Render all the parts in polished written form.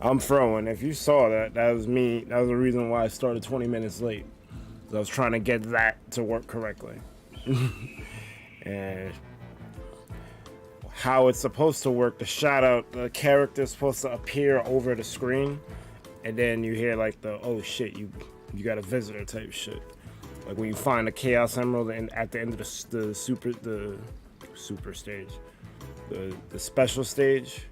I'm throwing. If you saw that, that was me. That was the reason why I started 20 minutes late. I was trying to get that to work correctly. And how it's supposed to work, the shout out, the character is supposed to appear over the screen, and then you hear like the, oh shit, you got a visitor type shit. Like when you find a Chaos Emerald and at the end of the super stage, the special stage,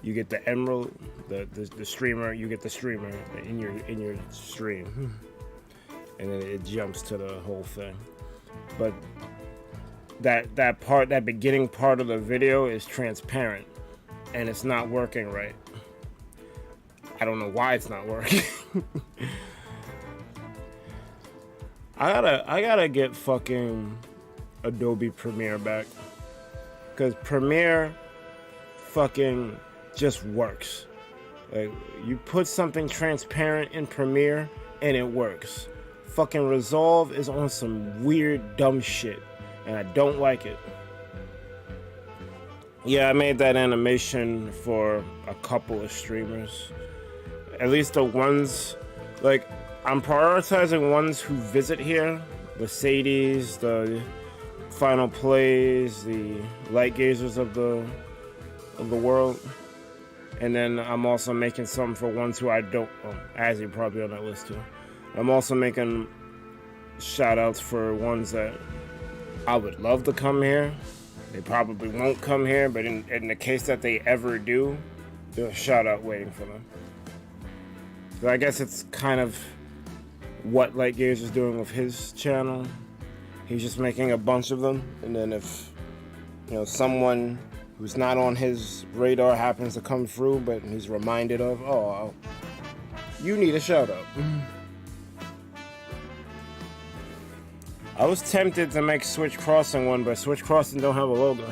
you get the emerald, the streamer, you get the streamer in your stream. And then it jumps to the whole thing. But that beginning part of the video is transparent and it's not working right. I don't know why it's not working. I gotta get fucking Adobe Premiere back, because Premiere fucking just works. Like, you put something transparent in Premiere and it works. Fucking Resolve is on some weird dumb shit and I don't like it. Yeah, I made that animation for a couple of streamers. At least the ones, like, I'm prioritizing ones who visit here. The Sadies, the Final Plays, the Light Gazers of the world. And then I'm also making something for ones who I don't, well, Azzy probably on that list too. I'm also making shout outs for ones that I would love to come here. They probably won't come here, but in the case that they ever do, there's a shout out waiting for them. So I guess it's kind of what Light Gaze is doing with his channel. He's just making a bunch of them, and then if someone who's not on his radar happens to come through, but he's reminded of, oh, you need a shout out. I was tempted to make Switch Crossing one, but Switch Crossing don't have a logo.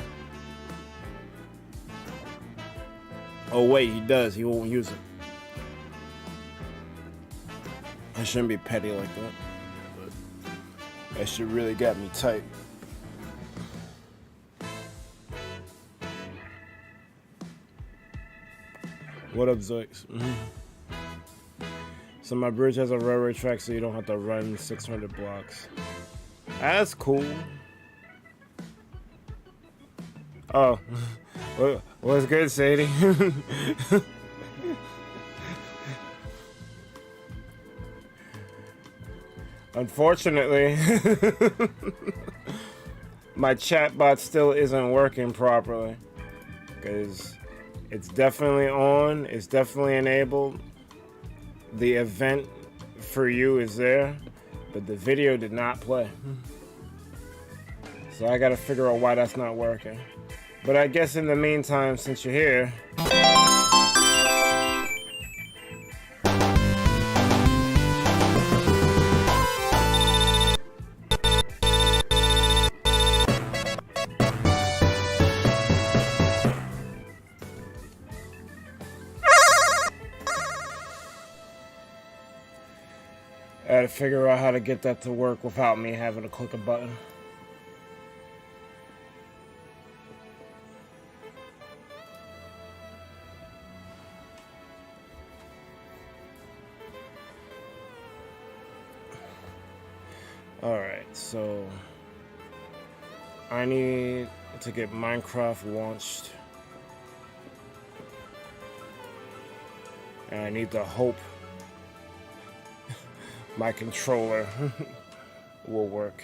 Oh wait, he does. He won't use it. I shouldn't be petty like that. But that shit really got me tight. What up, Zoix? So my bridge has a railroad track, so you don't have to run 600 blocks. That's cool. Oh, what's good, Sadie? Unfortunately, my chatbot still isn't working properly, because it's definitely on, it's definitely enabled. The event for you is there, but the video did not play. So I gotta figure out why that's not working. But I guess in the meantime, since you're here, I gotta figure out how to get that to work without me having to click a button. Alright, so I need to get Minecraft launched. And I need to hope my controller will work.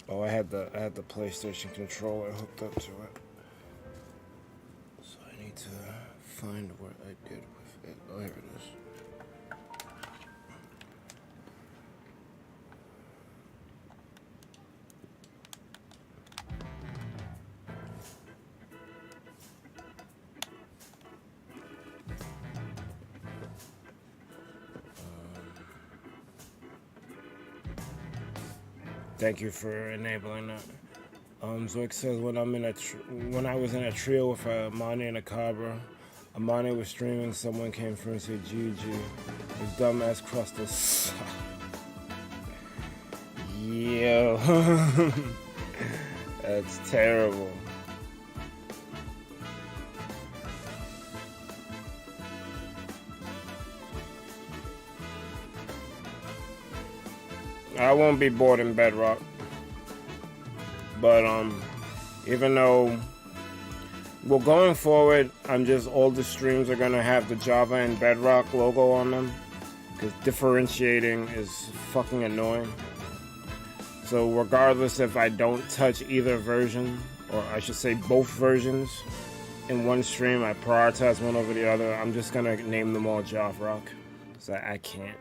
Oh, I had the PlayStation controller hooked up to it. So I need to find what I did with it. Oh, here it is. Thank you for enabling that. Zoic says when I was in a trio with Amane and Akabra, Amane was streaming. Someone came through and said, "GG, his dumbass crossed us." Yo, that's terrible. I won't be bored in Bedrock. But even though, well, going forward, all the streams are gonna have the Java and Bedrock logo on them, because differentiating is fucking annoying. So regardless if I don't touch either version, or I should say both versions, in one stream, I prioritize one over the other, I'm just gonna name them all Javrock, because I can't.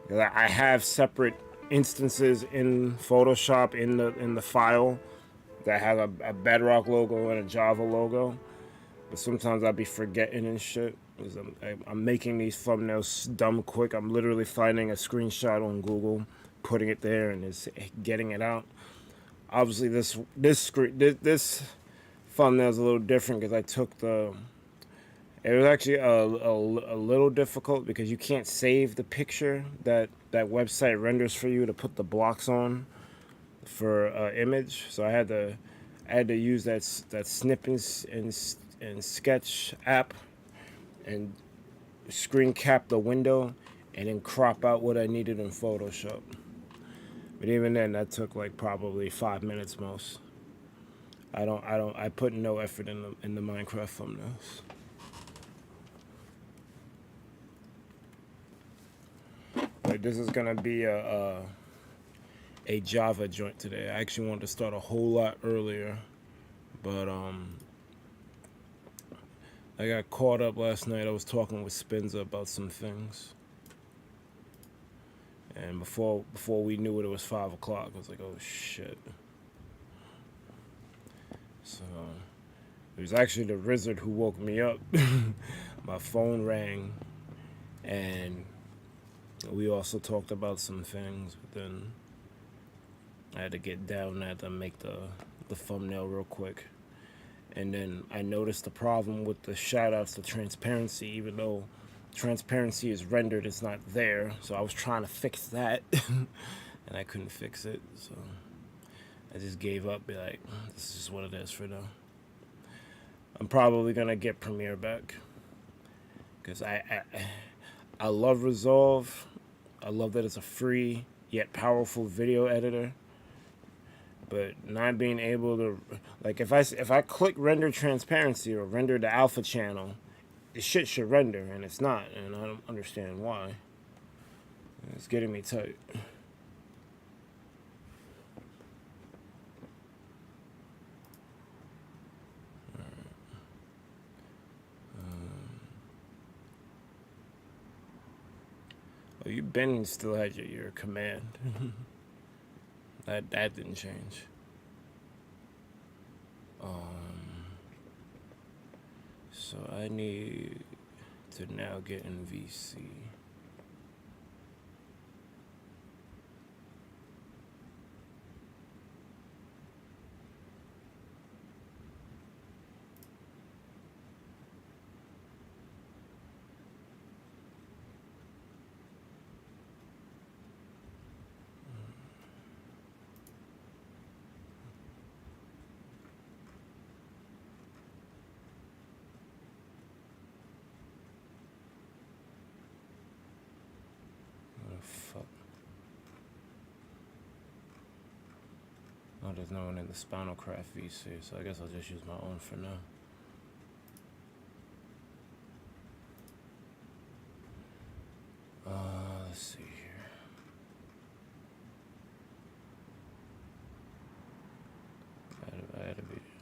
I have separate instances in Photoshop in the file that have a Bedrock logo and a Java logo, but sometimes I'll be forgetting and shit. Because I'm making these thumbnails dumb quick. I'm literally finding a screenshot on Google, putting it there, and it's getting it out. Obviously, this thumbnail is a little different because I took the. It was actually a little difficult because you can't save the picture that website renders for you to put the blocks on for image. So I had to use that snip and sketch app and screen cap the window and then crop out what I needed in Photoshop. But even then, that took like probably 5 minutes most. I put no effort in the Minecraft thumbnails. Like, this is gonna be a Java joint today. I actually wanted to start a whole lot earlier, but I got caught up last night. I was talking with Spinza about some things, and before we knew it, it was 5 o'clock. I was like, oh shit. So it was actually the Wizard who woke me up. My phone rang, and we also talked about some things, but then I had to get down. I had to make the thumbnail real quick. And then I noticed the problem with the shoutouts to transparency. Even though transparency is rendered, it's not there. So I was trying to fix that, and I couldn't fix it. So I just gave up, be like, this is just what it is for now. I'm probably going to get Premiere back, because I love Resolve. I love that it's a free yet powerful video editor. But not being able to, like, if I click render transparency or render the alpha channel, the shit should render, and it's not, and I don't understand why. It's getting me tight. Oh, you Ben still had your command. That didn't change. So I need to now get in VC. Oh, there's no one in the Spinalcraft VC, so I guess I'll just use my own for now. Let's see here.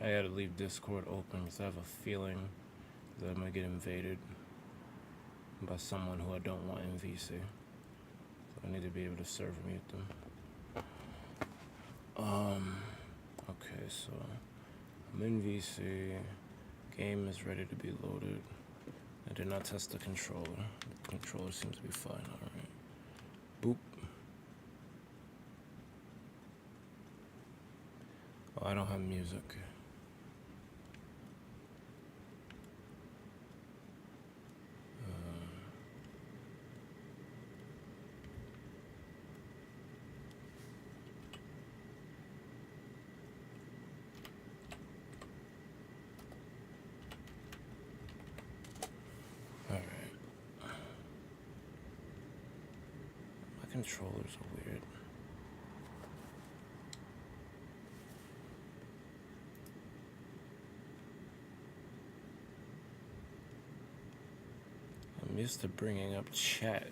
I had to leave Discord open because I have a feeling that I might get invaded by someone who I don't want in VC. So I need to be able to server mute them. Okay, so I'm in VC. Game is ready to be loaded. I did not test the controller. The controller seems to be fine. Alright. Boop. Oh, I don't have music. controllers are weird. I'm used to bringing up chat.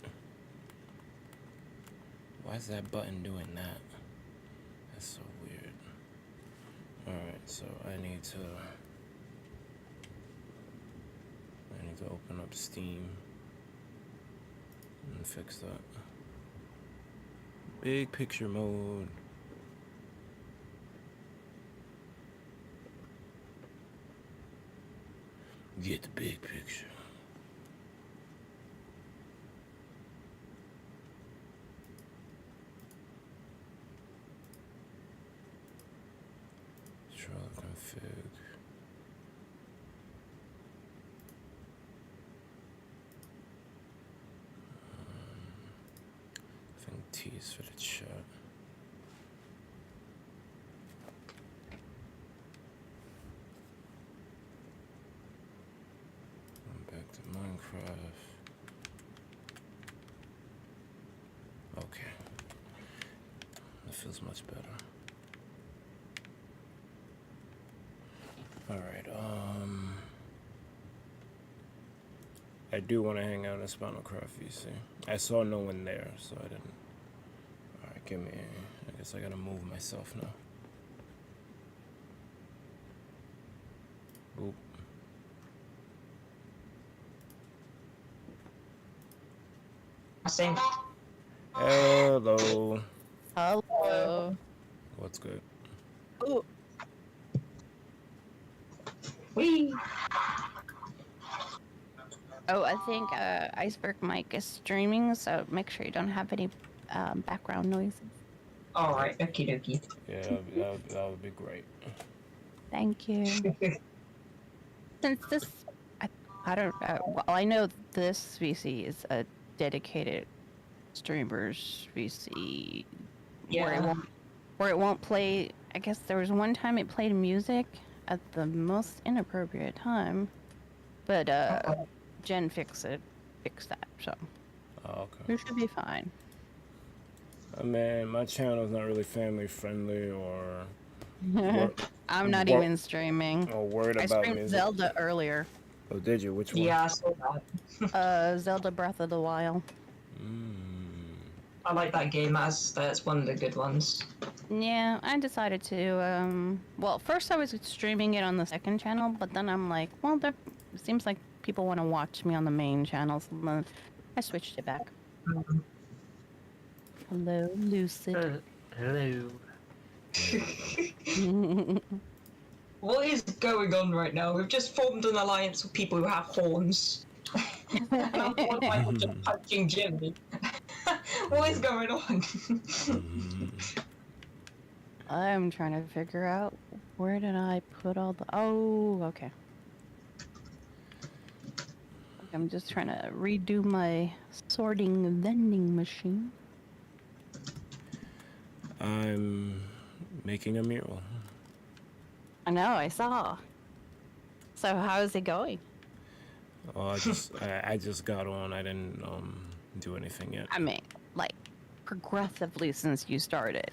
Why is that button doing that? That's so weird. Alright, so I need to open up Steam and fix that. Big picture mode. Get the big picture. Config. I think T is for the chat. Back to Minecraft. Okay. That feels much better. Alright, I do want to hang out in Spinalcraft VC. I saw no one there, so I didn't. Alright, give me. I guess I gotta move myself now. Boop. Same. Hello. Hello. What's good? Ooh. Whee! Oh, I think Iceberg Mike is streaming, so make sure you don't have any background noises. Alright, okie dokie. Yeah, that would be great. Thank you. Since this, I don't, well, I know this VC is a dedicated streamers VC Yeah. where it won't play. I guess there was one time it played music at the most inappropriate time, but Jen fixed that, so Okay. you should be fine. Man, my channel's not really family friendly or. I'm not even streaming. Or worried I about streamed music. Zelda earlier. Oh, did you? Which one? Yeah, I saw that. Zelda Breath of the Wild. I like that game. That's one of the good ones. Yeah, I decided to, well, first I was streaming it on the second channel, but then I'm like, well, it seems like people want to watch me on the main channel, so then I switched it back. Hello, Lucid. Hello. What is going on right now? We've just formed an alliance with people who have horns. And I'm one by one just punching Jimmy. What is going on? I'm trying to figure out where did I put all the... Oh, okay. I'm just trying to redo my sorting vending machine. I'm making a mural. I know, I saw. So how is it going? Oh, I just got on. I didn't do anything yet. I mean, like, progressively since you started.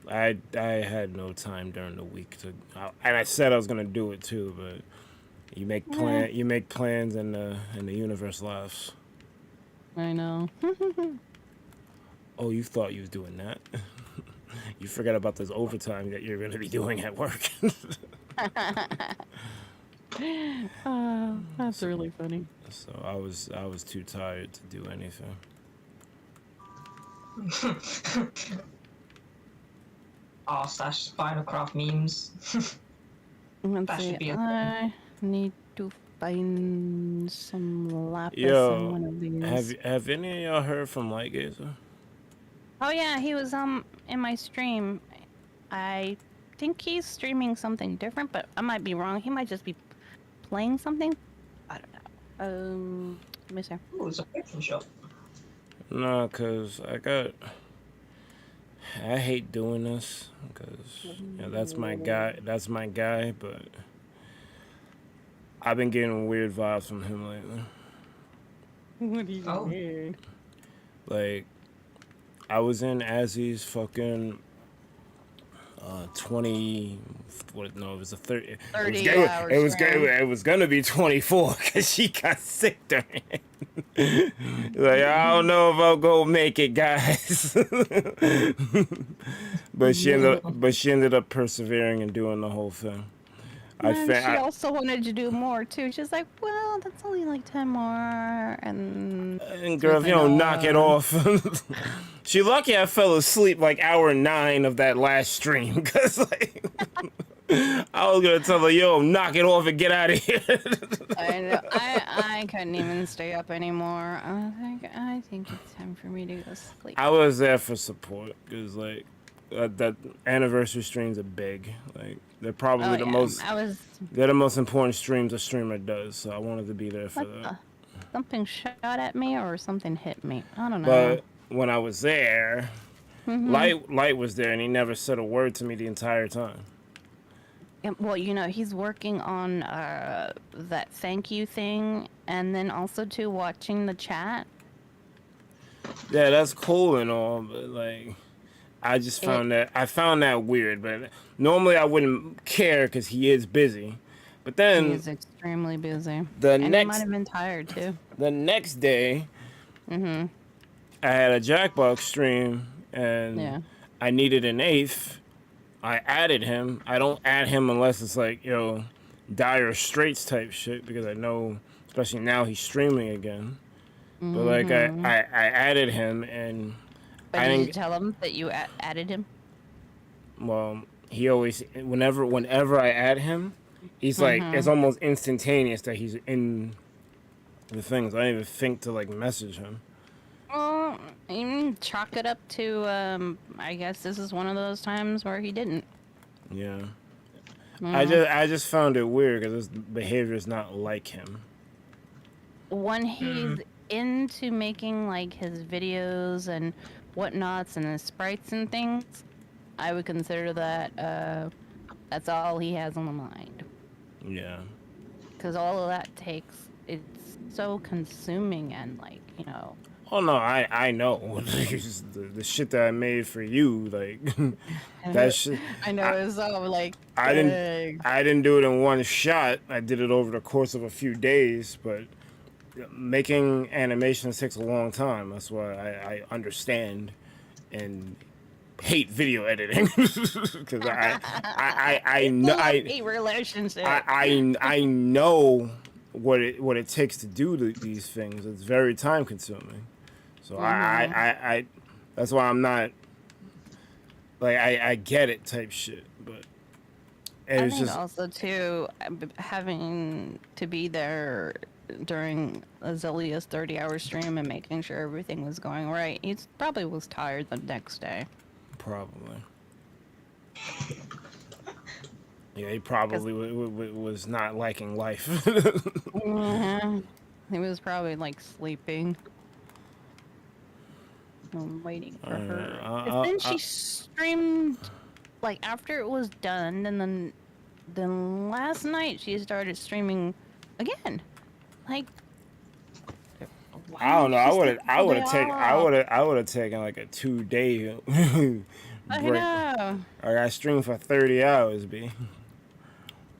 I had no time during the week to, and I said I was gonna do it too, but you make plans and the universe laughs. I know. Oh, you thought you was doing that? You forgot about this overtime that you're gonna be doing at work. Oh, that's really funny. So I was too tired to do anything. R slash Spinalcraft memes. Let's That see. should be I need to find some lapis Yo, in one of these. have any of y'all heard from Lightgazer? Oh yeah, he was in my stream. I think he's streaming something different, but I might be wrong. He might just be playing something. I don't know. Let me see. Ooh, it's a picture shop. No, cause I hate doing this because that's my guy. That's my guy, but I've been getting weird vibes from him lately. What do you mean? Like, I was in Azzy's fucking 20. What? No, it was a 30. 30 hours. It was gonna be 24 because she got sick during it. Like, I don't know if I'll go make it, guys. but she ended up persevering and doing the whole thing. She also wanted to do more too. She's like, well, that's only like 10 more. And girl, if you don't knock it off. She lucky I fell asleep like hour 9 of that last stream. Because, like, I was going to tell her, yo, knock it off and get out of here. I know. I couldn't even stay up anymore. I think it's time for me to go sleep. I was there for support. Because, like, that anniversary streams are big. Like, they're probably they're the most important streams a streamer does. So I wanted to be there for that. Something shot at me or something hit me. I don't know. But when I was there, Light was there, and he never said a word to me the entire time. Yeah, well, you know, he's working on that thank you thing, and then also too watching the chat. Yeah, that's cool and all, but like, I just found that weird. But normally I wouldn't care because he is busy. But then he is extremely busy. He might have been tired too. The next day, I had a Jackbox stream, and I needed an 8th. I added him. I don't add him unless it's like, yo, dire straits type shit, because I know, especially now he's streaming again. But like, I added him, and but did you tell him that you added him? Well, he always, whenever I add him, he's like, it's almost instantaneous that he's in the things. I don't even think to like message him. Well, you can chalk it up to, I guess this is one of those times where he didn't. Yeah. I just found it weird because his behavior is not like him. When he's into making like his videos and whatnots and his sprites and things, I would consider that that's all he has on the mind. Yeah. Because all of that takes, it's so consuming and like, you know. Oh no, I know. the shit that I made for you, like that shit. I know it's all like I didn't do it in one shot. I did it over the course of a few days, but making animations takes a long time. That's why I understand and hate video editing because I know hate relationship. I know what it takes to do these things. It's very time consuming. So I that's why I'm not like I get it type shit, but I think just also too having to be there during Azalea's 30-hour stream and making sure everything was going right. He probably was tired the next day. Probably. Yeah, he probably was not liking life. He was probably like sleeping. I'm waiting for her. Then she streamed like after it was done, and then last night she started streaming again. Like I don't know. I would have taken like a 2-day break. I know. I streamed for 30 hours, B.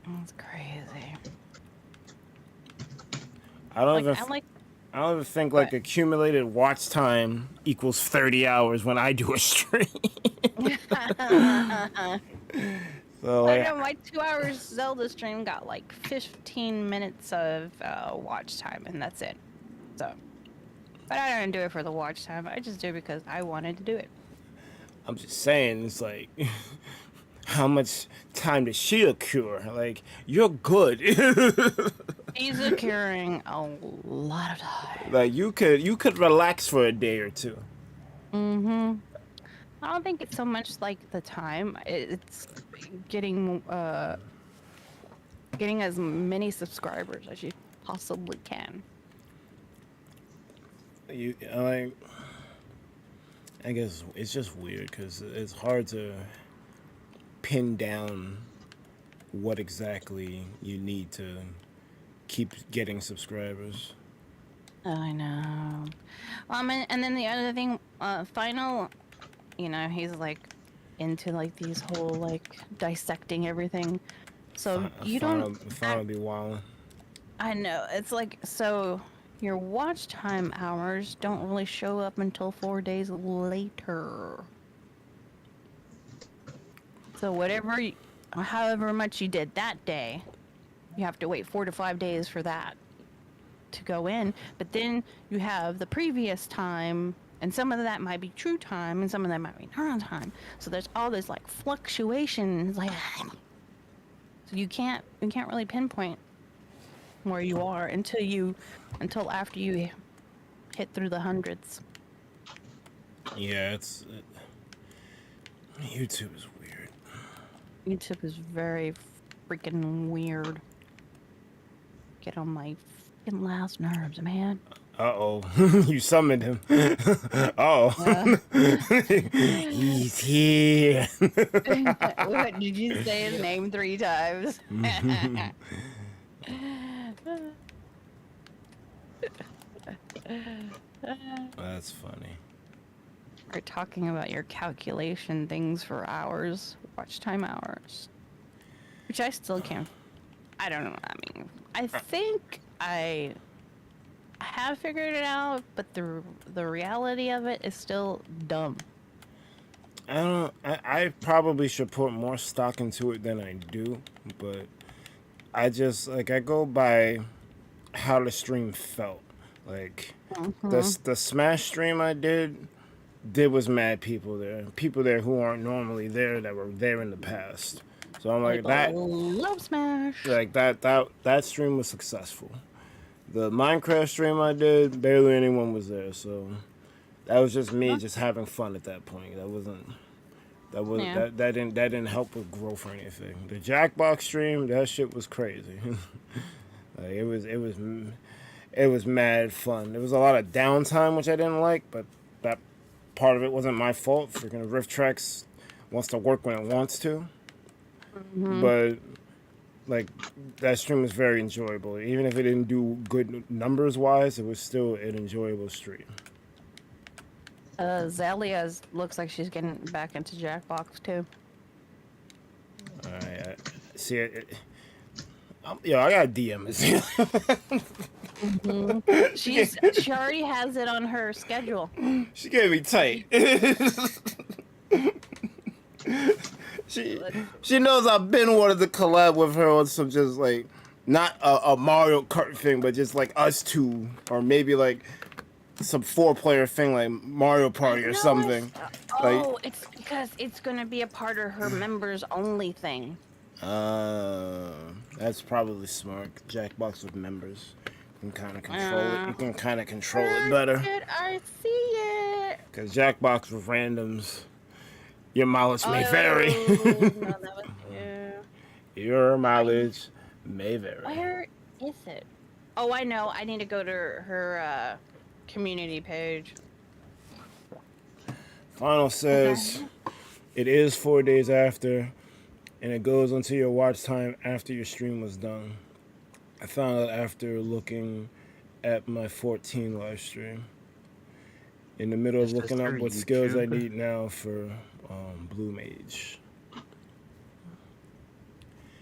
That's crazy. I don't even think like accumulated watch time equals 30 hours when I do a stream. So I know my 2 hours Zelda stream got like 15 minutes of watch time, and that's it. So, but I don't do it for the watch time. I just do it because I wanted to do it. I'm just saying, it's like, how much time does she accrue? Like, you're good. He's accruing a lot of time. Like, you could relax for a day or two. I don't think it's so much like the time. It's getting as many subscribers as you possibly can. I guess it's just weird because it's hard to pin down what exactly you need to keep getting subscribers. I know. And then the other thing, Final, he's like into like these whole like dissecting everything. So you don't. Final be wildin'. I know. It's like, so your watch time hours don't really show up until 4 days later. So however much you did that day, you have to wait 4 to 5 days for that to go in. But then you have the previous time, and some of that might be true time, and some of that might be non-time. So there's all this like fluctuations, like, so you can't really pinpoint where you are until after you hit through the hundreds. Yeah, YouTube is weird. YouTube is very freaking weird. Get on my freaking last nerves, man. Uh-oh. You summoned him. Oh. He's here. What did you say his name 3 times? That's funny. We're talking about your calculation things for hours, watch time hours, which I still can't. I don't know. I mean, I think I have figured it out, but the reality of it is still dumb. I probably should put more stock into it than I do, but I just like I go by how the stream felt. Like the Smash stream I did, there was mad people there who aren't normally there that were there in the past. So I'm like that. Love Smash. Like that stream was successful. The Minecraft stream I did, barely anyone was there, so that was just me just having fun at that point. That didn't help with growth or anything. The Jackbox stream, that shit was crazy. Like it was mad fun. There was a lot of downtime which I didn't like, but that part of it wasn't my fault. Freaking Rift Tracks wants to work when it wants to. But like that stream was very enjoyable. Even if it didn't do good numbers wise, it was still an enjoyable stream. Zalia looks like she's getting back into Jackbox too. Alright, see it. I got a DM. She already has it on her schedule. She gave me tight. She knows I've been wanting to collab with her on some just like not a Mario Kart thing, but just like us two, or maybe some 4-player thing like Mario Party or something. It's because it's gonna be a part of her members only thing. That's probably smart. Jackbox with members. You can kind of control it. You can kind of control it better. I see it. Because Jackbox with randoms, your mileage may vary. No, that was you. Your mileage may vary. Where is it? Oh, I know. I need to go to her community page. Final says it is 4 days after, and it goes until your watch time after your stream was done. I found out after looking at my 14 live stream. In the middle of looking up what skills I need now for Blue Mage.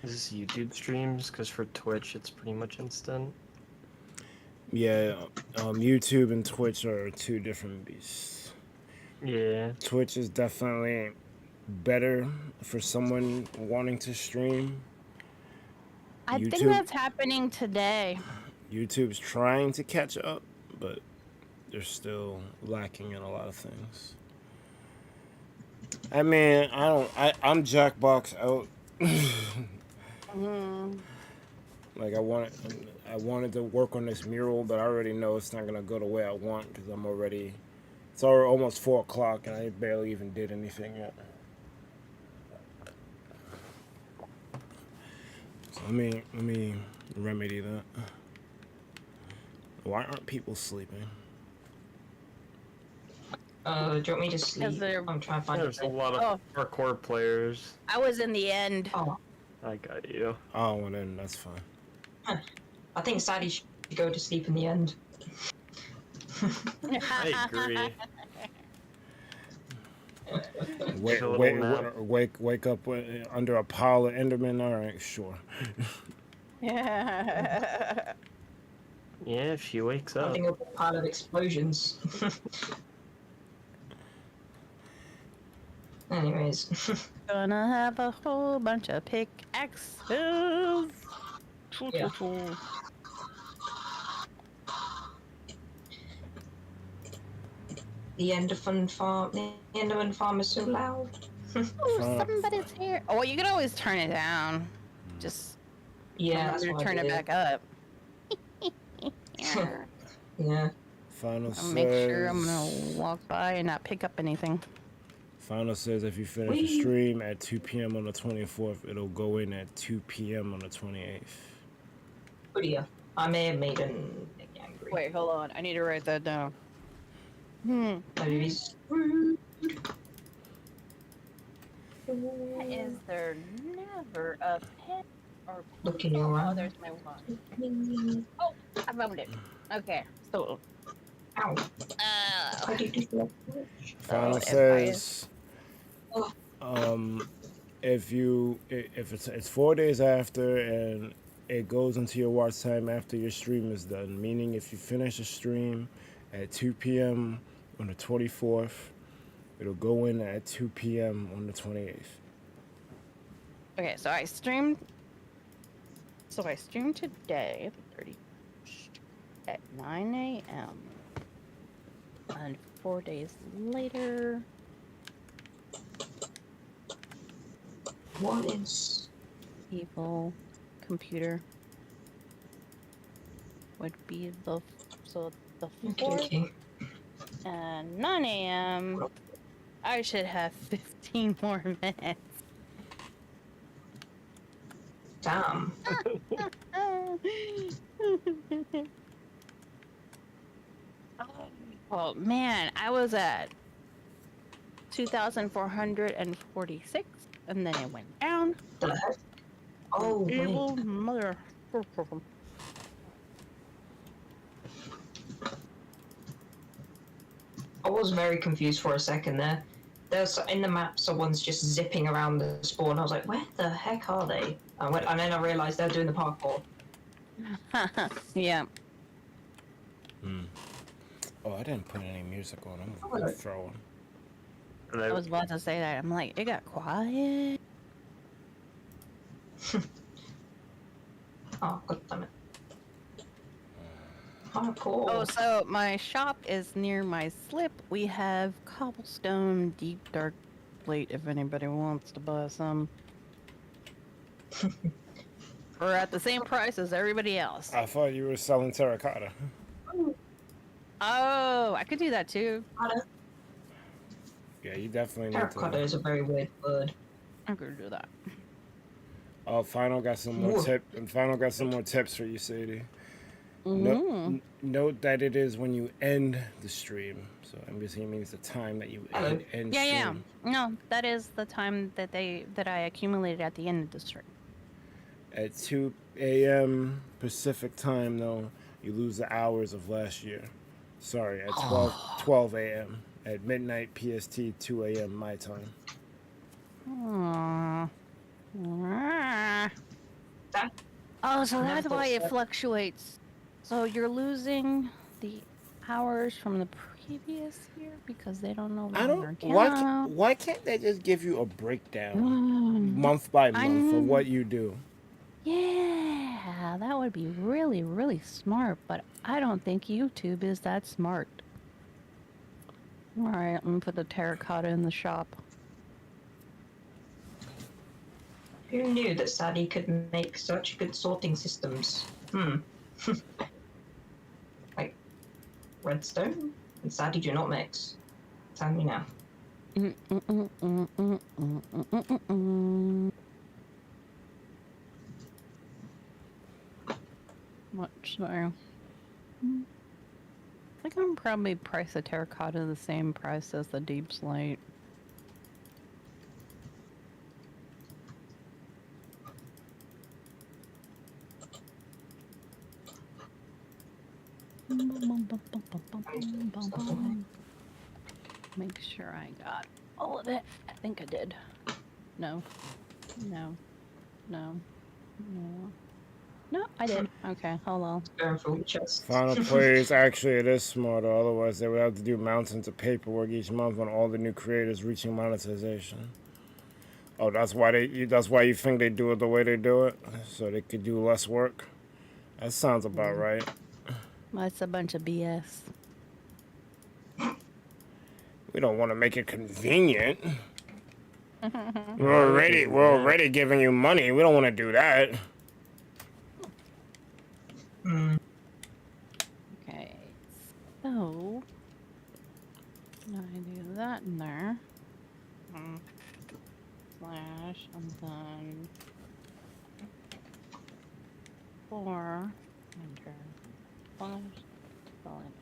Is this YouTube streams? Because for Twitch, it's pretty much instant. Yeah, YouTube and Twitch are 2 different beasts. Yeah. Twitch is definitely better for someone wanting to stream. I think that's happening today. YouTube's trying to catch up, but they're still lacking in a lot of things. I mean, I'm Jackbox out. Like I wanted to work on this mural, but I already know it's not gonna go the way I want because it's already almost 4 o'clock and I barely even did anything yet. So let me remedy that. Why aren't people sleeping? Do you want me to sleep? I'm trying to find There's a lot of parkour players. I was in the end. Oh. I got you. Oh, well then that's fine. I think Sadie should go to sleep in the end. I agree. Wake, Take a little wake, nap. wake up under a pile of Endermen. All right, sure. Yeah. Yeah, if she wakes up. Something of a pile of explosions. Anyways. Gonna have a whole bunch of pickaxes. Yeah. The Enderman farm. The Enderman farm is so loud. Oh, Fine. somebody's here. Oh, you can always turn it down. Just Yeah, that's remember what to turn I it did. back up. Yeah. Yeah. Final I'll make sure I'm gonna says. walk by and not pick up anything. Final says if you finish the Whee! stream at 2 p.m. on the 24th, it'll go in at 2 p.m. on the 28th. Good dear. I may have made an angry. Wait, hold on. I need to write that down. Maybe. Is there never a pet or Looking oh, around. there's my one. Oh, I found it. Okay, so Ow. Why did you do that? Final if I- says, if it's 4 days after and it goes into your watch time after your stream is done. Meaning, if you finish a stream at 2 p.m. on the 24th, it'll go in at 2 p.m. on the 28th. okay, so I streamed. So I streamed today, the 31st, at 9 a.m. And 4 days later, What is? evil computer would be the so the 4th Okay. and 9 a.m. I should have 15 more minutes. Damn. Oh man, I was at 2,446 and then it went down. The heck? Oh, wait. Evil mother. I was very confused for a second there. There's in the map someone's just zipping around the spawn. I was like, where the heck are they? And then I realized they're doing the parkour. Yeah. Oh, I didn't put any music on. I'm Oh, gonna throw them. I was about to say that. I'm like, it got quiet. Oh, god damn it. Parkour. Oh, so my shop is near my slip. We have cobblestone deep dark plate if anybody wants to buy some. We're at the same price as everybody else. I thought you were selling terracotta. Oh, I could do that too. Yeah, you definitely need Terracotta to. is a very weird word. I could do that. Oh, Final got some more Ooh. Final got some more tips for you, Sadie. Mm. Note that it is when you end the stream. So I'm guessing it means the time that you Hello. end Yeah, stream. yeah. No, that is the time that I accumulated at the end of the stream. At 2 a.m. Pacific time, though, you lose the hours of last year. Sorry, at 12 a.m. At midnight PST, 2 a.m. my time. Aww. That- Oh, so Never that's thought why it so. fluctuates. So you're losing the hours from the previous year because they don't know I longer don't. count. Why can't they just give you a breakdown Mm. month by month of I'm- what you do? Yeah, that would be really, really smart, but I don't think YouTube is that smart. Alright, I'm gonna put the terracotta in the shop. Who knew that Sadie could make such good sorting systems? Like, redstone and Sadie do not mix. Tell me now. What should I think I'm probably price the terracotta the same price as the deep slate. Make sure I got all of it. I think I did. No. No. No. No. No, I did. Okay, hold on. Going for chest. Final plays, actually, it is smarter. Otherwise, they would have to do mountains of paperwork each month on all the new creators reaching monetization. Oh, that's why you think they do it the way they do it, so they could do less work. That sounds about right. That's a bunch of BS. We don't want to make it convenient. We're already giving you money. We don't want to do that. Okay, so I do that in there. Slash and then 4 enter slash solid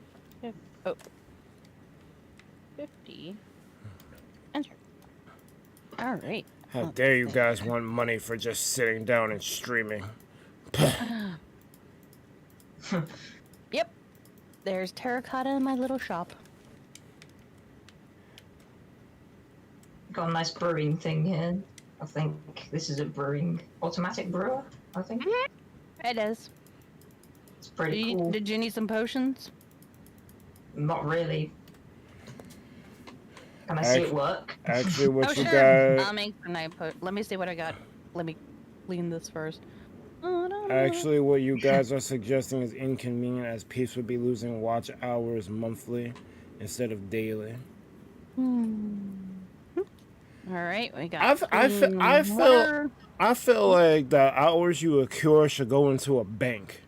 50 enter. All right. How dare you guys want money for just sitting down and streaming? Yep. There's terracotta in my little shop. Got a nice brewing thing here. I think this is a automatic brewer, I think. It is. It's pretty cool. Did you need some potions? Not really. Can I see it work? Actually, what you sure. got... I'll make let me see what I got. Let me clean this first. Actually, what you guys are suggesting is inconvenient, as peeps would be losing watch hours monthly instead of daily. All right, we got. I feel like the hours you accrue should go into a bank.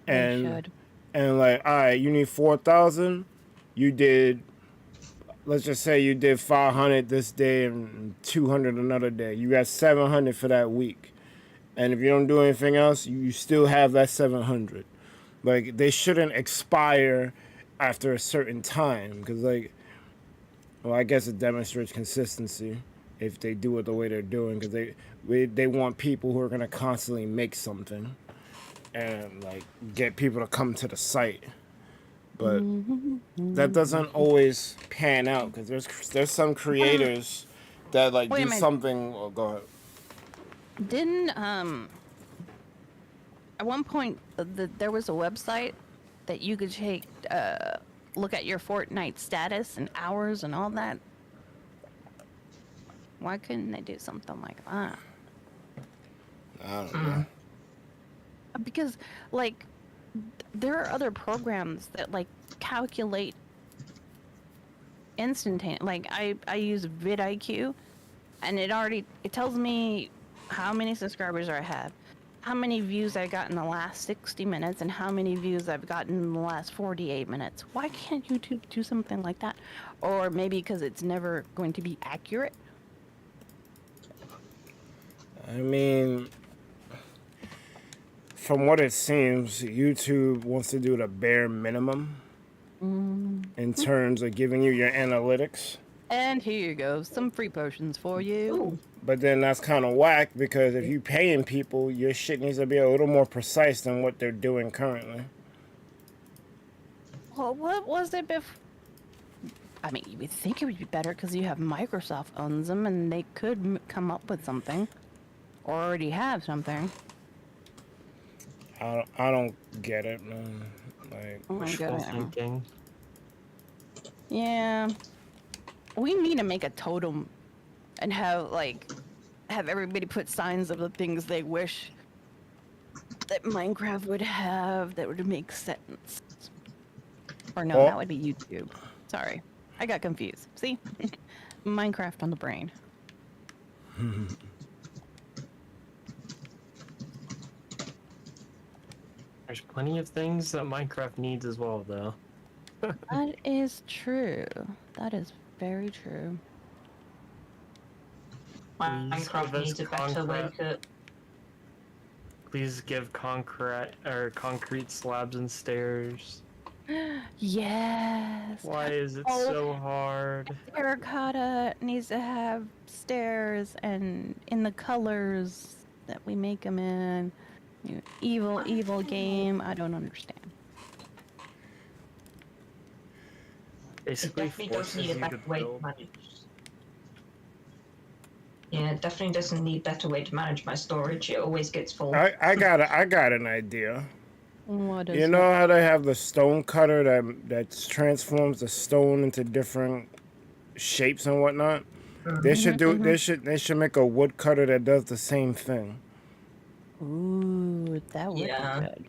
And like, all right, you need 4,000. You did. Let's just say you did 500 this day and 200 another day. You got 700 for that week. And if you don't do anything else, you still have that 700. Like, they shouldn't expire after a certain time. Because, like, well, I guess it demonstrates consistency if they do it the way they're doing. Because they want people who are going to constantly make something. And, like, get people to come to the site. But that doesn't always pan out. Because there's some creators that, like, do something... Oh, go ahead. Didn't at one point there was a website that you could take look at your Fortnite status and hours and all that? Why couldn't they do something like that? I don't know. Because like there are other programs that like calculate instantaneously. Like I use vidIQ, and it tells me how many subscribers I have, how many views I got in the last 60 minutes, and how many views I've gotten in the last 48 minutes. Why can't YouTube do something like that? Or maybe because it's never going to be accurate? I mean, from what it seems, YouTube wants to do the bare minimum in terms of giving you your analytics. And here you go, some free potions for you. Ooh. But then that's kind of whack, because if you're paying people, your shit needs to be a little more precise than what they're doing currently. Well, what was it before? I mean, you would think it would be better because you have Microsoft owns them, and they could come up with something, or already have something. I don't get it, man. Like, wishful thinking. Yeah. We need to make a totem and have everybody put signs of the things they wish that Minecraft would have that would make sense. Or no, that would be YouTube. Sorry. I got confused. See? Minecraft on the brain. There's plenty of things that Minecraft needs as well, though. That is true. That is very true. Minecraft needs a better way to... Please give concrete slabs and stairs. Yes. Why is it so hard? Terracotta needs to have stairs and in the colors that we make them in. Evil game. I don't understand. It Basically definitely does need forces a you better to way to build. manage. Yeah, it definitely doesn't need better way to manage my storage. It always gets full. I got an idea. What You is know it? how they have the stone cutter that transforms the stone into different shapes and whatnot? They should do. Mm-hmm. They should make a wood cutter that does the same thing. Ooh, that would Yeah. be good.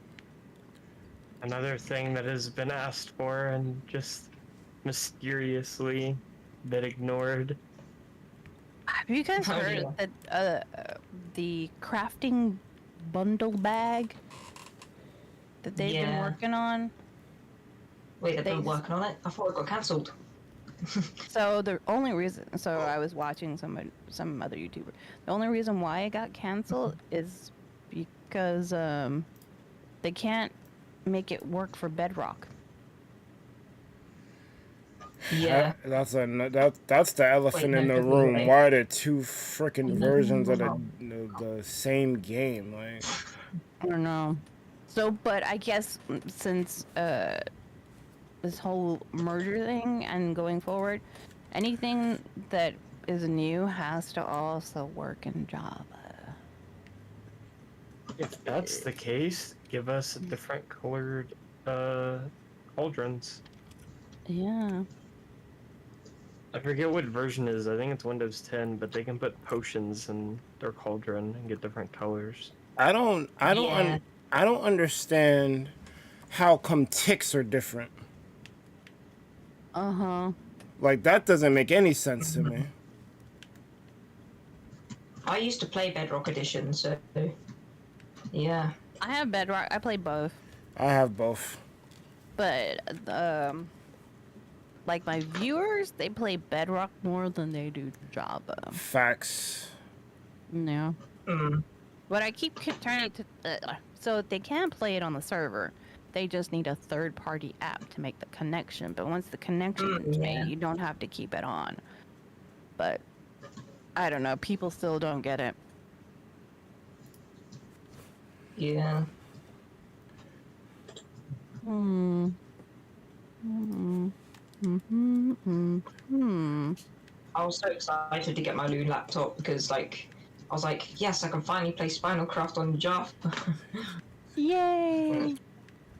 Another thing that has been asked for and just mysteriously been ignored. Have you guys Oh, heard yeah. that the crafting bundle bag that they've been Yeah. working on? Wait, they've They been working on it? I thought it got cancelled. So the only reason, so I was watching some other YouTuber. The only reason why it got canceled is because they can't make it work for Bedrock. Yeah. That's the elephant Wait, in no, the no, room. wait. Why are there two freaking versions of No. the same game? Like, I don't know. So, but I guess since this whole merger thing and going forward, anything that is new has to also work in Java. If that's the case, give us different colored cauldrons. Yeah. I forget what version it is. I think it's Windows 10, but they can put potions in their cauldron and get different colors. I don't Yeah. understand how come ticks are different. Uh-huh. Like that doesn't make any sense to me. I used to play Bedrock Edition, so yeah. I have Bedrock. I play both. I have both. But like my viewers, they play Bedrock more than they do Java. Facts. Yeah. Mm. But I keep turning to so they can play it on the server. They just need a third-party app to make the connection. But once the connection is Yeah. made, you don't have to keep it on. But I don't know. People still don't get it. Yeah. Hmm. Hmm. Hmm. Hmm. Hmm. I was so excited to get my Loon laptop because, like, I was like, yes, I can finally play Spinalcraft on Java. Yay!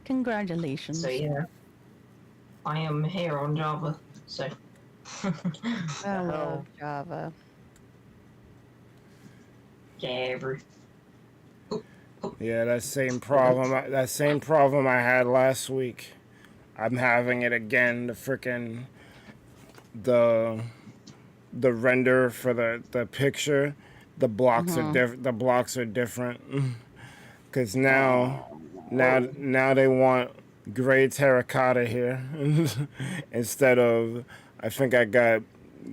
Congratulations. So yeah, I am here on Java. So I love Java. Java. Yeah, that same problem. That same problem I had last week. I'm having it again. The render for the picture, the blocks are different. The blocks are different. Cause now they want gray terracotta here instead of I think I got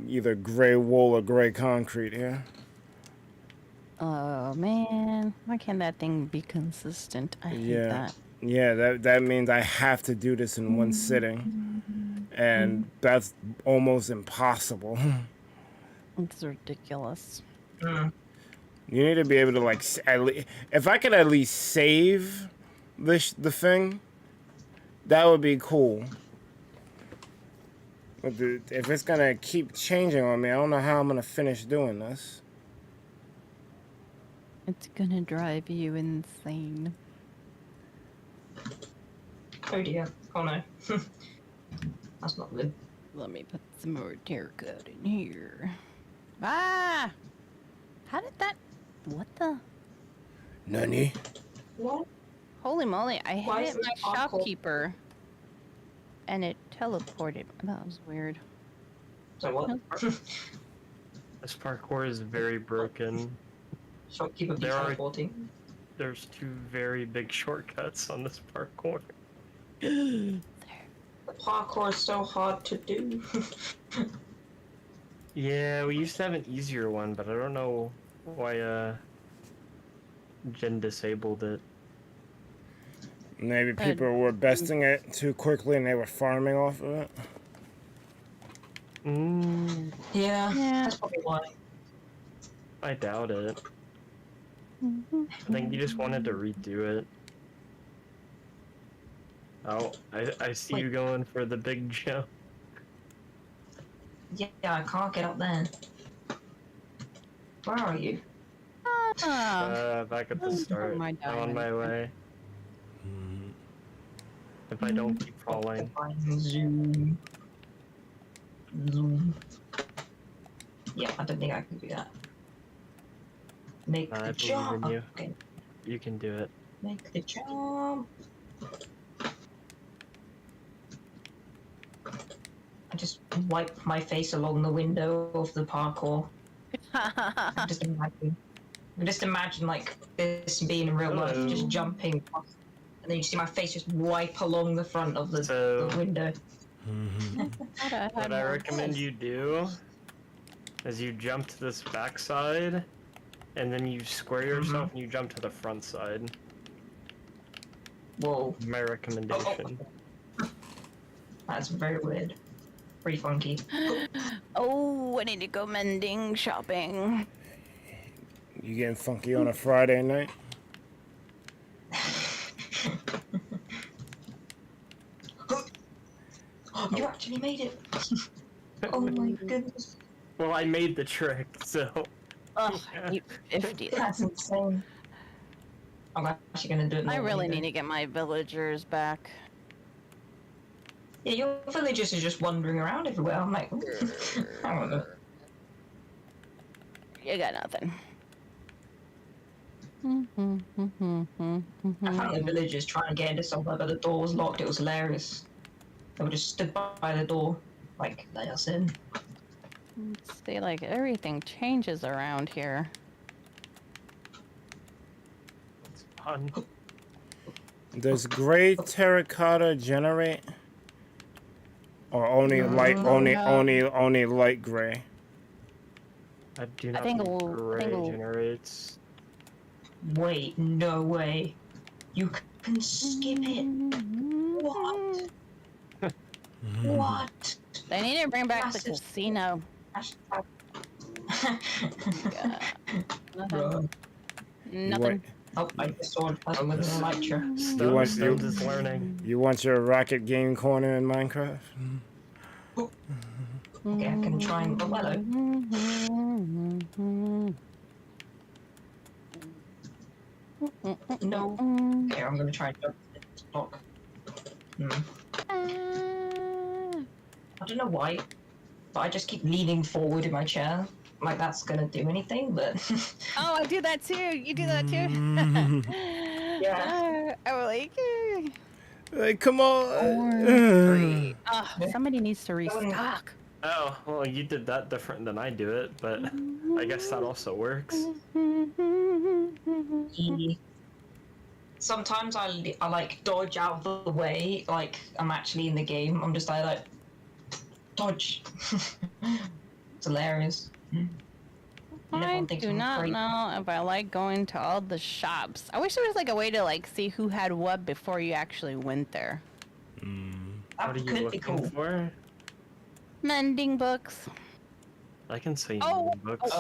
either gray wool or gray concrete here. Oh man, why can't that thing be consistent? I hate Yeah. that. Yeah, that means I have to do this in one sitting, and that's almost impossible. It's ridiculous. Mm. You need to be able to like if I could at least save the thing, that would be cool. But if it's gonna keep changing on me, I don't know how I'm gonna finish doing this. It's gonna drive you insane. Oh dear. Oh no. That's not good. Let me put some more terracotta in here. Ah! How did that? What the? Nani? What? Holy moly! I Why hit is my this hardcore? shopkeeper, and it teleported. That was weird. So what? This parkour is very broken. Shopkeeper be There are- teleporting. There's two very big shortcuts on this parkour. The parkour is so hard to do. Yeah, we used to have an easier one, but I don't know why Jen disabled it. Maybe people were besting it too quickly and they were farming off of it. Yeah, Yeah. that's probably why. I doubt it. I think you just wanted to redo it. Oh, I see you going for the big jump. Yeah, I can't get up there. Where are you? Back at the Oh, start. my I'm on my way. If I don't keep falling. Zoom. Zoom. Yeah, I don't think I can do that. Make I the believe jump. in you. Okay, You can do it. make the jump. I just wipe my face along the window of the parkour. Just imagine like this being in real life, just jumping, and then you see my face just wipe along the front of the window. What I recommend you do is you jump to this backside, and then you square yourself and you jump to the front side. Whoa, My recommendation. that's very weird. Pretty funky. Oh, I need to go mending shopping. You getting funky on a Friday night? You actually made it. Oh my goodness. Well, I made the trick, so. Ugh, you 50. That's insane. I'm actually gonna do it. I really normally, need to get my villagers back. Yeah, your villagers are just wandering around everywhere. I'm like, I don't know. You got nothing. I found the villagers trying to get into somewhere, but the door was locked. It was hilarious. They were just stood by the door, like, let us in. See, like, everything changes around here. It's fun. Does gray terracotta generate? Or only light, only light gray? I do not think think it'll- gray it'll- generates. Wait, no way. You can skip it. What? What? They need to bring back the Massive- casino. Hashtag- Yeah. Nothing. Bro. Nothing. Oh, I just saw a little lecture. Stones is learning. You want your rocket game corner in Minecraft? Okay, I can try and. Oh, hello. No. Okay, I'm gonna try and jump this block. I don't know why, but I just keep leaning forward in my chair. Like that's gonna do anything, but. Oh, I do that too. You do that too. Yeah. I was like, Like, come on. Great. Somebody needs to restock. Oh, well, you did that different than I do it, but I guess that also works. Sometimes I like dodge out of the way, like I'm actually in the game. I'm just like dodge. It's hilarious. I Everyone thinks do I'm not crazy. know if I like going to all the shops. I wish there was like a way to like see who had what before you actually went there. That What are you could be looking cool. for? Mending books. I can see Oh, books. oh,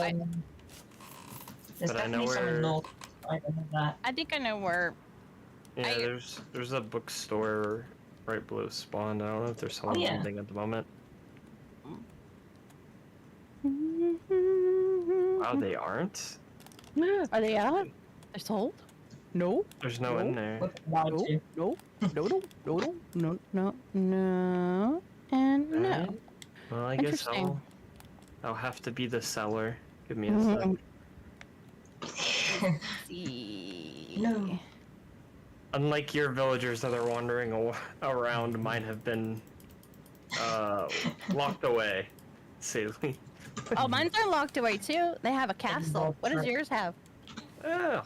There's But I know definitely some in where- North. I don't know that. I think I know where. Yeah, there's a bookstore right below spawn. I don't know if they're selling yeah. something at the moment. Wow, they aren't? Are they out? They're sold? No. There's no in there. What's allowed No. to? No. No. And no. Alright. Well, I guess Interesting. I'll have to be the seller. Give me a sec. See. No. Unlike your villagers that are wandering around, mine have been locked away. Safely. Oh, mine's are locked away too. They have a castle. What does yours have?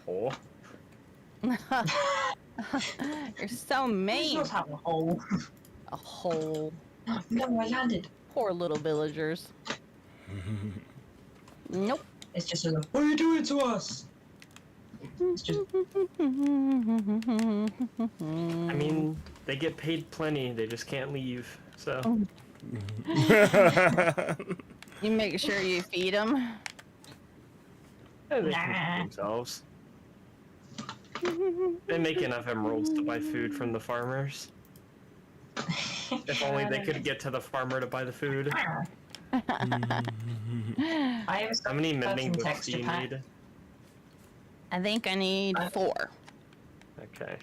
Hole. You're so Yours mean. does have a hole. A hole. No, I landed. Poor little villagers. Nope. It's just a. What are you doing to us? It's just. I mean, they get paid plenty. They just can't leave. So. You make sure you feed them. Yeah, they can feed themselves. They make enough emeralds to buy food from the farmers. If only they could get to the farmer to buy the food. I have How many mending certain books do you texture pack. need? I think I need 4. Okay.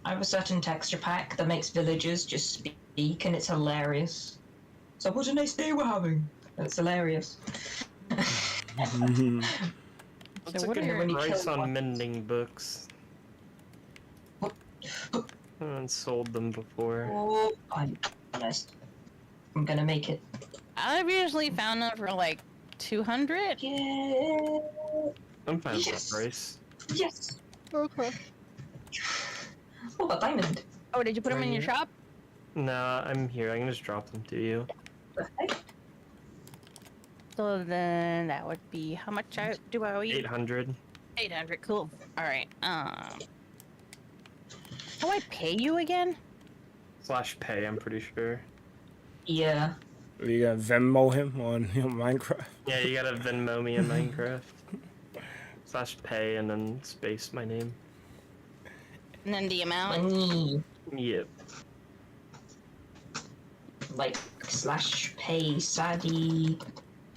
I have a certain texture pack that makes villagers just speak, and it's hilarious. So what a nice day we're having. It's hilarious. What's So a what good are when you price kill on one- mending books? I haven't sold them before. Oh, I'm honest. I'm gonna make it. I've usually found them for like 200. Yeah. I'm fine with that Yes. price. Yes. Okay. Oh, a diamond. Oh, did you put them Are in your you? shop? Nah, I'm here. I can just drop them to you. The heck? So then that would be how much do I owe you? 800. 800. Cool. All right. How do I pay you again? /pay, I'm pretty sure. Yeah. You gonna Venmo him on Minecraft? Yeah, you gotta Venmo me in Minecraft. /pay and then space my name. And then the amount. Money. Yep. Like /pay saddy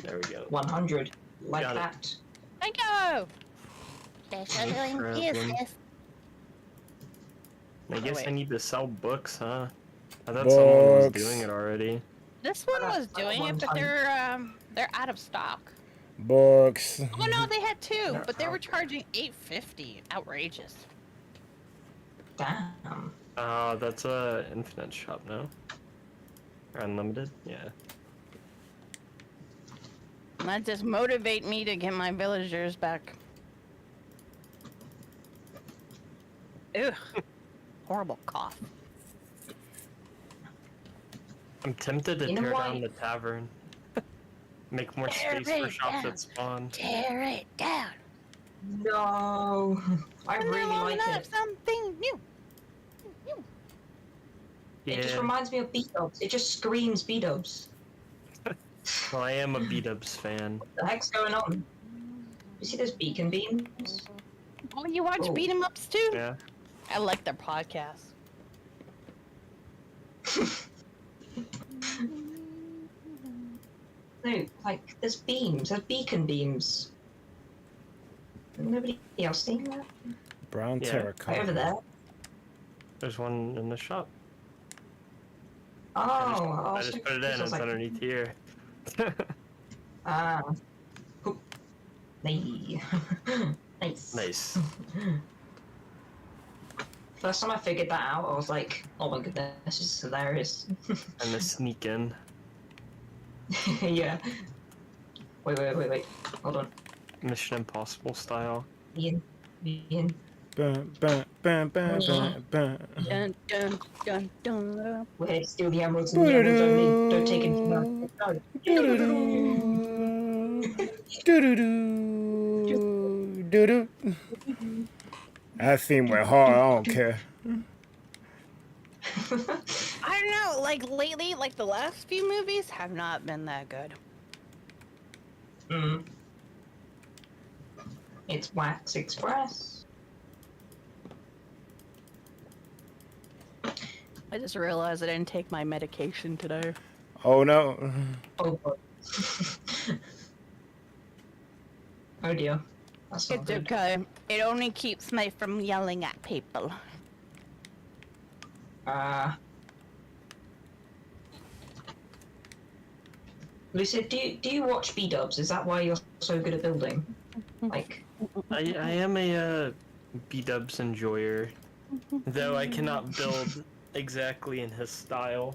There we go. 100. Like Got it. that. Thank you. That's No problem. I guess wait. I need to sell books, huh? I thought someone was Books. doing it already. This one was doing it, but One they're out of stock. Books. Oh no, they had 2, They're but they were out there. charging $850. Outrageous. Damn. That's a infinite shop, no? Or unlimited? Yeah. That just motivate me to get my villagers back. Ugh. Horrible cough. I'm tempted to You know tear why? down the tavern. Make more Tear space for it shops down. that spawn. Tear it down. No. I really Now like I'm it. something new. It just Yeah. reminds me of B-dubs. It just screams B-dubs. Well, I am a B-dubs fan. What the heck's going on? You see those beacon beams? Oh, you watch Oh. beat 'em ups too? Yeah. I like their podcast. No, like, there's beams. There's beacon beams. Nobody else seeing that? Brown Yeah. terracotta. Right over there. There's one in the shop. Oh, I just put it in. It's underneath here. Ah. Cool. Hey. Nice. Nice. First time I figured that out, I was like, oh my goodness, this is hilarious. And the sneak in. Yeah. Wait. Hold on. Mission Impossible style. Ian. Bam, bam, bam, bam, bam, bam. Dun dun dun dun. We're here to steal the emeralds and the emeralds only. Don't take anything else. No. Doo-doo-doo. Doo-doo. That theme went hard, I don't care. I don't know, like lately, like the last few movies have not been that good. Mm. It's Wax Express. I just realized I didn't take my medication today. Oh no. Oh, God. Oh dear. That's not It's good. okay. It only keeps me from yelling at people. Lucid, do you watch B-dubs? Is that why you're so good at building? Like, I am a B-dubs enjoyer. Though I cannot build exactly in his style.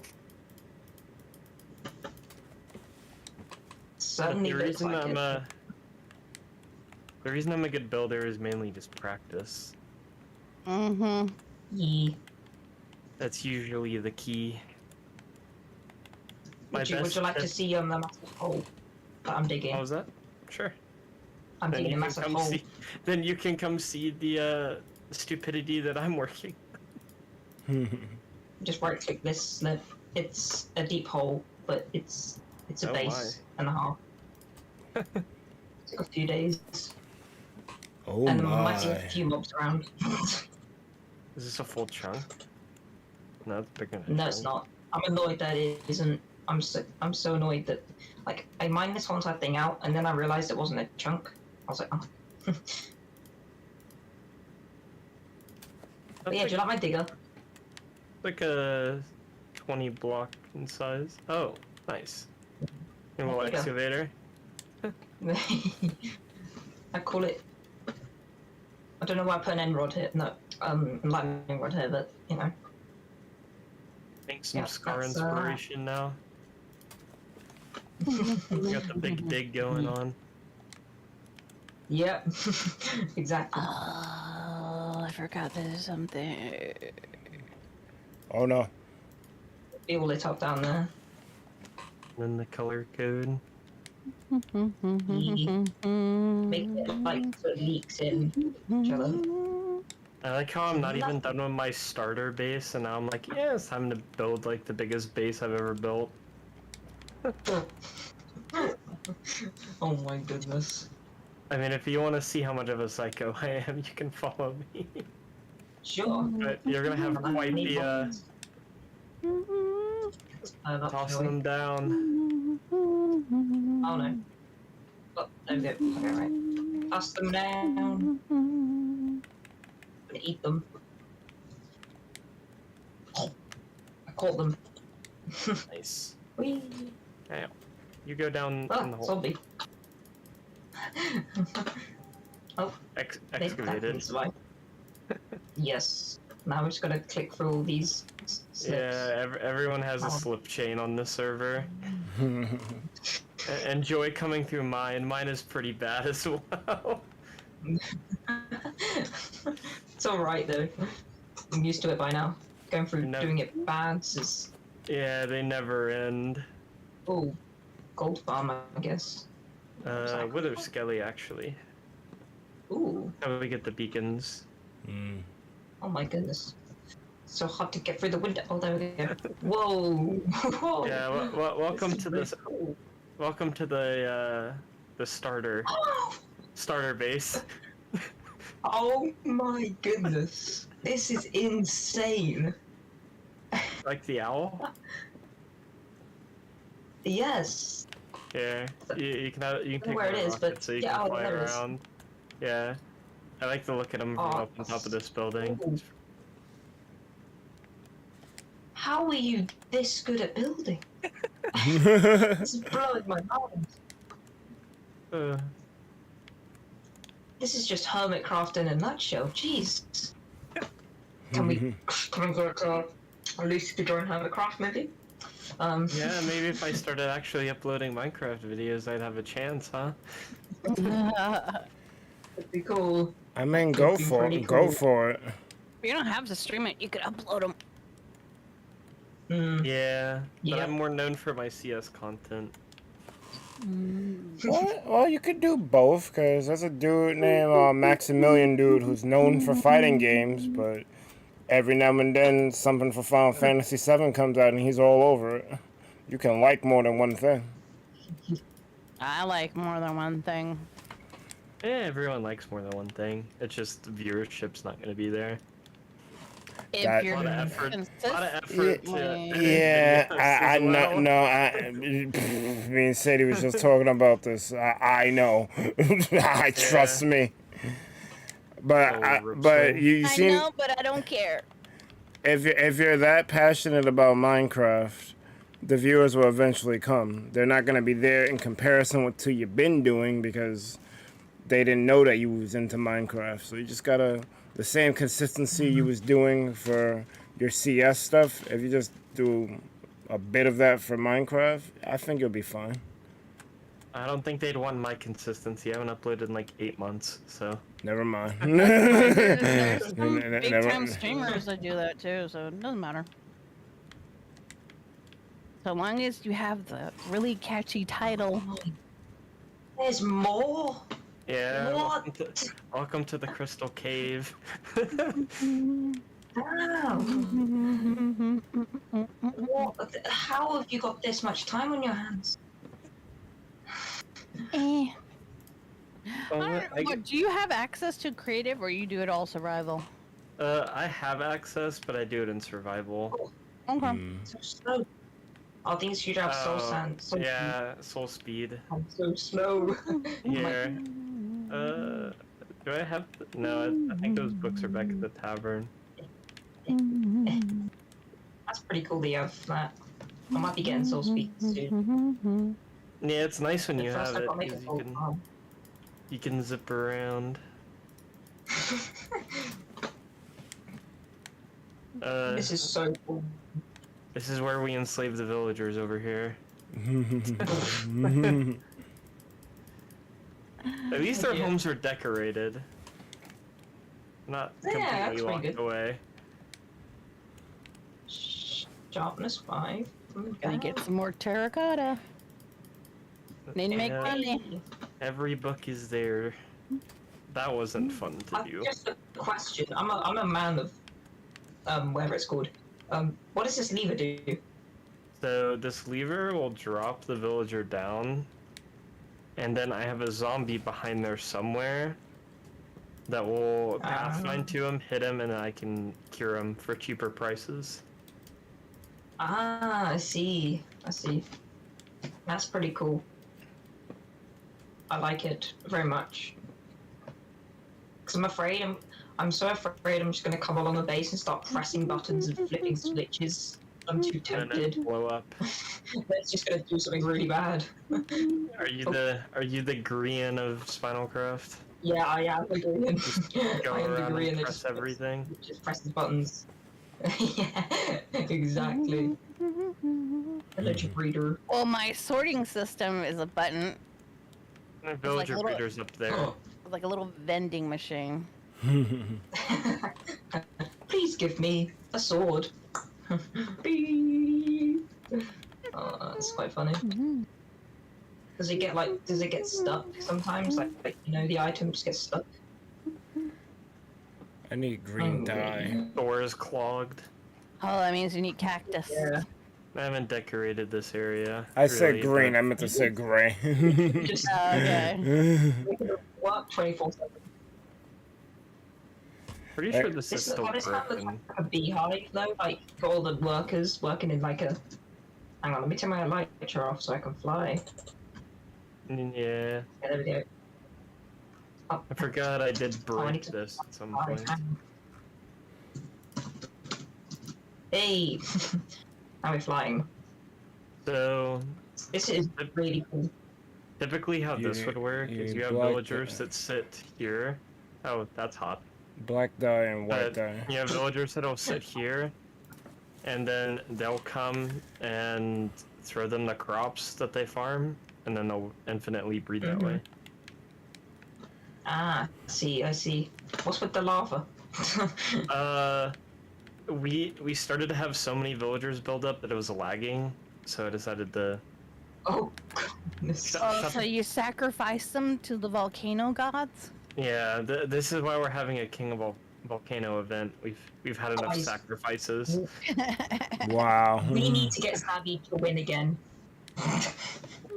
certainly The looks reason like I'm it. the reason I'm a good builder is mainly just practice. Mm-hmm. Yeah. That's usually the key. Would you like to see the massive hole that I'm digging? What was that? Sure. I'm Then digging you a can massive come hole. see. Then you can come see the stupidity that I'm working. Just right click this slip. It's a deep hole, but it's a Oh base and a half. Took a few days. Oh And there might be a my. few mobs around. Is this a full chunk? No, it's bigger than a No, it's chunk. not. I'm annoyed that it isn't I'm so annoyed that like I mined this whole entire thing out and then I realized it wasn't a chunk. I was like, oh. But yeah, do you like my digger? Like a 20 block in size. Oh, nice. A little Digger. excavator. I call it. I don't know why I put an end rod here. No, lightning rod here, but you know. Make some Yeah, Scar that's, inspiration now. We got the big dig going on. Yep, exactly. Oh, I forgot there's something. Oh no. Be all lit up down there. And then the color code. Make it like so it leaks in each other. I like how I'm not even done with my starter base, and now I'm like, yeah, it's time to build like the biggest base I've ever built. Oh my goodness. I mean, if you want to see how much of a psycho I am, you can follow me. Sure. But you're gonna have quite the tossing them down. Oh no. Oh, there we go. Okay, right. Toss them down. And eat them. Oh, I caught them. Nice. Whee! Yeah. You go down in the Oh, hole. zombie. Oh, Excavated. Yes. Now we're just gonna click through all these slips. Yeah, everyone has a Oh. slip chain on this server. Enjoy coming through mine. Mine is pretty bad as well. It's alright though. I'm used to it by now. Going through doing it bad is. Yeah, they never end. Oh, gold farm, I guess. Wither Skelly, actually. Ooh, How do we get the beacons? oh my goodness. So hard to get through the window. Oh, there we go. Whoa! Whoa. Yeah, welcome This is to really this. cool. Welcome to the starter base. Oh my goodness. This is insane. Like the owl. Yes. Yeah, you can take where it my is, rocket but so you yeah, can oh, fly there it is. around. Yeah, I like to look at them from Oh, up on top of this building. Ooh. How are you this good at building? This is blowing my mind. This is just Hermitcraft in a nutshell. Jeez. Can we get Lucy to join Hermitcraft maybe? Yeah, maybe if I started actually uploading Minecraft videos, I'd have a chance, huh? That'd be cool. I mean, That go would be for pretty it. Go cool. for it. You don't have to stream it. You could upload them. Yeah, but Yeah. I'm more known for my CS content. Well, you could do both, because there's a dude named Maximilian dude who's known for fighting games, but every now and then something for Final Fantasy VII comes out and he's all over it. You can like more than one thing. I like more than one thing. Yeah, everyone likes more than one thing. It's just the viewership's not going to be there. If That- you're A lot of effort. consistently... Yeah, I as well. me and Sadie was just talking about this. I know. Trust me. But you I seem, know, but I don't care. if you're that passionate about Minecraft, the viewers will eventually come. They're not gonna be there in comparison with what you've been doing because they didn't know that you was into Minecraft. So you just gotta the same consistency you was doing for your CS stuff. If you just do a bit of that for Minecraft, I think you'll be fine. I don't think they'd want my consistency. I haven't uploaded in like 8 months, so. Never mind. There's some Never- big-time streamers that do that too, so it doesn't matter. So long as you have the really catchy title. There's more? Yeah, What? welcome to the Crystal Cave. Wow. What? How have you got this much time on your hands? Eh. Well, What, do you have access to creative or you do it all survival? I have access, but I do it in survival. Okay. So slow. I think you'd have soul sand. Soul yeah, soul speed. I'm so slow. Here. Do I have? No, I think those books are back at the tavern. That's pretty cool that you have that. I might be getting soul speed soon. Yeah, it's nice when But you first have I've it got to make a because soul farm. you can zip around. This is so cool. This is where we enslave the villagers over here. At least their Yeah. homes are decorated. Not Yeah, that's completely pretty locked good. away. Sharpness 5. Gonna get some more terracotta. Need to make Yeah, money. every book is there. That wasn't fun to do. Just a question. I'm a man of whatever it's called. What does this lever do? So this lever will drop the villager down, and then I have a zombie behind there somewhere that will pathfind to him, hit him, and then I can cure him for cheaper prices. Ah, I see. I see. That's pretty cool. I like it very much. Cause I'm afraid I'm so afraid I'm just gonna come along the base and start pressing buttons and flipping switches. I'm too And then tempted. it blow up. That's just gonna do something really bad. Are you the Grian of Spinalcraft? Yeah, I am the green. Go I am the around green and that press everything. just presses buttons. Yeah, exactly. Electric breeder. Well, my sorting system is a button, And villager little- breeders up there. like a little vending machine. Please give me a sword. Beep. Oh, that's quite funny. Does it get stuck sometimes? Like you know, the items get stuck. I need green dye. Door is clogged. Oh, that means you need cactus. Yeah. I haven't decorated this area. I said really, green. but- I meant to say gray. Just Okay. work 24/7. Pretty sure this is still This looks broken. like a beehive though, like got all the workers working in like a. Hang on, let me turn my lighter off so I can fly. Yeah, Yeah, there we go. I forgot I did I break need to this at some fly. point. Hey, now we're flying. So This is really cool. typically how this You- would work is you you have block villagers the- that sit here. Oh, that's hot. Black dye and white But dye. you have villagers that'll sit here, and then they'll come and throw them the crops that they farm, and then they'll infinitely breed that way. Ah, I see. What's with the lava? We started to have so many villagers build up that it was lagging, so I decided to. Oh, goodness. Oh, so you sacrifice them to the volcano gods? Yeah, this is why we're having a King of Volcano event. We've had enough Guys. sacrifices. Wow. We need to get Savvy to win again.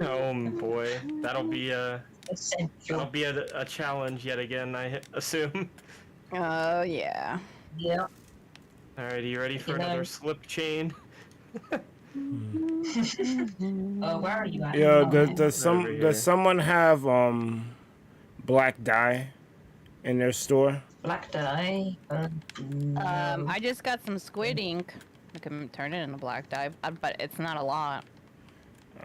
Oh boy, that'll be a Essential. a challenge yet again, I assume. Oh, yeah. Yeah. Alright, are you ready for You know- another slip chain? Where are you at? Yo, Oh, Over here. does someone have black dye in their store? Black dye. No. I just got some squid ink. I can turn it into black dye, but it's not a lot.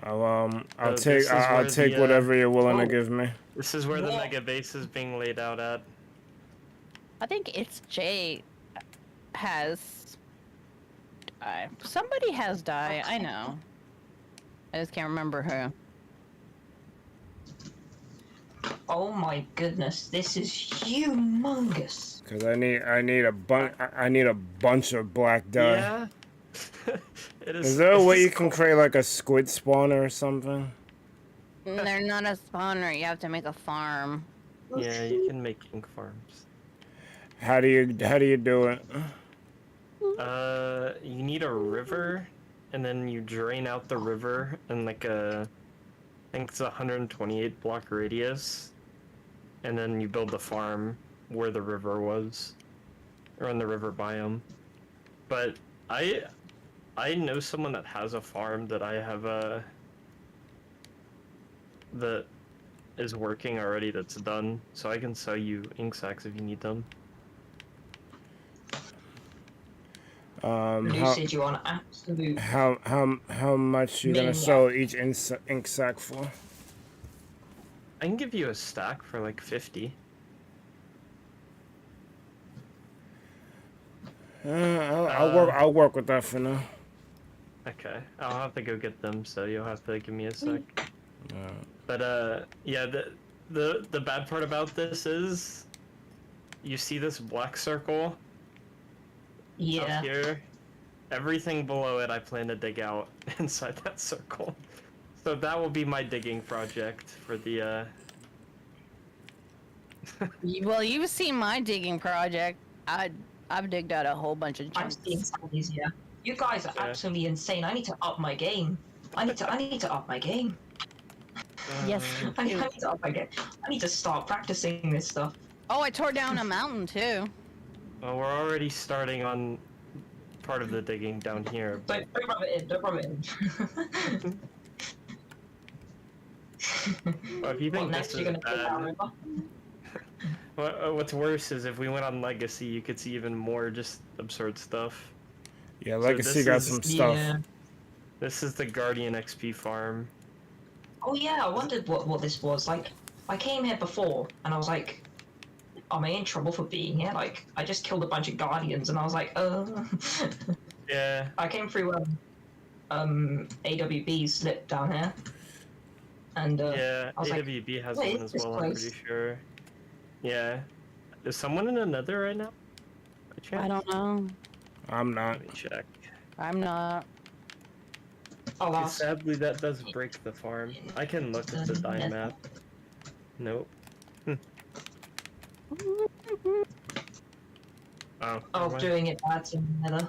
I'll this take is where the, whatever you're willing to oh. give me. This is where the Whoa. mega base is being laid out at. I think it's Jay has dye. Somebody has dye, I know. I just can't remember who. Oh my goodness, this is humongous. Cause I need a bunch of black dye. Yeah. It Is there a it way is you can create like a squid spawner or something? They're not a spawner, you have to make a farm. Yeah, you can make ink farms. How do you do it? You need a river, and then you drain out the river in like I think it's a 128 block radius, and then you build the farm where the river was, or in the river biome. But I I know someone that has a farm that I have that is working already. That's done, so I can sell you ink sacs if you need them. How Lucid, you on absolute how much you gonna maniac. sell each ink sac for? I can give you a stack for like 50. I'll work with that for now. Okay, I'll have to go get them, so you'll have to give me a sec. But yeah, the bad part about this is, you see this black circle Yeah. up here? Everything below it I plan to dig out inside that circle. So that will be my digging project for the Well, you've seen my digging project. I've digged out a whole bunch of I've chunks. seen some of these, yeah. You guys are Yeah. absolutely insane. I need to up my game. I need to up my game. Yes. I need to up my game. I need to start practicing this stuff. Oh, I tore down a mountain too. Well, we're already starting on part of the digging down here. Don't rub it in. Don't rub it in. Well, if you think What, next this you're is gonna take that bad, river? what's worse is if we went on Legacy, you could see even more just absurd stuff. Yeah, So Legacy this got is- some stuff. Yeah. This is the Guardian XP farm. Oh yeah, I wondered what this was. Like, I came here before, and I was like, am I in trouble for being here? Like, I just killed a bunch of guardians, and I was like, Yeah. I came through AWB slip down here, and Yeah, I was like, AWB has what one is as this well, I'm place? pretty sure. Yeah. Is someone in the Nether right now? By chance? I don't know. I'm not. Let me check. I'm not. I'll 'Cause ask. sadly, that does break the farm. I can look at the die map. Nope. Oh. Oh, never mind. doing it bad in the Nether.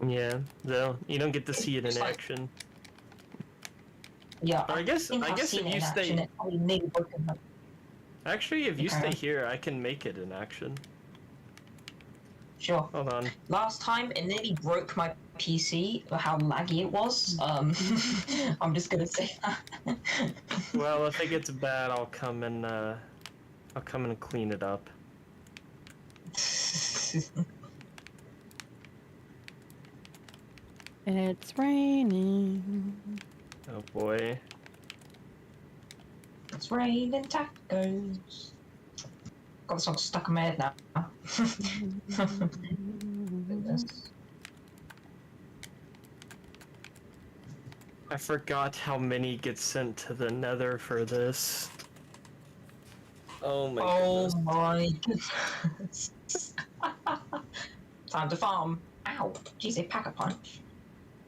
Yeah, though you don't get to see it in It's like- action. Yeah, I guess think I've if seen it you in action. stay, It's probably nearly broken. But actually, if you stay Okay. here, I can make it in action. sure. Hold on. Last time it nearly broke my PC. How laggy it was. I'm just gonna say that. Well, if it gets bad, I'll come and clean it up. It's raining. Oh boy. It's raining tacos. Got the song stuck in my head now. Goodness. I forgot how many get sent to the Nether for this. Oh my Oh goodness. my goodness. Time to farm. Ow. Jeez, they pack a punch.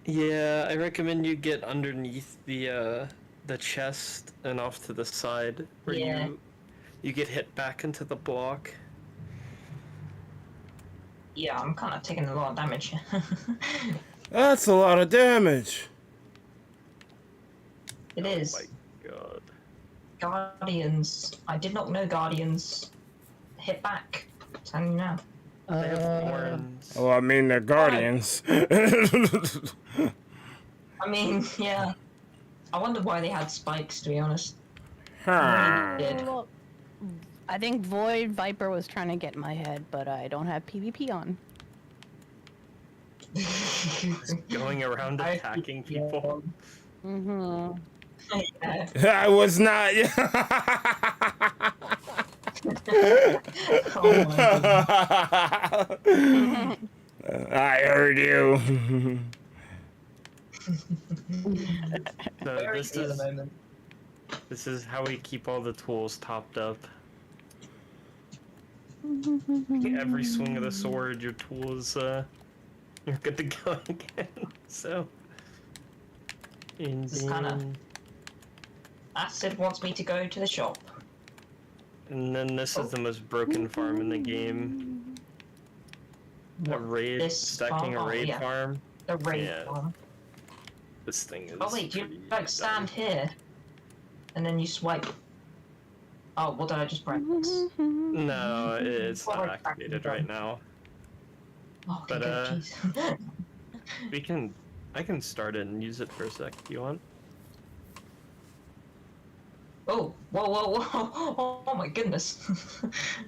Yeah, I recommend you get underneath the chest and off to the side where Yeah. you get hit back into the block. Yeah, I'm kind of taking a lot of damage. That's a lot of damage. It is. Oh my god. Guardians. I did not know Guardians hit back. I'm telling you now. They have thorns. Well, I mean, they're guardians. I mean, yeah. I wonder why they had spikes, to be honest. Huh. Did. I think Void Viper was trying to get in my head, but I don't have PvP on. Going around attacking people. Mm-hmm. Yeah. I was not. Oh my goodness. I heard you. So Very this good at is the moment. this is how we keep all the tools topped up. Every swing of the sword, your tools you're good to go again. So and This is kinda- then, Acid wants me to go to the shop. and then this is the most broken farm in the game. A What, raid, this stacking farm? a Oh, raid yeah. farm. The raid Yeah. farm. This thing is. Oh wait, do you pretty like stand dumb. here, and then you swipe? Oh, what did I just press? No, it's Well, not we're activated done. right now. Oh, okay, But, good, jeez. I can start it and use it for a sec if you want. Oh, whoa. Oh my goodness.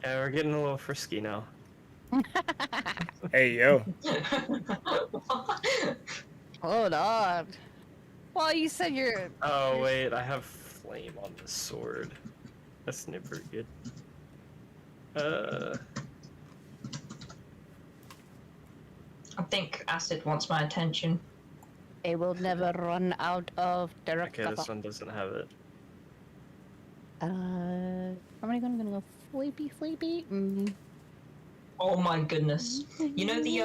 Yeah, we're getting a little frisky now. Hey, yo. Hold on. Well, you said you're. Oh wait, I have flame on the sword. That's never good. I think acid wants my attention. They will never run out of direct Okay, this one doesn't have it. Am I gonna go sleepy? Mm. Oh my goodness. You know the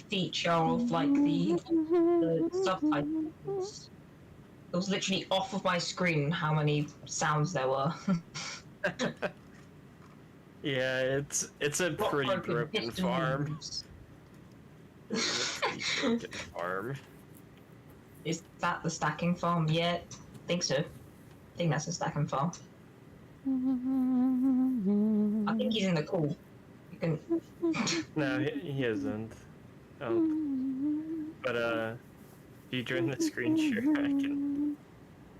feature of like the subtitles. It was literally off of my screen how many sounds there were. Yeah, it's a pretty broken farm. It's a pretty broken farm. Is that the stacking farm? Yeah, I think so. I think that's the stacking farm. I think he's in the call. You can. No, he isn't. But if you join the screen share,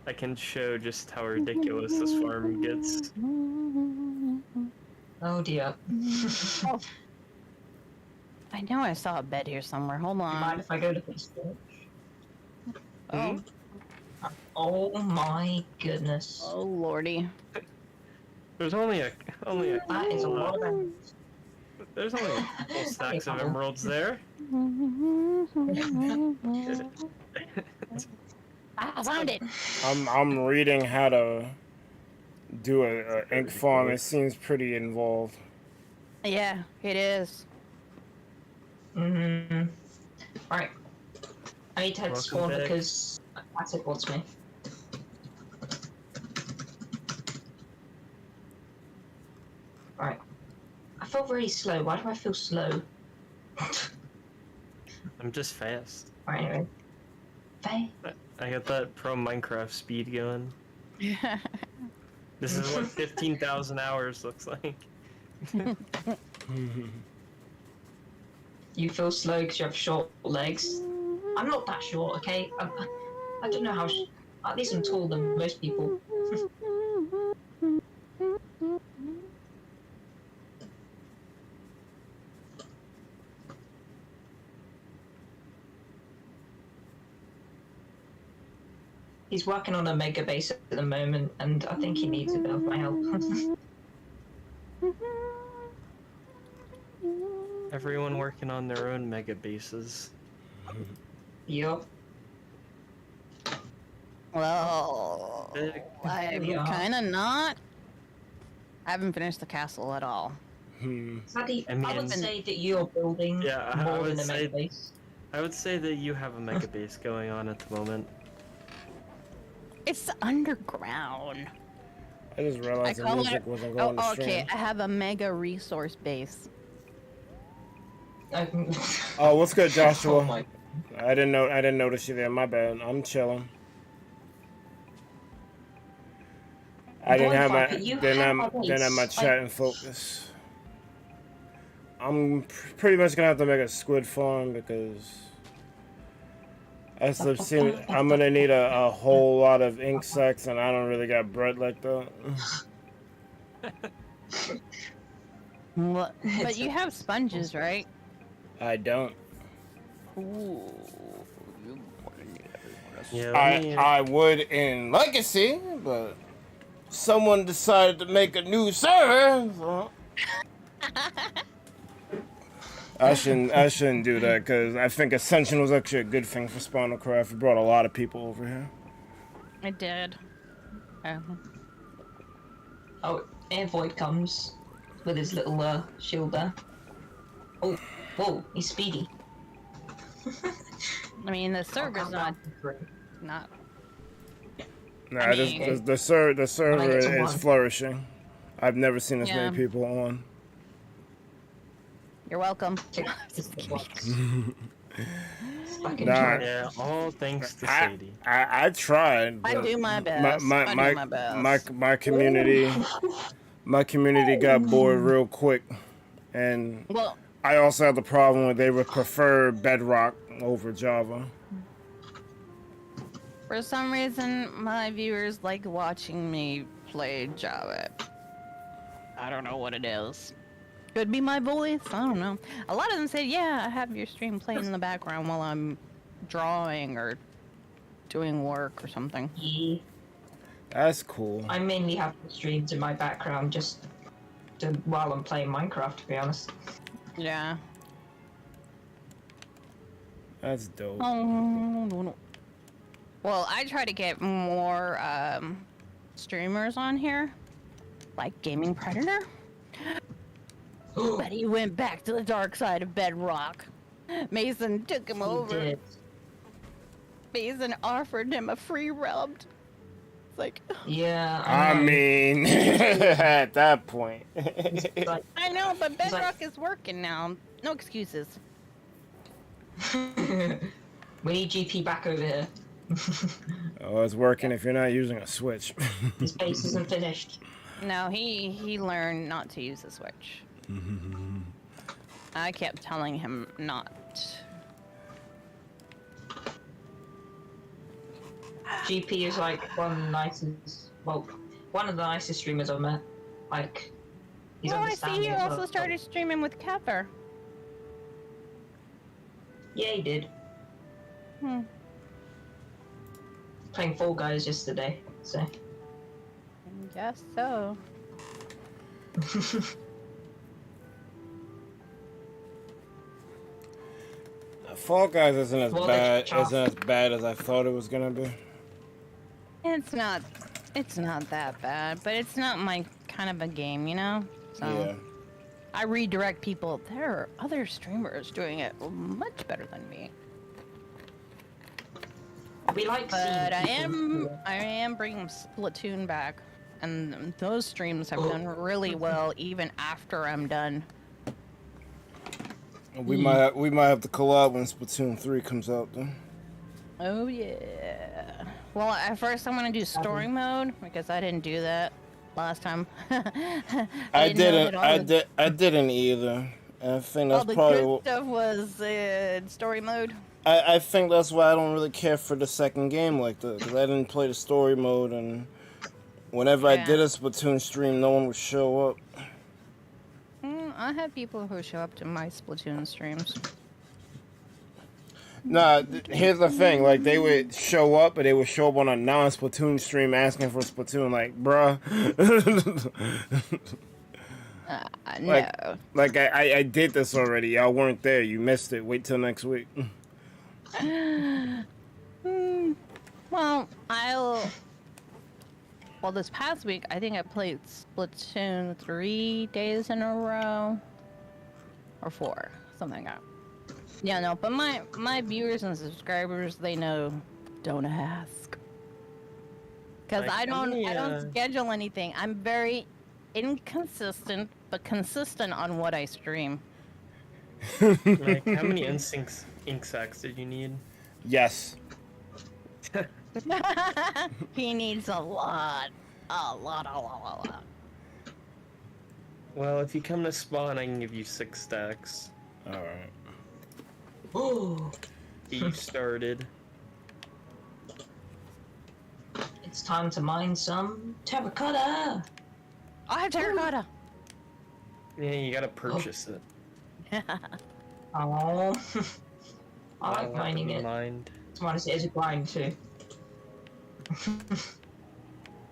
I can show just how ridiculous this farm gets. Oh dear. Oh. I know I saw a bed here somewhere. Hold on. Mind if I go to this storage? Oh. Oh my goodness. Oh lordy. There's only a That is a lot of emeralds. there's only a couple stacks of emeralds there. I found it. I'm reading how to do a ink farm. It seems pretty involved. Yeah, it is. Mm-hmm. Alright. I need to head to Welcome spawn back. because that's it wants me. Alright. I feel very slow. Why do I feel slow? I'm just fast. Alright, anyway. Faye? I got that pro Minecraft speed going. Yeah. This is what 15,000 hours looks like. You feel slow because you have short legs. I'm not that short, okay? I don't know how. At least I'm taller than most people. He's working on a mega base at the moment, and I think he needs a bit of my help. Everyone working on their own mega bases. Yup. Well, I'm Yeah. kind of not. I haven't finished the castle at all. Sadly, I I would mean- say that you're building Yeah, I more would than a say- mega base. I would say that you have a mega base going on at the moment. It's underground. I just realized the call music it- wasn't going to stream. Okay. I have a mega resource base. Oh, what's good, Joshua? Oh my. I didn't notice you there. My bad. I'm chilling. I didn't have my Bonfire, you didn't have have, a didn't have my base, chat in focus. I'm pretty much gonna have to make a squid farm because I'm gonna need a whole lot of ink sacks, and I don't really got bread like that. But you have sponges, right? I don't. Ooh. Yeah, I would in Legacy, but someone decided to make a new server. So I shouldn't do that because I think Ascension was actually a good thing for Spinalcraft. It brought a lot of people over here. It did. Oh, Air Void comes with his little shield there. Oh, whoa, he's speedy. I mean, the server's calm not. down. Nah, I mean- the server get to is one. flourishing. I've never seen this Yeah. many people on. You're welcome. Fucking Nah. charge. Yeah, all thanks to Sadie. I tried. I but do my best. My, I do my, my best. my community got bored real quick, and Well, I also have the problem where they would prefer Bedrock over Java. For some reason, my viewers like watching me play Java. I don't know what it is. Could be my voice. I don't know. A lot of them say, "Yeah, I have your stream playing in the background while I'm drawing or doing work or something." Yeah. That's cool. I mainly have the streams in my background just while I'm playing Minecraft, to be honest. Yeah. That's dope. Oh, no. Well, I try to get more streamers on here, like Gaming Predator. But he went back to the dark side of Bedrock. Mason took him over. Did. Mason offered him a free rub. It's like, Yeah. I mean, at that point. Like, I know, but like- Bedrock is working now. No excuses. we need GP back over here. Oh, it's working if you're not using a Switch. His base isn't finished. No, he learned not to use the Switch. I kept telling him not. GP is like one of the nicest streamers I've met. Like, he's Oh, I understanding. see you as also well. started streaming with Kefir. Yeah, he did. Hmm. Playing Fall Guys yesterday, so. I guess so. Fall Guys isn't as Well, bad it's tough. as I thought it was gonna be. It's not that bad, but it's not my kind of a game, you know? So Yeah. I redirect people. There are other streamers doing it much better than me. We like But I seeing am bringing Splatoon back, and those streams have Oh. done really well even after I'm done. We might have to collab when Splatoon 3 comes out then. Oh yeah. Well, at first I'm gonna do story mode because I didn't do that last time. I didn't know didn't. that all the- I didn't either. And I think All that's the probably. good stuff was in story mode. I think that's why I don't really care for the second game like that. Because I didn't play the story mode, and whenever I Yeah. did a Splatoon stream, no one would show up. I have people who show up to my Splatoon streams. Nah, here's the thing. Like, they would show up, but they would show up on a non-Splatoon stream asking for Splatoon. Like, bruh. Like- No. Like, I did this already. Y'all weren't there. You missed it. Wait till next week. Well, Well, this past week, I think I played Splatoon 3 days in a row. Or 4. Something like that. Yeah, no, but my viewers and subscribers, they know, don't ask. Because Like, I how don't many, schedule anything. I'm very inconsistent, but consistent on what I stream. Like, how many ink sacks did you need? Yes. He needs a lot. A lot. Well, if you come to spawn, I can give you 6 stacks. Alright. Ooh, Get you started. it's time to mine some terracotta. I have terracotta. Yeah, you gotta purchase it. Oh, I like I'll mining have it. mined. To be honest, it is a grind too.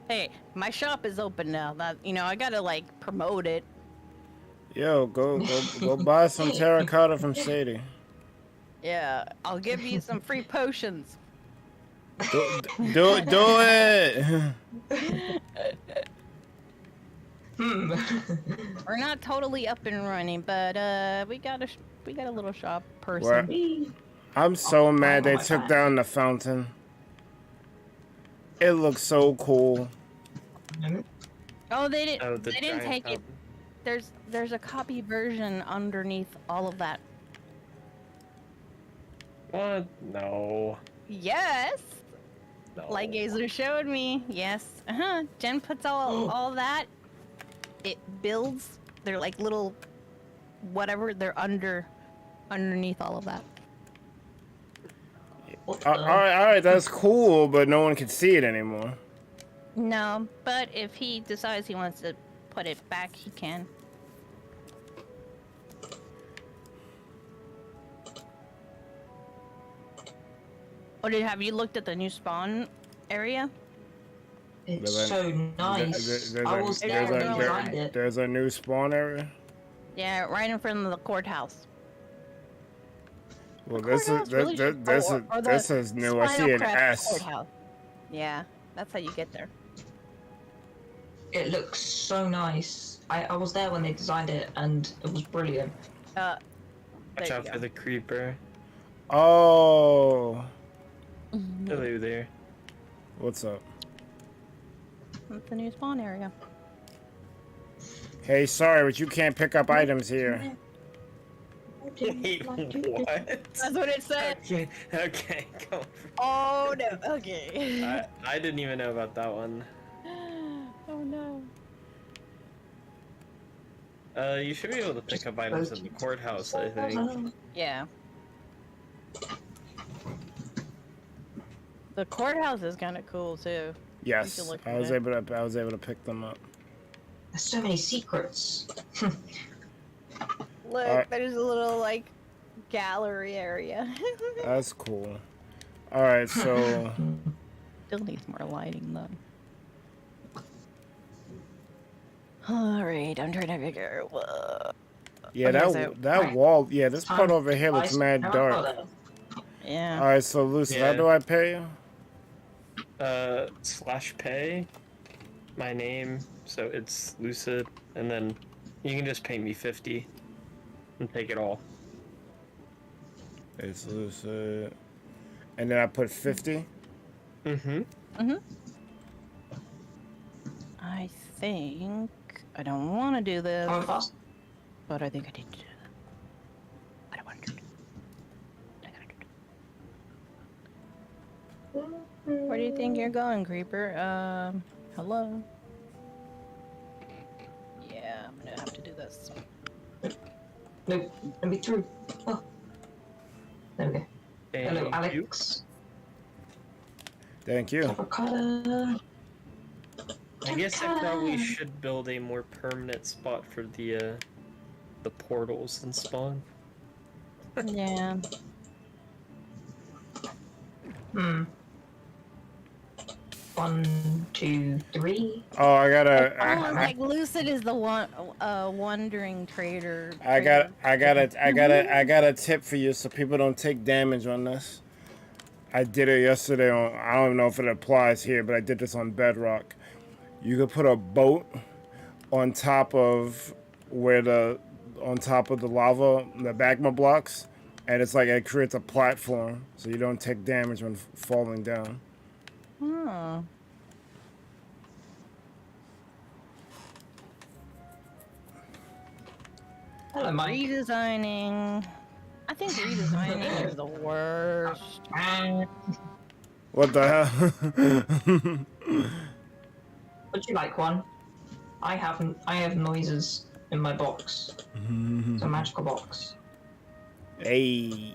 Hey, my shop is open now. That I gotta like promote it. Yo, go buy some terracotta from Sadie. Yeah, I'll give you some free potions. Do it. We're not totally up and running, but we got a little shop person. Where? I'm so mad they my took God. down the fountain. It looks so cool. Oh, they didn't. Oh, the They didn't giant take it. fountain. There's a copy version underneath all of that. What? No. Yes. No. Like Gazer showed me. Yes. Jen puts all that. It builds. They're like little whatever they're underneath all of that. What All the? right, that's cool, but no one can see it anymore. No, but if he decides he wants to put it back, he can. Or have you looked at the new spawn area? It's There's so nice. I was there when they designed it. there's a new spawn area. Yeah, right in front of the courthouse. Well, The this is courthouse really should go- or the this is new. I see an Spinalcraft S. courthouse. Yeah, that's how you get there. It looks so nice. I was there when they designed it, and it was brilliant. There Watch you out go. for the creeper. Oh, Hello there. what's up? That's the new spawn area. Hey, sorry, but you can't pick up items here. Wait, what? That's what it said. Okay, go. Oh no. Okay. I didn't even know about that one. Oh no. You should be able to pick up items at the courthouse, I think. Yeah. The courthouse is kind of cool too. Yes, You can look I at was it. able to pick them up. There's so many secrets. Look, Alright. there's a little like gallery area. That's cool. All right, so Still needs more lighting though. Alright, I'm trying to figure what. yeah, Okay, so- that wall, yeah, this part over here looks mad dark. Yeah. All right, so Lucy, how Yeah. do I pay you? /pay, my name, so it's Lucid, and then you can just pay me 50 and take it all. It's Lucid, and then I put 50. Mm-hmm. I think I don't want to do this, Coming fast. but I think I need to do that. I don't want to do it. I gotta do it. Where do you think you're going, Creeper? Hello? Yeah, I'm gonna have to do this. Nope, let me through. Oh. There we go. Hello, Thank you. Alex. Thank you. Avocado. I guess I probably should build a more permanent spot for the portals and spawn. Yeah. Hmm. 1, 2, 3. Oh, I gotta. Almost like Lucid is the one wandering trader. I got a tip for you, so people don't take damage on this. I did it yesterday on. I don't know if it applies here, but I did this on Bedrock. You could put a boat on top of on top of the lava, the magma blocks, and it's like it creates a platform, so you don't take damage when falling down. Oh. Hello, Mike. Redesigning. I think redesigning is the worst. What the hell? Would you like one? I have noises in my box. It's a magical box. Hey.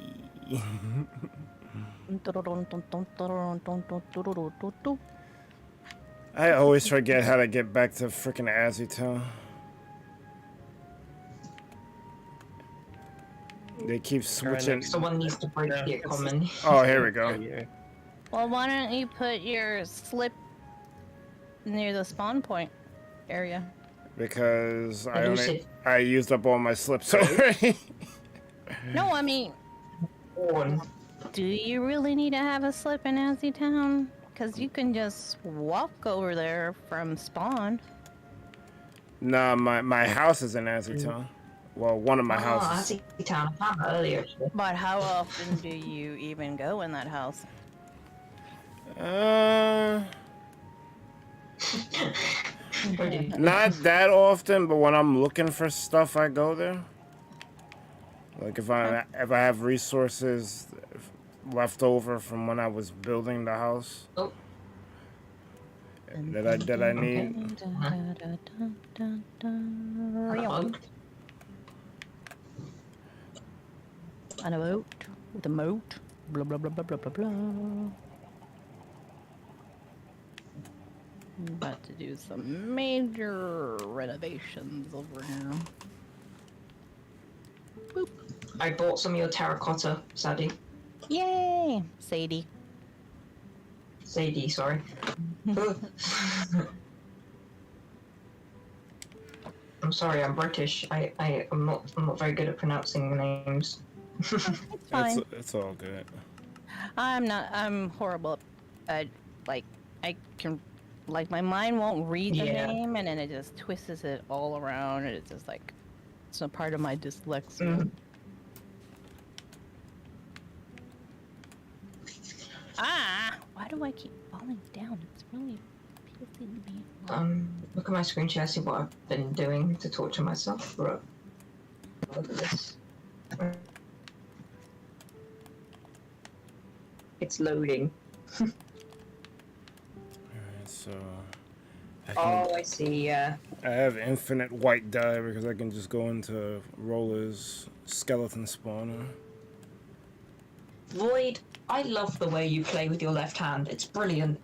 I always forget how to get back to freaking Azzytown. They keep switching. Someone needs to break the common. Oh, here we go. Well, why don't you put your slip near the spawn point area? Because I Lucid. used up all my slips already. No, I mean, One. do you really need to have a slip in Azzytown? Because you can just walk over there from spawn. Nah, my house is in Azzytown. Well, one of my houses. I see town. I found that earlier. Actually. But how often do you even go in that house? Not that often, but when I'm looking for stuff, I go there. Like if I have resources left over from when I was building the house Oh. that I need. On a boat with a moat. Blah blah blah blah blah blah blah. I'm about to do some major renovations over here. Boop. I bought some of your terracotta, Sadie. Yay, Sadie. Sadie, sorry. I'm sorry, I'm British. I'm not very good at pronouncing names. It's fine. It's all good. I'm horrible. I can, like, my mind won't read the Yeah. name, and then it just twists it all around, and it's just like, it's a part of my dyslexia. Mm. Why do I keep falling down? It's really pissing me off. Look at my screen share, see what I've been doing to torture myself. Bro. Look at this. It's loading. Alright, so I see, yeah. I have infinite white dye because I can just go into Roller's skeleton spawner. Void, I love the way you play with your left hand. It's brilliant.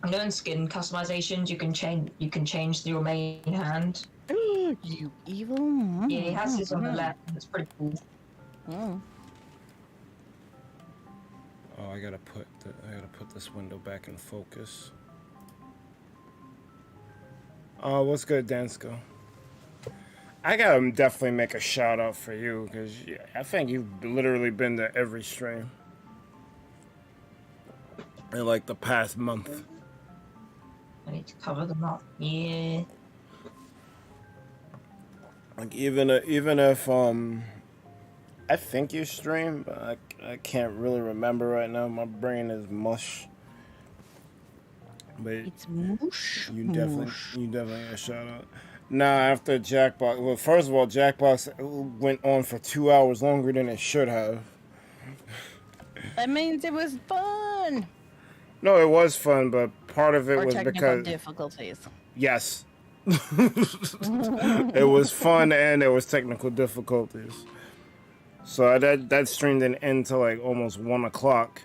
I know in skin customizations you can change your main hand. You evil. Yeah, he has his on the left, and it's pretty cool. Oh. Oh, I gotta put this window back in focus. Oh, what's good, Dansko? I gotta definitely make a shout out for you because I think you've literally been to every stream in like the past month. I need to cover them up. Yeah. Like even if I think you stream, but I can't really remember right now. My brain is mush. But It's mush. you definitely a shout out. Nah, after Jackbox, well, first of all, Jackbox went on for 2 hours longer than it should have. That means it was fun. No, it was fun, but part of it Or was technical because difficulties. yes, it was fun and there was technical difficulties. So that stream didn't end till like almost 1 o'clock,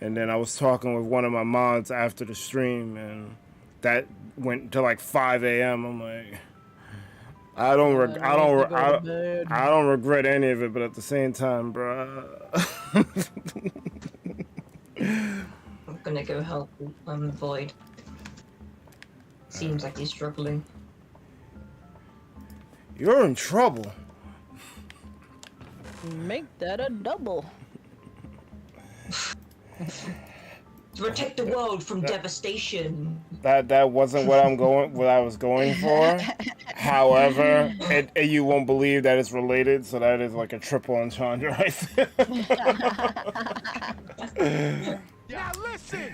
and then I was talking with one of my mods after the stream, and that went to like 5 a.m. I'm like, I don't regret any of it, but at the same time, bro. I'm gonna go help Void. Seems like he's struggling. You're in trouble. Make that a double. To protect the world from devastation. That wasn't what I was going for. However, you won't believe that it's related, so that is like a triple entendre right there. Now listen,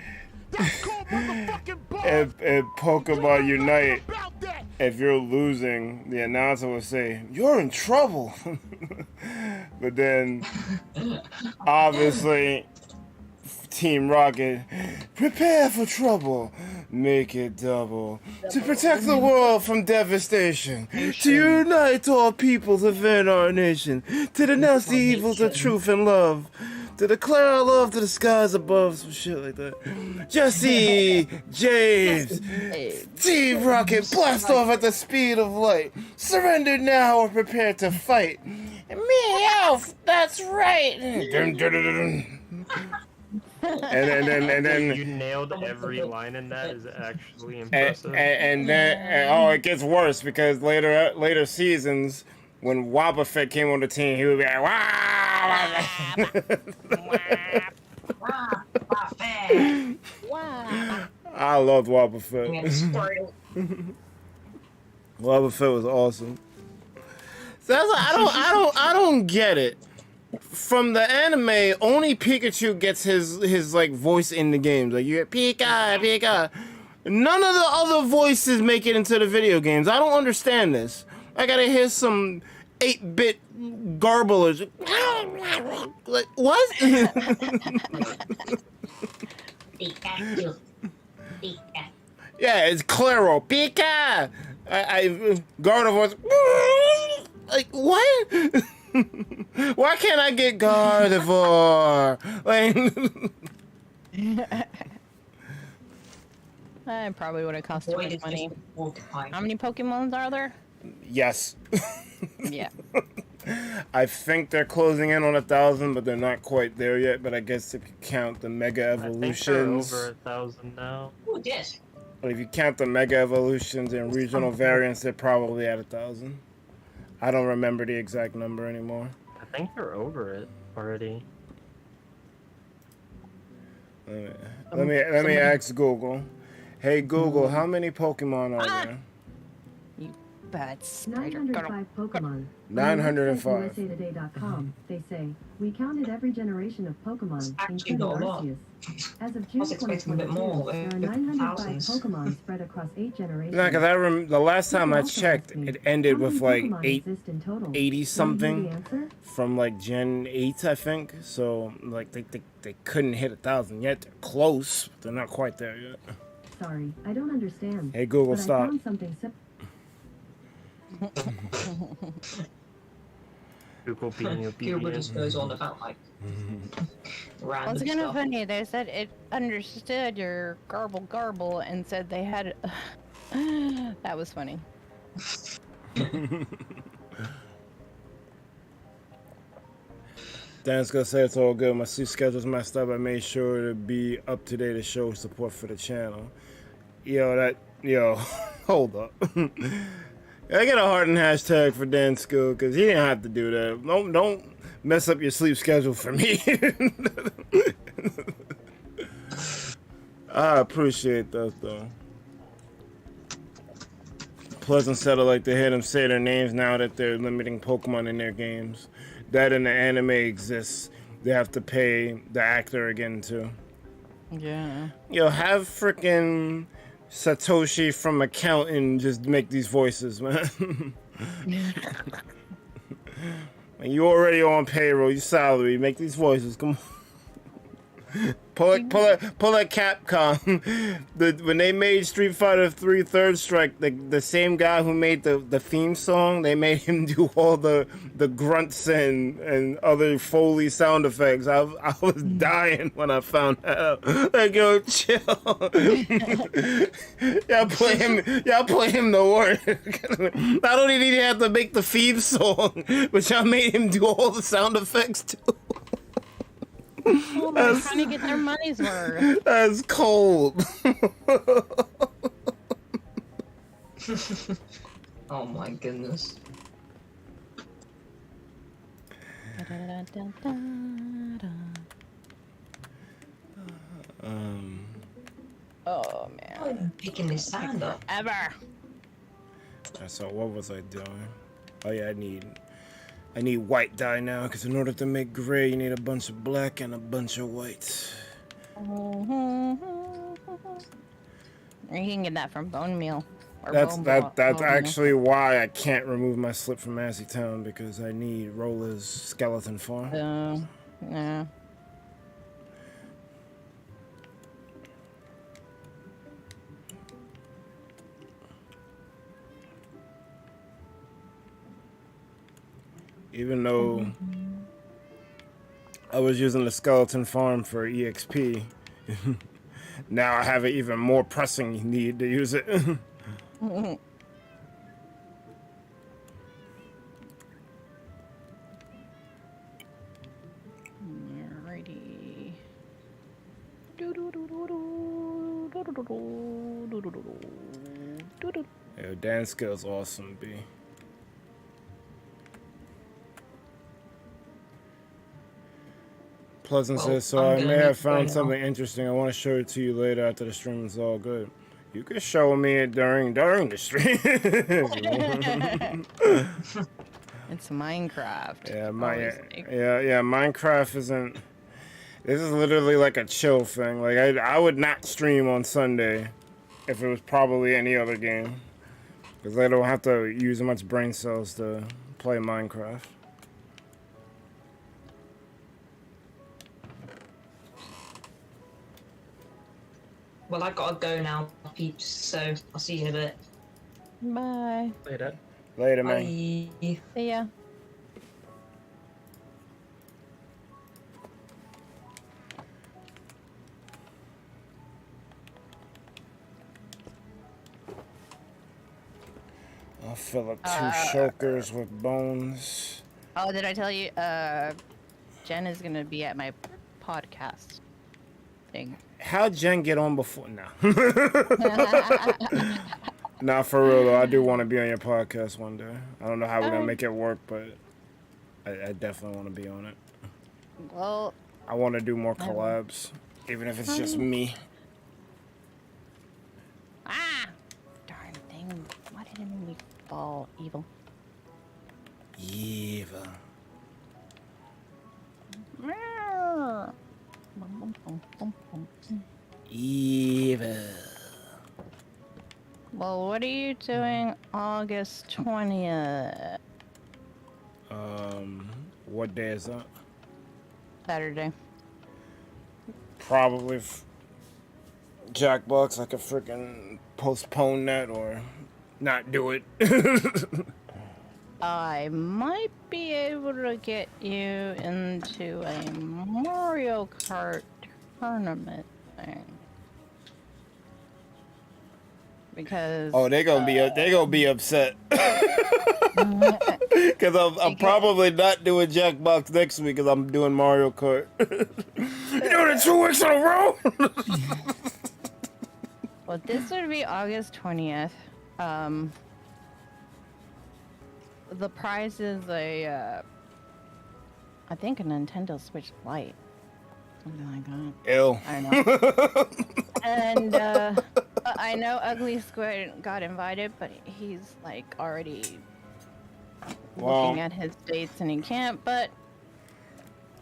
that's called motherfucking balls. If Pokemon Unite, About that. if you're losing, the announcer will say, "You're in trouble." But then, obviously, Team Rocket, prepare for trouble, make it double, to protect the world from devastation, to unite all people to defend our nation, to denounce the evils of truth and love, to declare our love to the skies above, some shit like that. Jesse, James, Team Rocket, blast off at the speed of light, surrender now or prepare to fight. Meowth, that's right. Dun, dun, dun, dun. And then You nailed every line in that. Is actually impressive. and then it gets worse because later seasons when Wobbuffet came on the team, he would be like, Wow. I loved Wobbuffet. Wobbuffet was awesome. So that's like, I don't get it. From the anime, only Pikachu gets his like voice in the games. Like you get Pika, Pika. None of the other voices make it into the video games. I don't understand this. I gotta hear some 8-bit garblers. Like what? Pikachu. Pika. Yeah, it's Claro. Pika. I Gardevoir. Like what? Why can't I get Gardevoir? Like, That probably would have cost too Void much is money. just mortifying. How many Pokemons are there? yes. Yeah. I think they're closing in on 1,000, but they're not quite there yet. But I guess if you count the Mega I think they're Evolutions, over 1,000 now. Oh, yes. if you count the Mega Evolutions and regional variants, they're probably at 1,000. I don't remember the exact number anymore. I think they're over it already. Let me ask Google. Hey Google, how many Pokemon are there? You bad spider. 905 Pokemon. 905. USAtoday.com, they say, we counted every generation of Pokemon, It's actually including not a lot. Arceus. As of June was expecting a bit more, 2022, there are 905 thousands. Pokemon spread across 8 generations. No, because the last time I checked, it ended with like 80 something from like Gen 8, I think. So like they couldn't hit 1,000 yet. They're close, but they're not quite there yet. Sorry, I don't understand. Hey Google, but stop. I found something Google being Cuba obedient. just goes on about like random What's kind of stuff. funny? They said it understood your garble and said they had. That was funny. Dan's gonna say it's all good. My sleep schedule's messed up. I made sure to be up to date to show support for the channel. Yo, hold up. I get a hardened hashtag for Dan School because he didn't have to do that. Don't mess up your sleep schedule for me. I appreciate that though. Pleasant settle like to hear them say their names now that they're limiting Pokemon in their games. That in the anime exists. They have to pay the actor again too. Yeah. Yo, have frickin' Satoshi from Accountant just make these voices, man. You already on payroll, you salary, make these voices, come on. Pull a Capcom. When they made Street Fighter 3 Third Strike, the same guy who made the theme song, they made him do all the grunts and other Foley sound effects. I was dying when I found that out. Like, yo, chill. y'all put him to work. Not only did he have to make the theme song, but y'all made him do all the sound effects too. Oh, they're trying to get their money's worth. That's cold. Oh my goodness. Oh man. I'm picking this sand up. Ever. So what was I doing? Oh yeah, I need white dye now, because in order to make gray, you need a bunch of black and a bunch of white. You can get that from bone meal. Or That's bone actually why I can't remove my slip from Massey Town, because I need Rola's skeleton farm. Yeah. Even though I was using the skeleton farm for EXP, now I have an even more pressing need to use it. Alrighty. Yo, dance skill's awesome, B. Pleasant says, so I may have found something interesting. I want to show it to you later after the stream is all good. You can show me it during the stream. It's Minecraft. Yeah, Minecraft isn't. This is literally like a chill thing. Like I would not stream on Sunday if it was probably any other game, because I don't have to use much brain cells to play Minecraft. Well, I gotta go now, peeps, so I'll see you in a bit. Bye. Later. Later, man. Bye. See ya. I'll fill up 2 Uh, shulkers with bones. Oh, did I tell you? Jen is gonna be at my podcast thing. How'd Jen get on before? No. Nah, for real though. I do want to be on your podcast one day. I don't know how we're gonna make it work, but I definitely want to be on it. Well, I want to do more collabs, even if it's just me. darn thing! Why did it make me fall evil? Evil. Evil. Well, what are you doing August 20th? What day is that? Saturday. Probably Jackbox. I could freaking postpone that or not do it. I might be able to get you into a Mario Kart tournament thing. Because Oh, they gonna be upset. Cause I'm probably not doing Jackbox next week because I'm doing Mario Kart. You doing it 2 weeks in a row? well, this would be August 20th. The prize is I think a Nintendo Switch Lite. Something like that. Ew. I don't know. And I know Ugly Squid got invited, but he's like already looking at his dates and he can't, but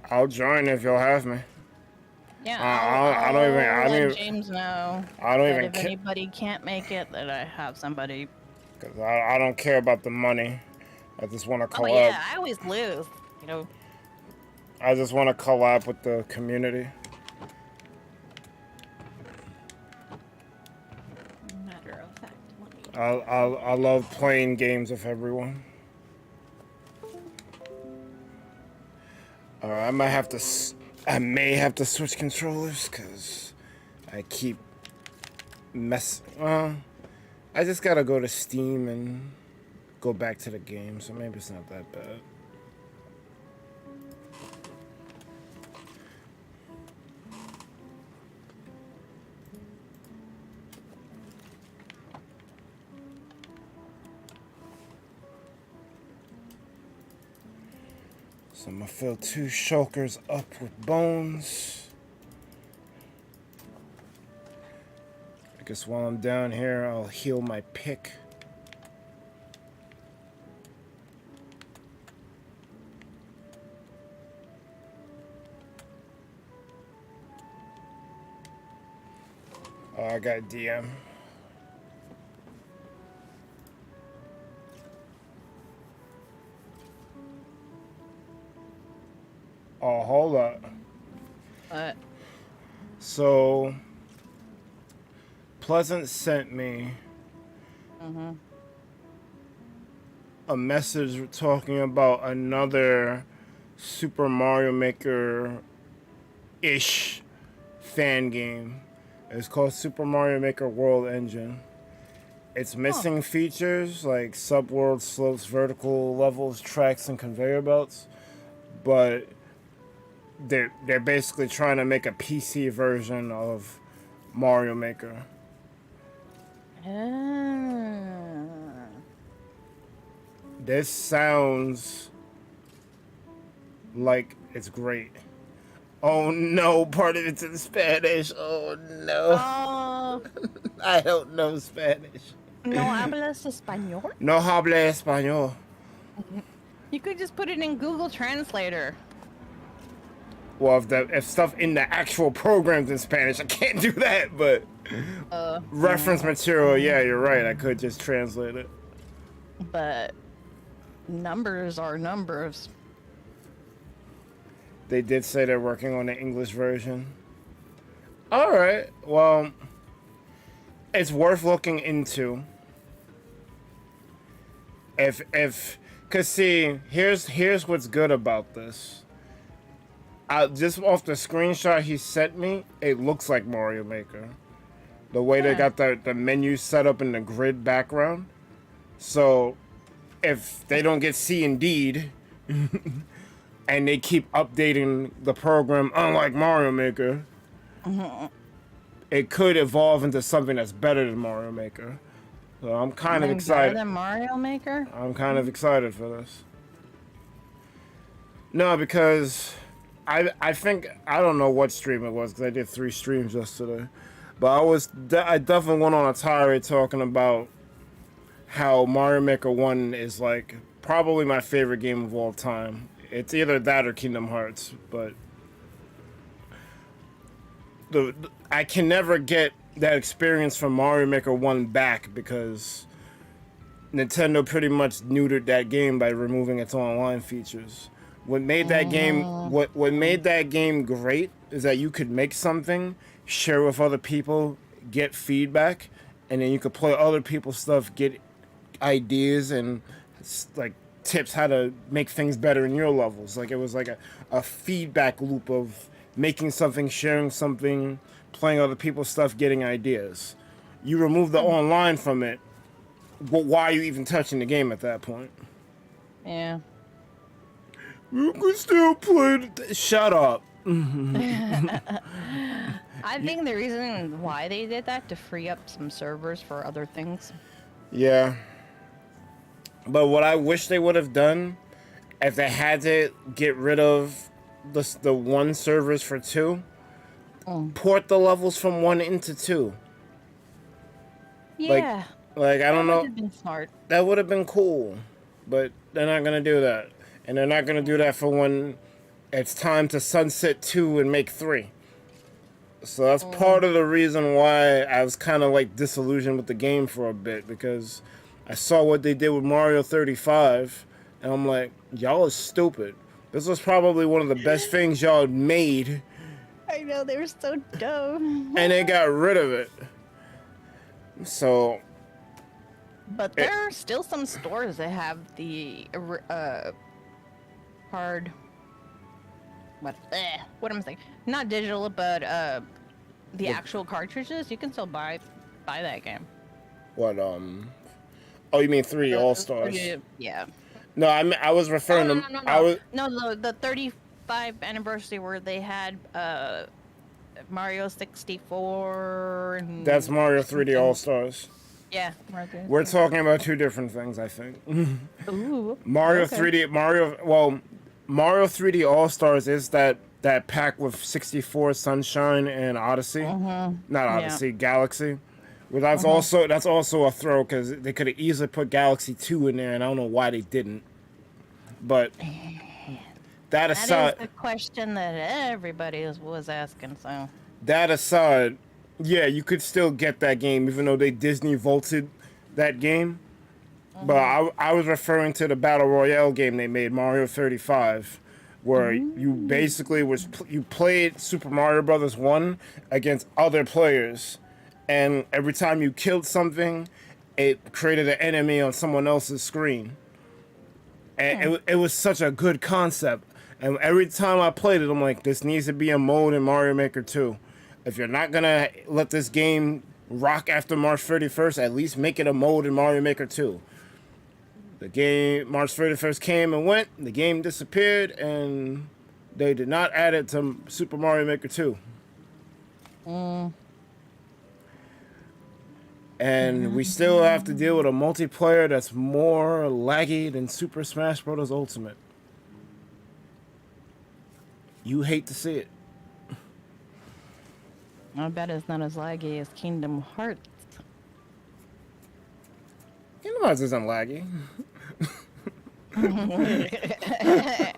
I'll join if you'll have me. yeah, I don't even. I let don't even. James know I don't that even if care. anybody can't make it, that I have somebody. Cause I don't care about the money. I just want to Oh collab. yeah, I always lose. You know. I just want to collab with the community. Matter of fact, let me. I love playing games with everyone. Alright, I may have to switch controllers because I keep I just gotta go to Steam and go back to the game, so maybe it's not that bad. So I'm gonna fill 2 shulkers up with bones. I guess while I'm down here, I'll heal my pick. Oh, I got DM. Oh, hold up. But So, Pleasant sent me a message talking about another Super Mario Maker-ish fan game. It's called Super Mario Maker World Engine. It's missing features like subworld slopes, vertical levels, tracks, and conveyor belts, but they're basically trying to make a PC version of Mario Maker. This sounds like it's great. Oh no, part of it's in Spanish. Oh no. oh, I don't know Spanish. no hablas español? No habla español. You could just put it in Google Translator. Well, if stuff in the actual program's in Spanish, I can't do that, but reference material, yeah, you're right. I could just translate it. But numbers are numbers. They did say they're working on the English version. All right. Well, it's worth looking into. Cause see, here's what's good about this. Just off the screenshot he sent me, it looks like Mario Maker. The way they got the menu set up in the grid background. So if they don't get C and D'd and they keep updating the program, unlike Mario Maker, it could evolve into something that's better than Mario Maker. So I'm kind of Something excited. better than Mario Maker? I'm kind of excited for this. No, because I think, I don't know what stream it was because I did 3 streams yesterday, but I definitely went on a tirade talking about how Mario Maker 1 is like probably my favorite game of all time. It's either that or Kingdom Hearts, but I can never get that experience from Mario Maker 1 back because Nintendo pretty much neutered that game by removing its online features. What made that game what made that game great is that you could make something, share with other people, get feedback, and then you could play other people's stuff, get ideas and like tips how to make things better in your levels. Like it was like a feedback loop of making something, sharing something, playing other people's stuff, getting ideas. You remove the online from it, why are you even touching the game at that point? Yeah. You can still play it. Shut up. I think the reason why they did that to free up some servers for other things. Yeah. But what I wish they would have done, if they had to get rid of the 1 servers for 2, port the levels from 1 into 2. Yeah. Like I don't know. That would have been smart. That would have been cool, but they're not gonna do that, and they're not gonna do that for when it's time to sunset 2 and make 3. So that's part of the reason why I was kind of like disillusioned with the game for a bit, because I saw what they did with Mario 35, and I'm like, y'all are stupid. This was probably one of the best things y'all made, I know, they were so dumb. and they got rid of it. So, But there are still some stores that have the hard. What am I saying? Not digital, but the actual cartridges. You can still buy that game. what, oh, you mean 3 All-Stars? Yeah. No, I was referring to... The 35th anniversary where they had Mario 64. And That's Mario 3D All-Stars. Yeah. We're talking about 2 different things, I think. Ooh. Mario Okay. 3D... Mario 3D All-Stars is that pack with 64, Sunshine, and Odyssey. Not Odyssey, Galaxy. Well, that's also a throw, because they could have easily put Galaxy 2 in there, and I don't know why they didn't. But that aside... That is the question that everybody was asking, so... That aside, yeah, you could still get that game, even though they Disney vaulted that game. But I was referring to the Battle Royale game they made, Mario 35, where you basically you played Super Mario Brothers 1 against other players, and every time you killed something, it created an enemy on someone else's screen. And it was such a good concept. And every time I played it, I'm like, this needs to be a mode in Mario Maker 2. If you're not gonna let this game rock after March 31st, at least make it a mode in Mario Maker 2. The game, March 31st came and went, the game disappeared, and they did not add it to Super Mario Maker 2. And we still have to deal with a multiplayer that's more laggy than Super Smash Bros. Ultimate. You hate to see it. I bet it's not as laggy as Kingdom Hearts. Kingdom Hearts isn't laggy.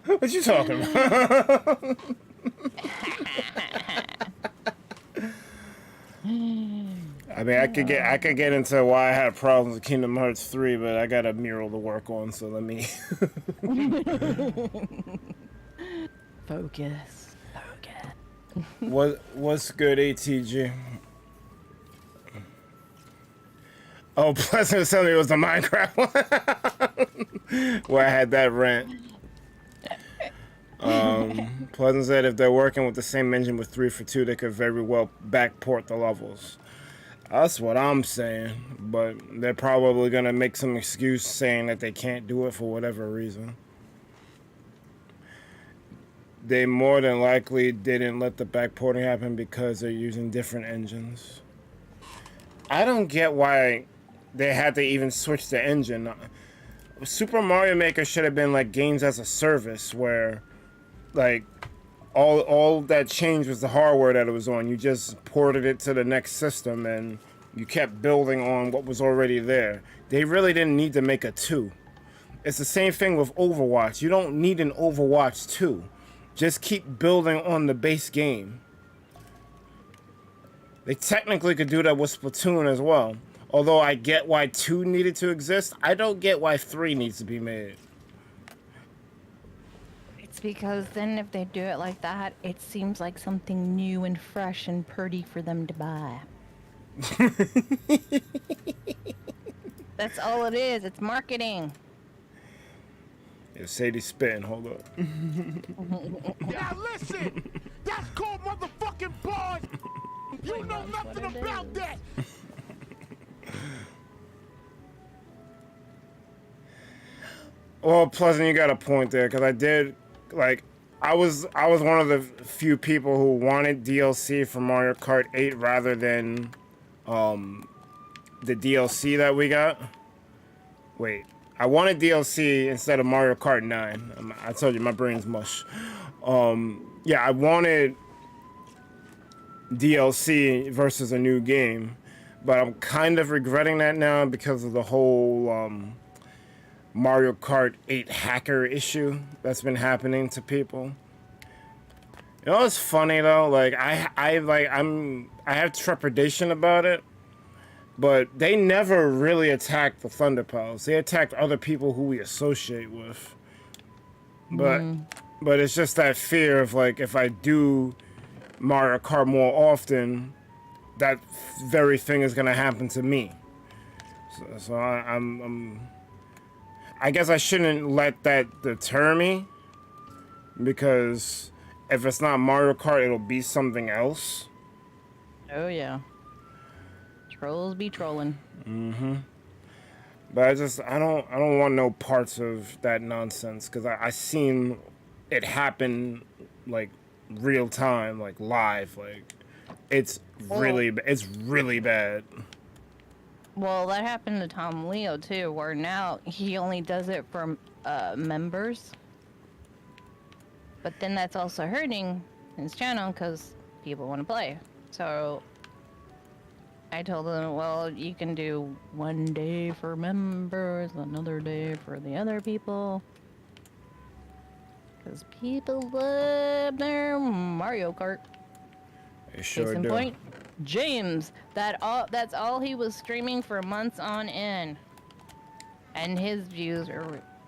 What you talking about? I mean, I could get into why I had problems with Kingdom Hearts 3, but I got a mural to work on, so let me... Focus. What's good, ATG? Oh, Pleasant was telling me it was the Minecraft one. Where I had that rant. Pleasant said if they're working with the same engine with 3 for 2, they could very well backport the levels. That's what I'm saying. But they're probably gonna make some excuse saying that they can't do it for whatever reason. They more than likely didn't let the backporting happen because they're using different engines. I don't get why they had to even switch the engine. Super Mario Maker should have been like games as a service where like all that changed was the hardware that it was on. You just ported it to the next system and you kept building on what was already there. They really didn't need to make a 2. It's the same thing with Overwatch. You don't need an Overwatch 2. Just keep building on the base game. They technically could do that with Splatoon as well. Although I get why 2 needed to exist, I don't get why 3 needs to be made. It's because then if they do it like that, it seems like something new and fresh and pretty for them to buy. That's all it is. It's marketing. Yeah, Sadie's spitting. Hold up. Now listen, that's called motherfucking bars. You know nothing about that. Well, Pleasant, you got a point there, because I did, like, I was one of the few people who wanted DLC for Mario Kart 8 rather than the DLC that we got. Wait, I wanted DLC instead of Mario Kart 9. I told you, my brain's mush. Yeah, I wanted DLC versus a new game, but I'm kind of regretting that now because of the whole Mario Kart 8 hacker issue that's been happening to people. You know what's funny though? Like I have trepidation about it, but they never really attacked the ThunderPals. They attacked other people who we associate with. But it's just that fear of like if I do Mario Kart more often, that very thing is gonna happen to me. So I guess I shouldn't let that deter me, because if it's not Mario Kart, it'll be something else. Oh yeah. Trolls be trolling. Mm-hmm. But I don't want no parts of that nonsense, because I seen it happen like real time, like live, like it's really bad. Well, that happened to Tom Leo too, where now he only does it for members. But then that's also hurting his channel because people want to play. So I told him, well, you can do one day for members, another day for the other people. Because people love their Mario Kart. They sure Case in do. point, James. That's all he was streaming for months on end. And his views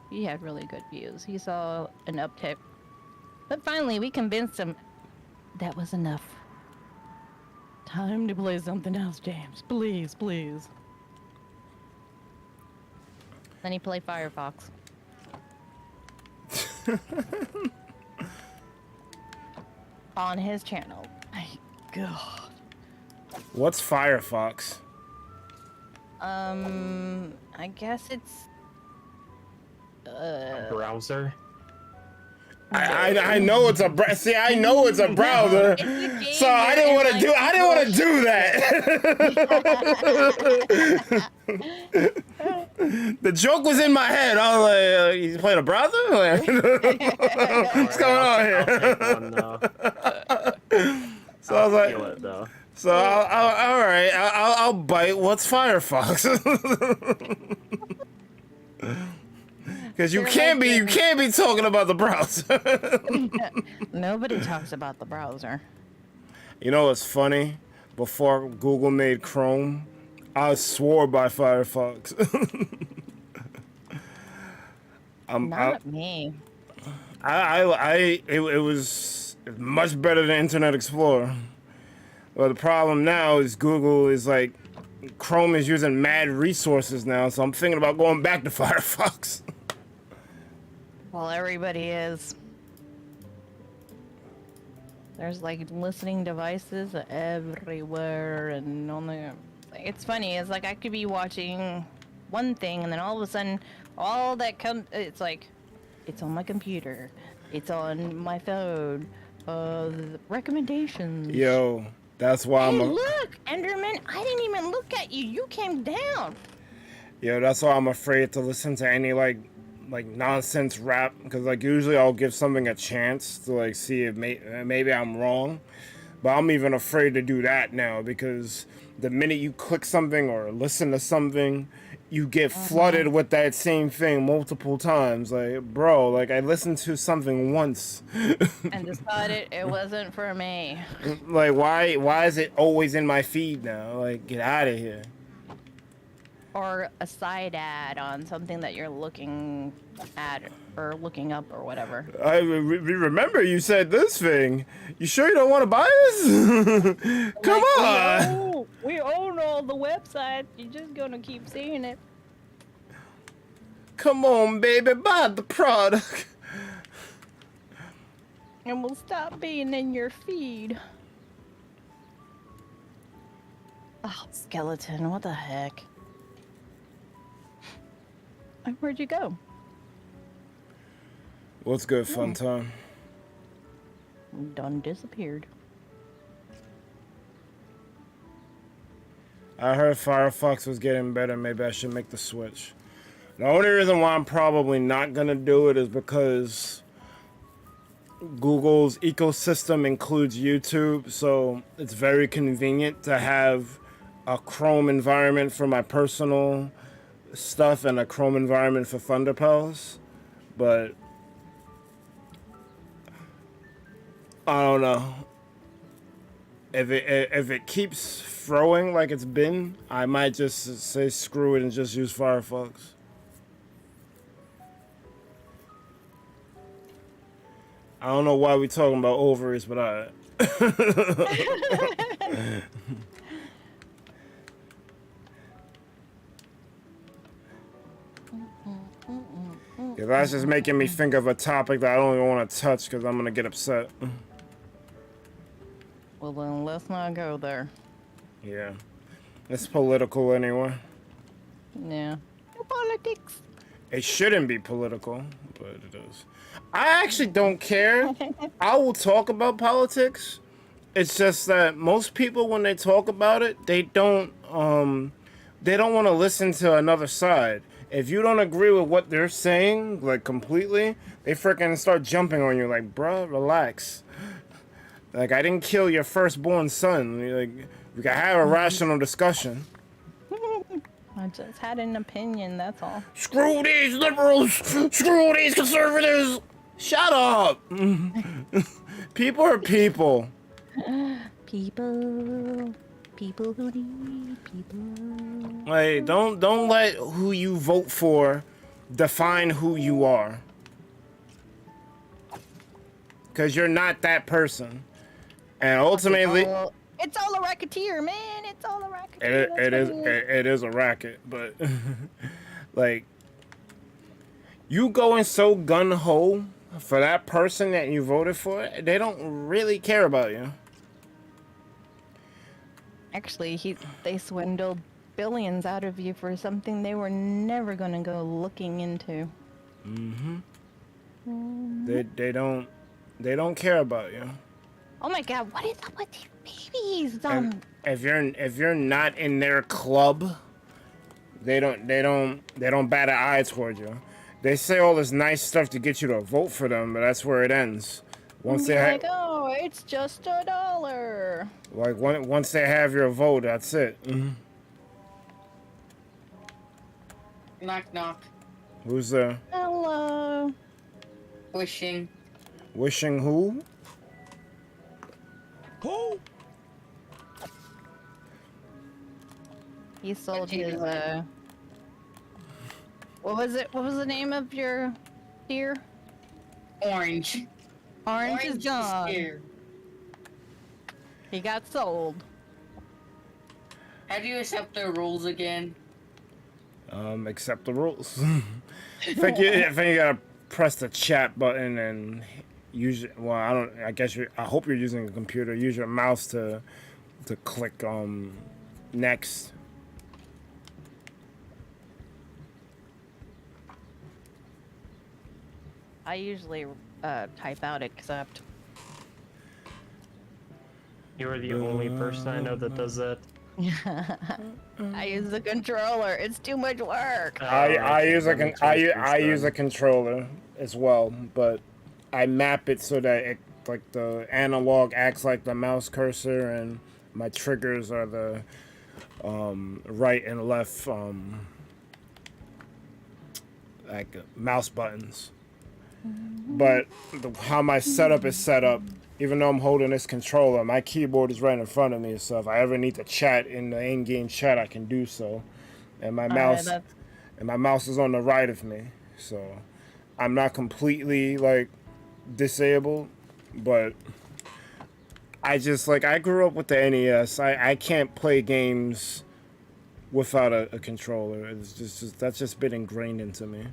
he had really good views. He saw an uptick. But finally, we convinced him that was enough. Time to play something else, James. Please, please. Then he played Firefox. On his channel. My God. What's Firefox? I guess it's Browser. I know it's a see. I know it's a browser, so I didn't want to do. I didn't want to do that. The joke was in my head. I was like, "He's playing a browser." Like, what's going on here? So I was like, "So all right, I'll bite. What's Firefox?" Because you can't be talking about the browser. Nobody talks about the browser. You know what's funny? Before Google made Chrome, I swore by Firefox. Not me. It was much better than Internet Explorer. Well, the problem now is Google is like, Chrome is using mad resources now, so I'm thinking about going back to Firefox. Well, everybody is. There's like listening devices everywhere, and It's funny. It's like I could be watching one thing, and then all of a sudden, all that comes. It's like, it's on my computer. It's on my phone. Recommendations. Yo, that's why Hey, I'm. look, Enderman! I didn't even look at you. You came down. Yo, that's why I'm afraid to listen to any like nonsense rap, because like usually I'll give something a chance to like see if maybe I'm wrong, but I'm even afraid to do that now, because the minute you click something or listen to something, you get flooded with that same thing multiple times. Like, bro, like I listened to something once. And decided it wasn't for me. Like, why is it always in my feed now? Like, get out of here. Or a side ad on something that you're looking at or looking up or whatever. I remember you said this thing. You sure you don't want to buy this? Come on. We own all the websites. You're just gonna keep seeing it. Come on, baby, buy the product. And we'll stop being in your feed. Oh, skeleton, what the heck? Where'd you go? What's good, fun time? Done disappeared. I heard Firefox was getting better. Maybe I should make the switch. The only reason why I'm probably not gonna do it is because Google's ecosystem includes YouTube, so it's very convenient to have a Chrome environment for my personal stuff and a Chrome environment for ThunderPals, but I don't know. If it keeps throwing like it's been, I might just say screw it and just use Firefox. I don't know why we talking about ovaries, but I. Yeah, that's just making me think of a topic that I don't even want to touch because I'm gonna get upset. Well, then let's not go there. Yeah, it's political anyway. Yeah. No politics. It shouldn't be political, but it is. I actually don't care. I will talk about politics. It's just that most people, when they talk about it, they don't want to listen to another side. If you don't agree with what they're saying, like completely, they freaking start jumping on you. Like, bruh, relax. Like, I didn't kill your firstborn son. Like, we can have a rational discussion. I just had an opinion, that's all. Screw these liberals! Screw these conservatives! Shut up! People are people. People who need people. Like, don't let who you vote for define who you are. Because you're not that person. And ultimately... It's all a racketeer, man. It's all a racketeer. It is a racket, but... like... You going so gun-ho for that person that you voted for, they don't really care about you. Actually, they swindled billions out of you for something they were never gonna go looking into. They don't care about you. Oh my god, what is up with these babies? And if you're not in their club, they don't bat an eye toward you. They say all this nice stuff to get you to vote for them, but that's where it ends. Once they like, oh, it's just $1. Like once they have your vote, that's it. Knock knock. Who's there? Hello. Wishing. Wishing who? Who? He sold his what was it? What was the name of your deer? Orange. Orange is gone. Here. He got sold. How do you accept the rules again? Accept the rules. I think you gotta press the chat button and use. Well, I don't. I guess I hope you're using a computer. Use your mouse to click next. I usually type out accept. You are the only person I know that does that. I use the controller. It's too much work. I Okay, use that makes more I sense use a then. controller as well, but I map it so that it like the analog acts like the mouse cursor, and my triggers are the right and left like mouse buttons. But how my setup is set up, even though I'm holding this controller, my keyboard is right in front of me. So if I ever need to chat in the in-game chat, I can do so. And my mouse is on the right of me. So I'm not completely like disabled, but I just like I grew up with the NES. I can't play games without a controller. It's just that's just been ingrained into me.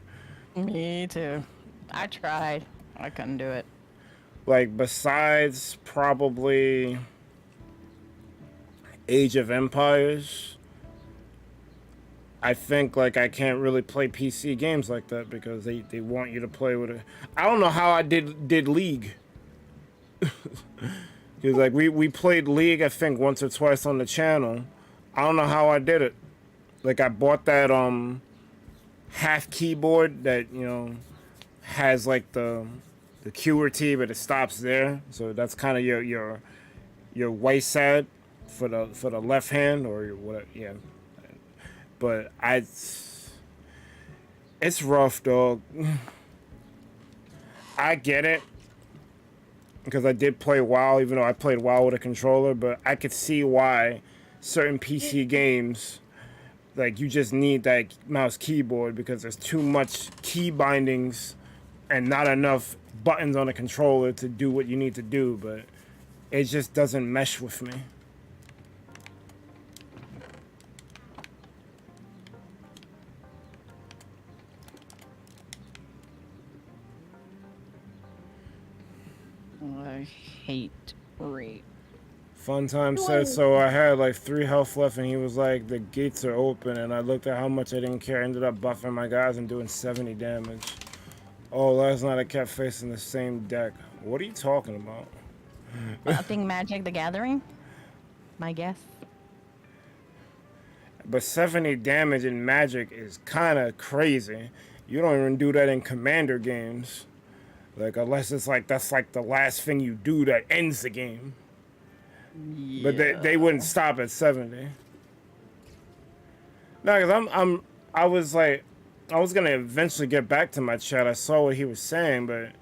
Me too. I tried. I couldn't do it. Like besides probably Age of Empires, I think like I can't really play PC games like that because they want you to play with it. I don't know how I did League. Because like we played League I think once or twice on the channel. I don't know how I did it. Like I bought that half keyboard that, you know, has like the QWERTY, but it stops there. So that's kind of your way side for the left hand or your what? Yeah. But it's rough, dog. I get it because I did play WoW, even though I played WoW with a controller. But I could see why certain PC games, like you just need that mouse keyboard because there's too much key bindings and not enough buttons on the controller to do what you need to do, but it just doesn't mesh with me. I hate rape. Fun Time said, so I had like 3 health left and he was like, the gates are open, and I looked at how much I didn't care. I ended up buffing my guys and doing 70 damage. Oh, last night I kept facing the same deck. What are you talking about? I think Magic the Gathering. My guess. But 70 damage in Magic is kind of crazy. You don't even do that in Commander games. Like, unless it's like, that's like the last thing you do that ends the game. Yeah. But they wouldn't stop at 70. No, because I was like, I was going to eventually get back to my chat. I saw what he was saying, but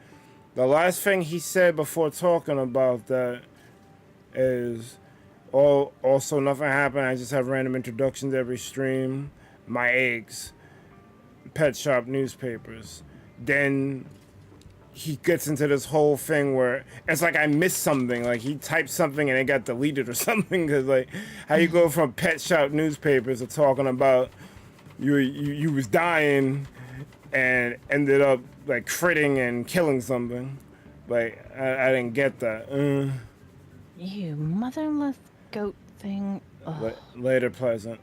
the last thing he said before talking about that is, oh, also nothing happened. I just have random introductions every stream. My eggs. Pet shop newspapers. Then he gets into this whole thing where it's like I missed something. Like he typed something and it got deleted or something. Because like how you go from pet shop newspapers to talking about you was dying and ended up like critting and killing something. Like I didn't get that. You motherless goat thing. Later, Pleasant.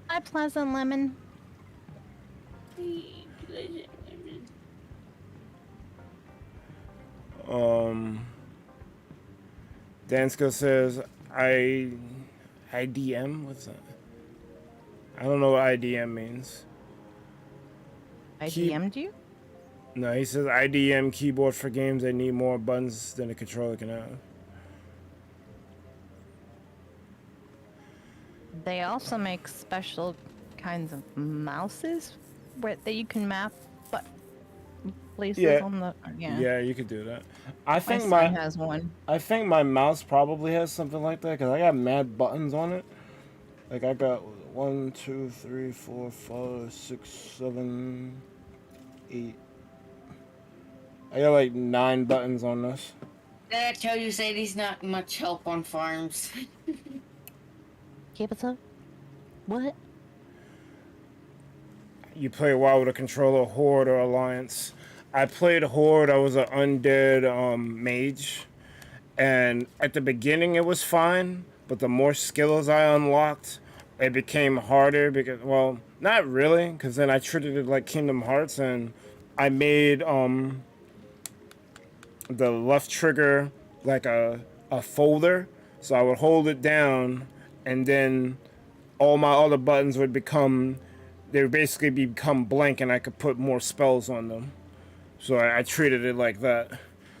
Hi, Pleasant Lemon. Dansko says IDM. What's that? I don't know what IDM means. I DM'd you? No, he says IDM keyboard for games that need more buttons than a controller can have. They also make special kinds of mouses that you can map places on the Yeah, you could do that. I think my son has one. I think my mouse probably has something like that because I got mad buttons on it. Like I got 1, 2, 3, 4, 5, 6, 7, 8. I got like 9 buttons on this. That's how you say he's not much help on farms. Keep it up. What? You play WoW with a controller, Horde or Alliance. I played Horde. I was an undead mage. And at the beginning it was fine, but the more skills I unlocked, it became harder because, well, not really, because then I treated it like Kingdom Hearts, and I made the left trigger like a folder, so I would hold it down, and then all my other buttons would become blank, and I could put more spells on them. So I treated it like that.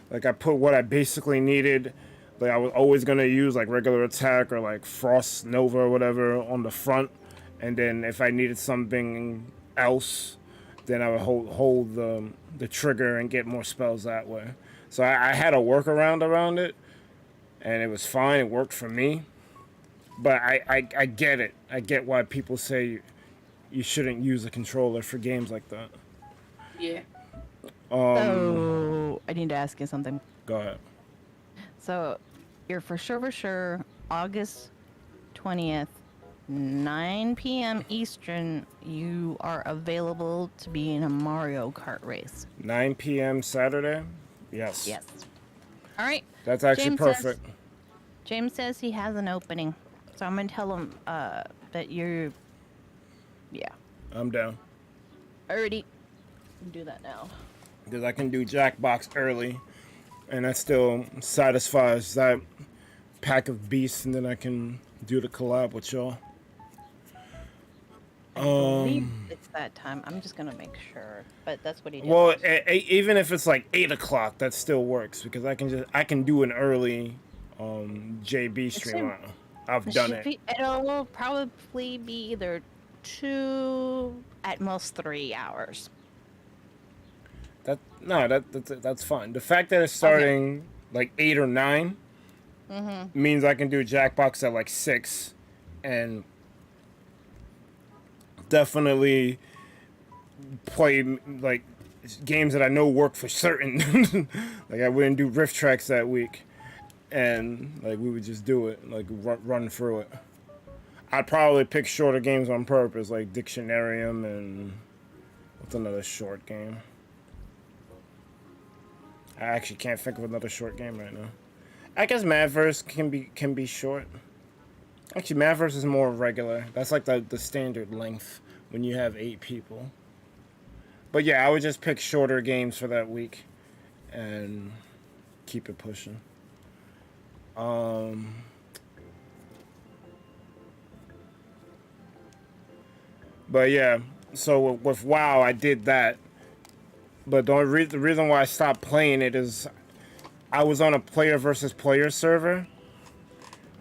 Like I put what I basically needed. Like I was always gonna use like regular attack or like Frost Nova or whatever on the front, and then if I needed something else, then I would hold the trigger and get more spells that way. So I had a workaround around it, and it was fine. It worked for me. But I get it. I get why people say you shouldn't use a controller for games like that. Yeah. So I need to ask you something. Go ahead. So you're for sure, August 20th, 9 p.m. Eastern, you are available to be in a Mario Kart race. 9 p.m. Saturday? Yes. Yes. All right. That's actually perfect. James says he has an opening. So I'm going to tell him that you're... Yeah. I'm down. Alrighty. Do that now. Because I can do Jackbox early, and that still satisfies that pack of beasts, and then I can do the collab with y'all. I believe it's that time. I'm just gonna make sure, but that's what he did. Well, even if it's like 8 o'clock, that still works because I can do an early JB stream. I've done it. It'll probably be either 2, at most 3 hours. That's fine. The fact that it's starting like 8 or 9 means I can do Jackbox at like 6, and definitely play like games that I know work for certain. Like I wouldn't do Rift Tracks that week, and like we would just do it, like run through it. I'd probably pick shorter games on purpose, like Dictionarium and what's another short game. I actually can't think of another short game right now. I guess Madverse can be short. Actually, Madverse is more regular. That's like the standard length when you have 8 people. But yeah, I would just pick shorter games for that week and keep it pushing. But yeah, so with WoW, I did that. But the reason why I stopped playing it is I was on a player versus player server.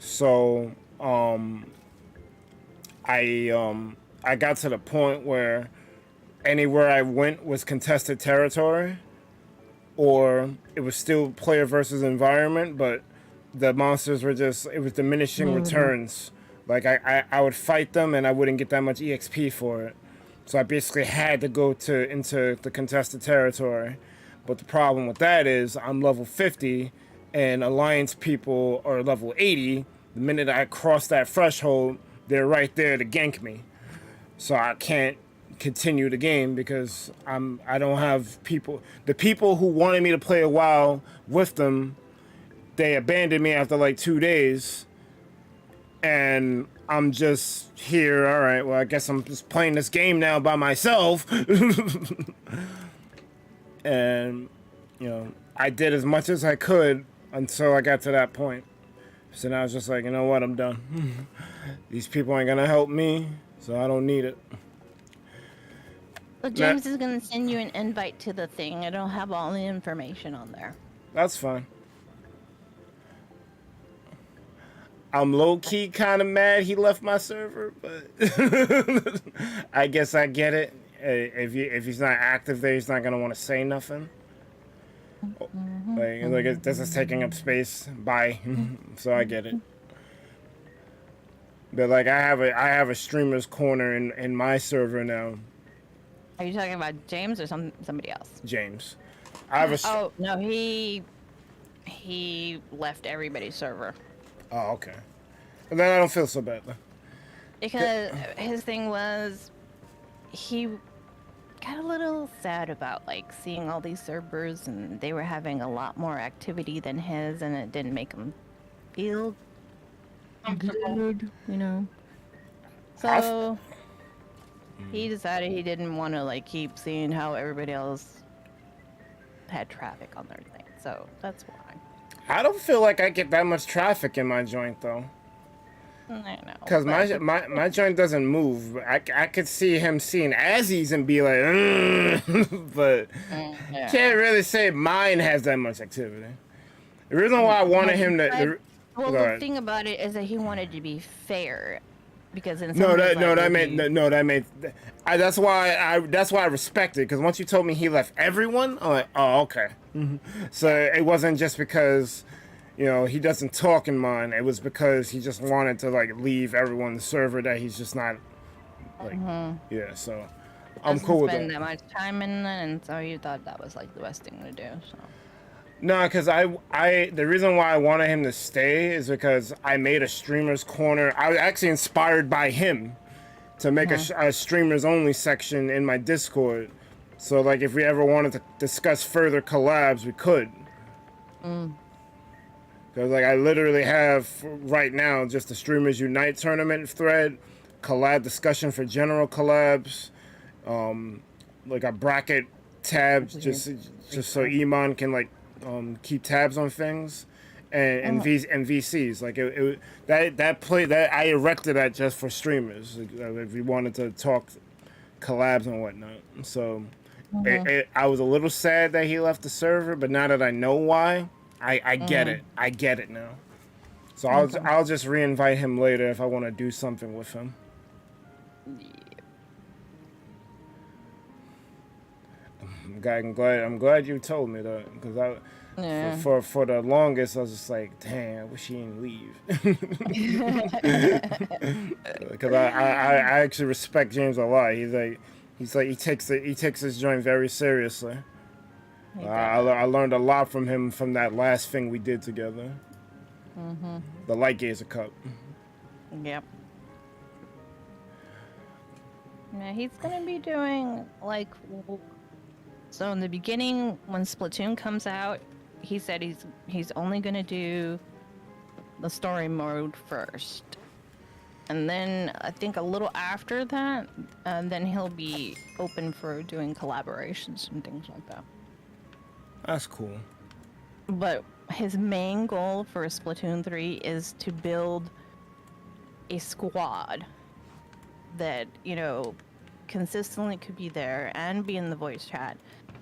So I got to the point where anywhere I went was contested territory, or it was still player versus environment, but the monsters were it was diminishing returns. Like I would fight them and I wouldn't get that much EXP for it. So I basically had to go into the contested territory. But the problem with that is I'm level 50 and Alliance people are level 80. The minute I cross that threshold, they're right there to gank me. So I can't continue the game because I don't have people. The people who wanted me to play a while with them, they abandoned me after like 2 days. And I'm just here. All right, well, I guess I'm just playing this game now by myself. And, you know, I did as much as I could until I got to that point. So now I was just like, you know what, I'm done. These people ain't gonna help me, so I don't need it. So James is gonna send you an invite to the thing. It'll have all the information on there. That's fine. I'm low-key kind of mad he left my server, but I guess I get it. If he's not active there, he's not going to want to say nothing. Like this is taking up space. Bye. So I get it. But like I have a streamer's corner in my server now. Are you talking about James or somebody else? James. I have a. Oh no, he left everybody's server. Oh, okay. And then I don't feel so bad though. Because his thing was, he got a little sad about like seeing all these servers and they were having a lot more activity than his, and it didn't make him feel good, you know. So he decided he didn't want to like keep seeing how everybody else had traffic on their thing, so that's why. I don't feel like I get that much traffic in my joint though. I know. Cause my joint doesn't move. I could see him seeing Azzy's and be like, but yeah. can't really say mine has that much activity. The reason why I wanted him to. Well, the thing about it is that he wanted to be fair, because in some No, ways, that's why I respect it. Because once you told me he left everyone, I'm like, oh, okay. So it wasn't just because, you know, he doesn't talk in mine. It was because he just wanted to like leave everyone the server that he's just not like, yeah. So I'm cool with spend that. that much time in it, and so you thought that was like the best thing to do. So. No, because the reason why I wanted him to stay is because I made a streamers corner. I was actually inspired by him to make a streamers only section in my Discord. So like if we ever wanted to discuss further collabs, we could. Because like I literally have right now just the Streamers Unite tournament thread, collab discussion for general collabs, like a bracket tab just so Iman can like keep tabs on things, and VCs like that I erected that just for streamers if we wanted to talk collabs and whatnot. So I was a little sad that he left the server, but now that I know why, I get it. I get it now. So I'll just re-invite him later if I want to do something with him. I'm glad you told me that, because for the longest I was just like, dang, I wish he didn't leave. Because I actually respect James a lot. He takes his joint very seriously. I learned a lot from him from that last thing we did together. The Light Gazer Cup. Yep. Yeah, he's gonna be doing like. So in the beginning, when Splatoon comes out, he said he's only gonna do the story mode first, and then I think a little after that, then he'll be open for doing collaborations and things like that. That's cool. But his main goal for Splatoon 3 is to build a squad that, you know, consistently could be there and be in the voice chat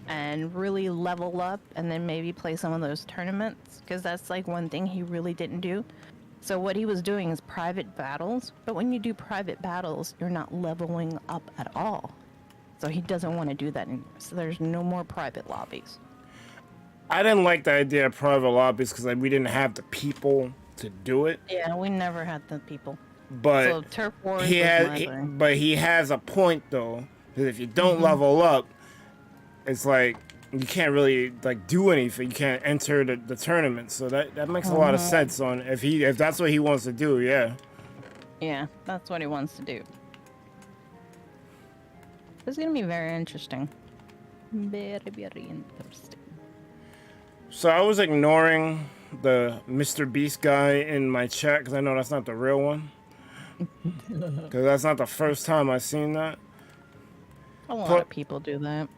and really level up, and then maybe play some of those tournaments, because that's like one thing he really didn't do. So what he was doing is private battles, but when you do private battles, you're not leveling up at all. So he doesn't want to do that anymore. So there's no more private lobbies. I didn't like the idea of private lobbies because we didn't have the people to do it. Yeah, we never had the people. But so Turf Wars he has a point though, because if you don't level up, it's like you can't really like do anything. You can't enter the tournament. So that makes a lot of sense on if that's what he wants to do. Yeah. Yeah, that's what he wants to do. It's gonna be very interesting. Very, very interesting. So I was ignoring the Mr. Beast guy in my chat because I know that's not the real one. Because that's not the first time I've seen that. A lot of people do that.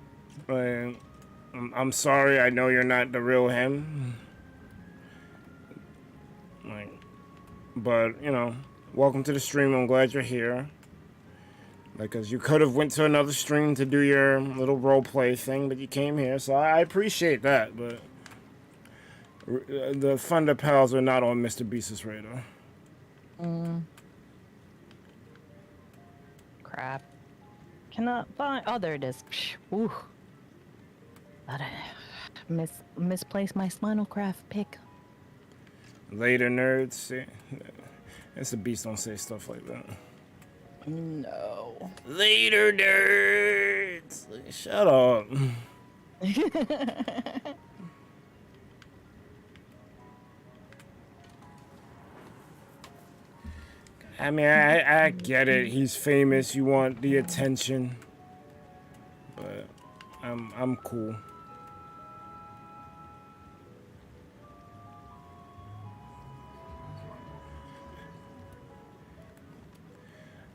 I'm sorry, I know you're not the real him. But, you know, welcome to the stream. I'm glad you're here. Because you could have went to another stream to do your little roleplay thing, but you came here. So I appreciate that, but the ThunderPals are not on Mr. Beast's radar. Crap. Cannot find. Oh, there it is. Ooh. Misplaced my Spinalcraft pick. Later, nerds. It's a Beast don't say stuff like that. No. Later, nerds. Shut up. I mean, I get it. He's famous. You want the attention, but I'm cool.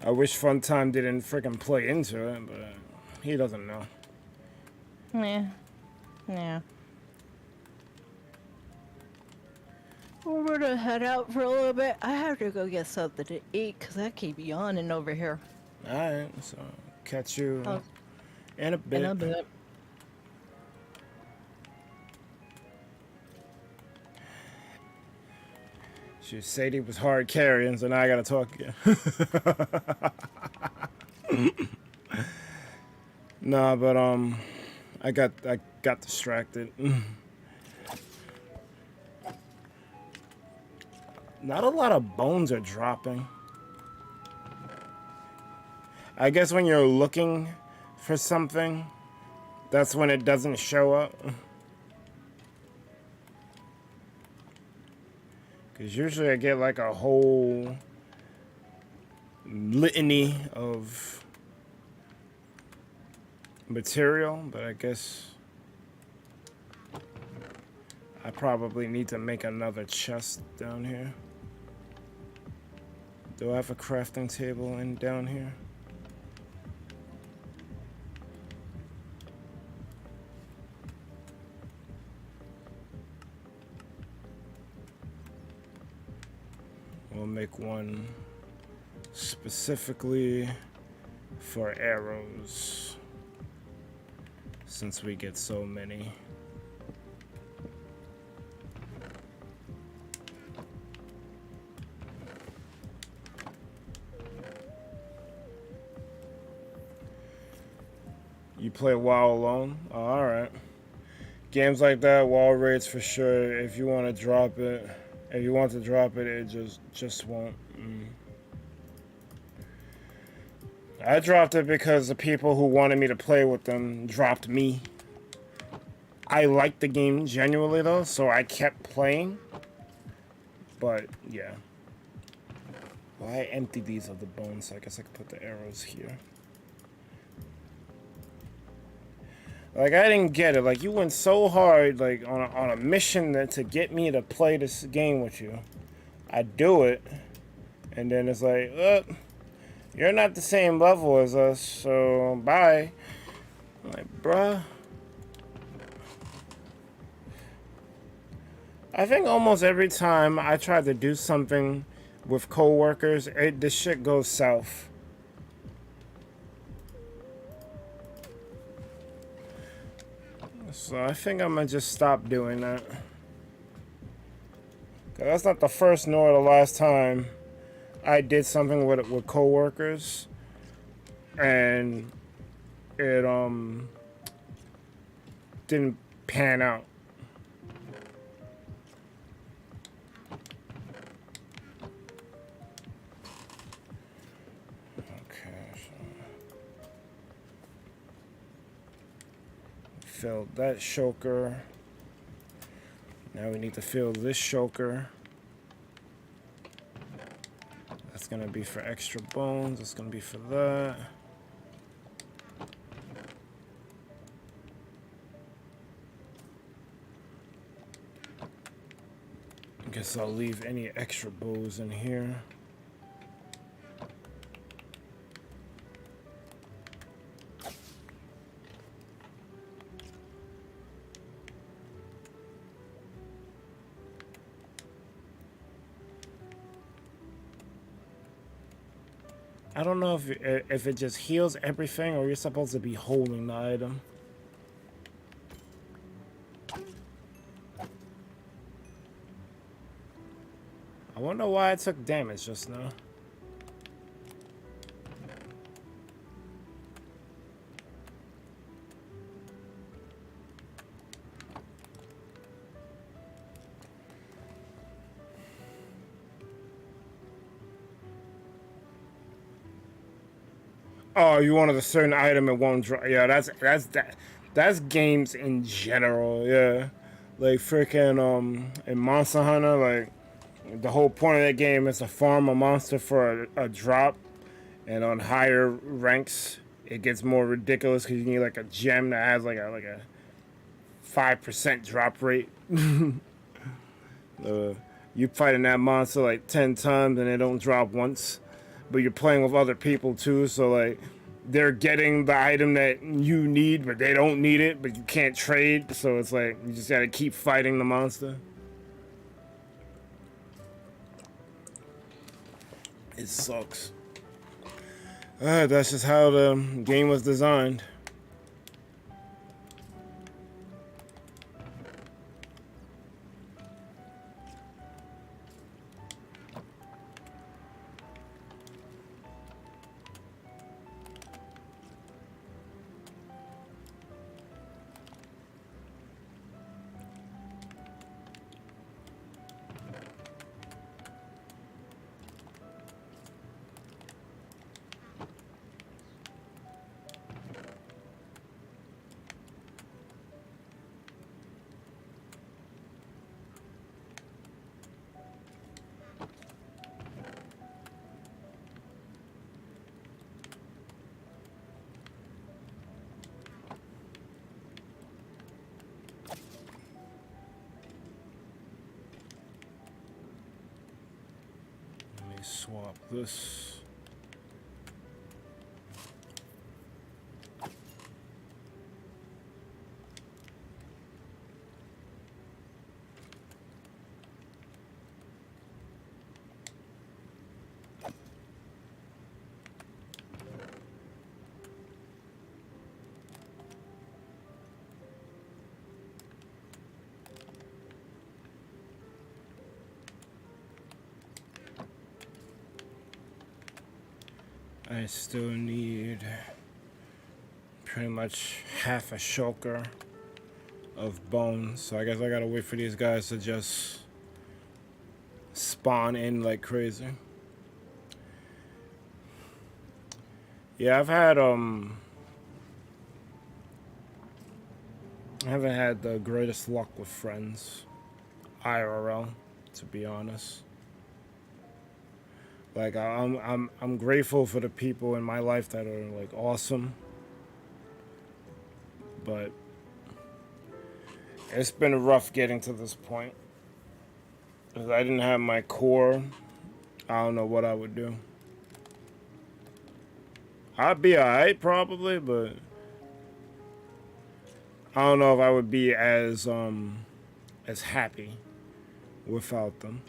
I wish Funtime didn't freaking play into it, but he doesn't know. Yeah. Yeah. We're gonna head out for a little bit. I have to go get something to eat because I keep yawning over here. Alright, so catch you Oh, in a bit. in a bit. Shoot, Sadie was hard carrying, so now I gotta talk again. Nah, but I got distracted. Not a lot of bones are dropping. I guess when you're looking for something, that's when it doesn't show up. Because usually I get like a whole litany of material, but I guess I probably need to make another chest down here. Do I have a crafting table in down here? We'll make one specifically for arrows, since we get so many. You play WoW alone? Oh, alright. Games like that, WoW raids for sure. If you want to drop it, it just won't. I dropped it because the people who wanted me to play with them dropped me. I liked the game genuinely though, so I kept playing. But yeah. Well, I emptied these of the bones, so I guess I could put the arrows here. Like, I didn't get it. Like, you went so hard, like, on a mission to get me to play this game with you. I do it, and then it's like, you're not the same level as us, so bye. I'm like, bruh. I think almost every time I try to do something with coworkers, this shit goes south. So I think I'm gonna just stop doing that. 'Cause that's not the first nor the last time I did something with coworkers, and it didn't pan out. Filled that shulker. Now we need to fill this shulker. That's gonna be for extra bones. That's gonna be for that. I guess I'll leave any extra bows in here. I don't know if it just heals everything or you're supposed to be holding the item. I wonder why I took damage just now. Oh, you wanted a certain item, it won't drop. Yeah, that's games in general. Yeah, like freaking in Monster Hunter, like the whole point of that game is to farm a monster for a drop, and on higher ranks it gets more ridiculous because you need like a gem that has like a 5% drop rate. You fighting that monster like 10 times and it don't drop once. But you're playing with other people too, so like they're getting the item that you need, but they don't need it, but you can't trade, so it's like you just gotta keep fighting the monster. It sucks. That's just how the game was designed. Swap this. I still need pretty much half a shulker of bones, so I guess I gotta wait for these guys to just spawn in like crazy. Yeah, I haven't had the greatest luck with friends, IRL, to be honest. Like I'm grateful for the people in my life that are like awesome, but it's been rough getting to this point. If I didn't have my core, I don't know what I would do. I'd be alright probably, but I don't know if I would be as happy without them.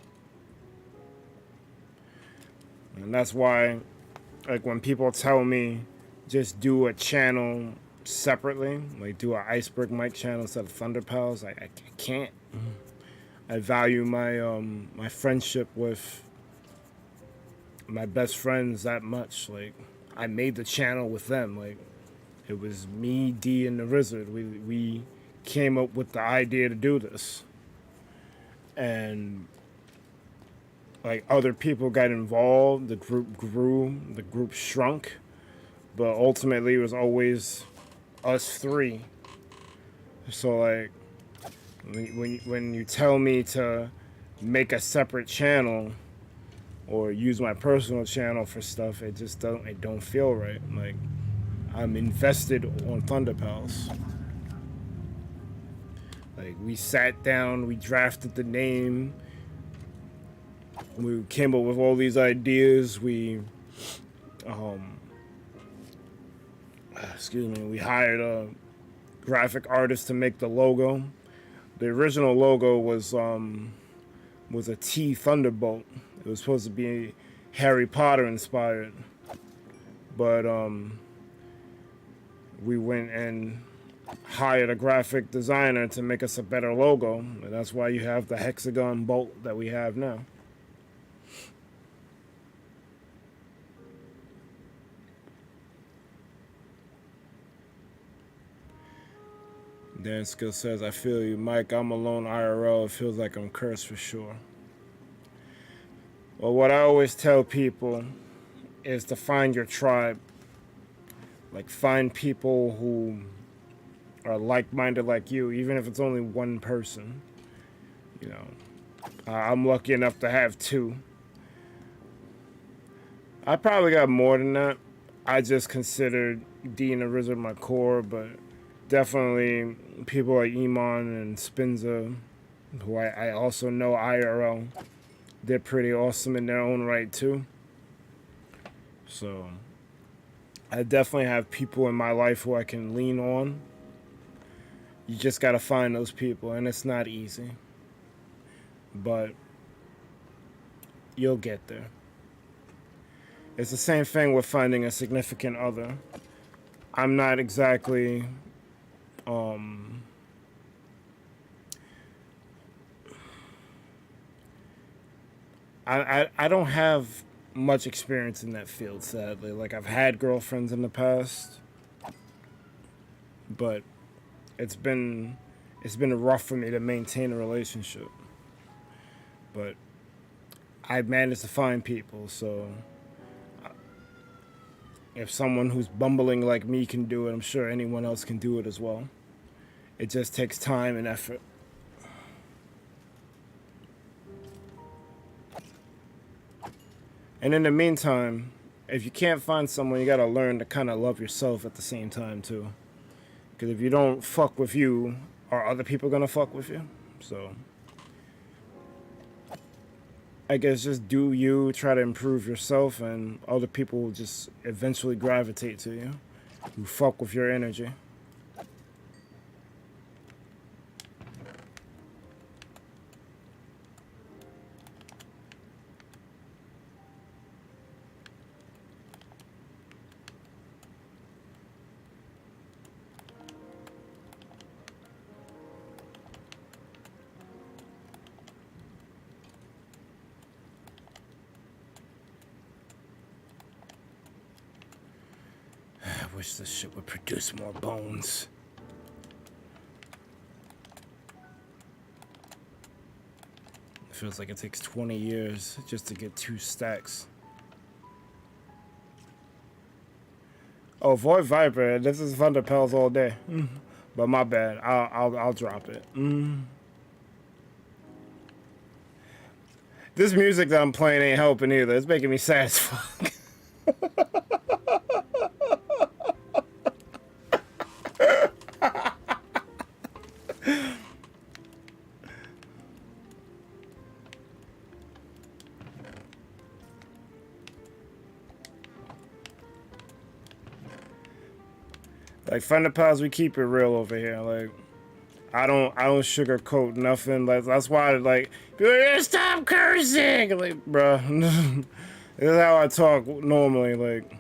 And that's why, like, when people tell me just do a channel separately, like do an iceberg mic channel instead of ThunderPals, I can't. I value my my friendship with my best friends that much. Like, I made the channel with them. Like, it was me, D, and the Wizard. We came up with the idea to do this, and like other people got involved, the group grew, the group shrunk, but ultimately it was always us three. So like when you tell me to make a separate channel or use my personal channel for stuff, it don't feel right. Like, I'm invested on ThunderPals. Like, we sat down, we drafted the name. We came up with all these ideas. We we hired a graphic artist to make the logo. The original logo was a T Thunderbolt. It was supposed to be Harry Potter inspired, but we went and hired a graphic designer to make us a better logo, and that's why you have the hexagon bolt that we have now. Dan Skill says, I feel you, Mike. I'm alone IRL. It feels like I'm cursed for sure. Well, what I always tell people is to find your tribe. Like, find people who are like-minded like you, even if it's only one person. You know, I'm lucky enough to have two. I probably got more than that. I just considered D and the Wizard my core, but definitely people like Iman and Spinza, who I also know IRL, they're pretty awesome in their own right too. So I definitely have people in my life who I can lean on. You just gotta find those people, and it's not easy, but you'll get there. It's the same thing with finding a significant other. I'm not exactly I don't have much experience in that field, sadly. Like, I've had girlfriends in the past, but it's been rough for me to maintain a relationship. But I managed to find people, so if someone who's bumbling like me can do it, I'm sure anyone else can do it as well. It just takes time and effort. And in the meantime, if you can't find someone, you gotta learn to kind of love yourself at the same time too. Because if you don't fuck with you, are other people gonna fuck with you? So I guess just do you, try to improve yourself, and other people will just eventually gravitate to you, who fuck with your energy. I wish this shit would produce more bones. It feels like it takes 20 years just to get 2 stacks. Oh, Void Viper, this is ThunderPals all day. But my bad, I'll drop it. This music that I'm playing ain't helping either. It's making me sad as fuck. Like, ThunderPals, we keep it real over here. Like, I don't sugarcoat nothing. Like, that's why, like, people are like, stop cursing. Like, bruh, this is how I talk normally. Like,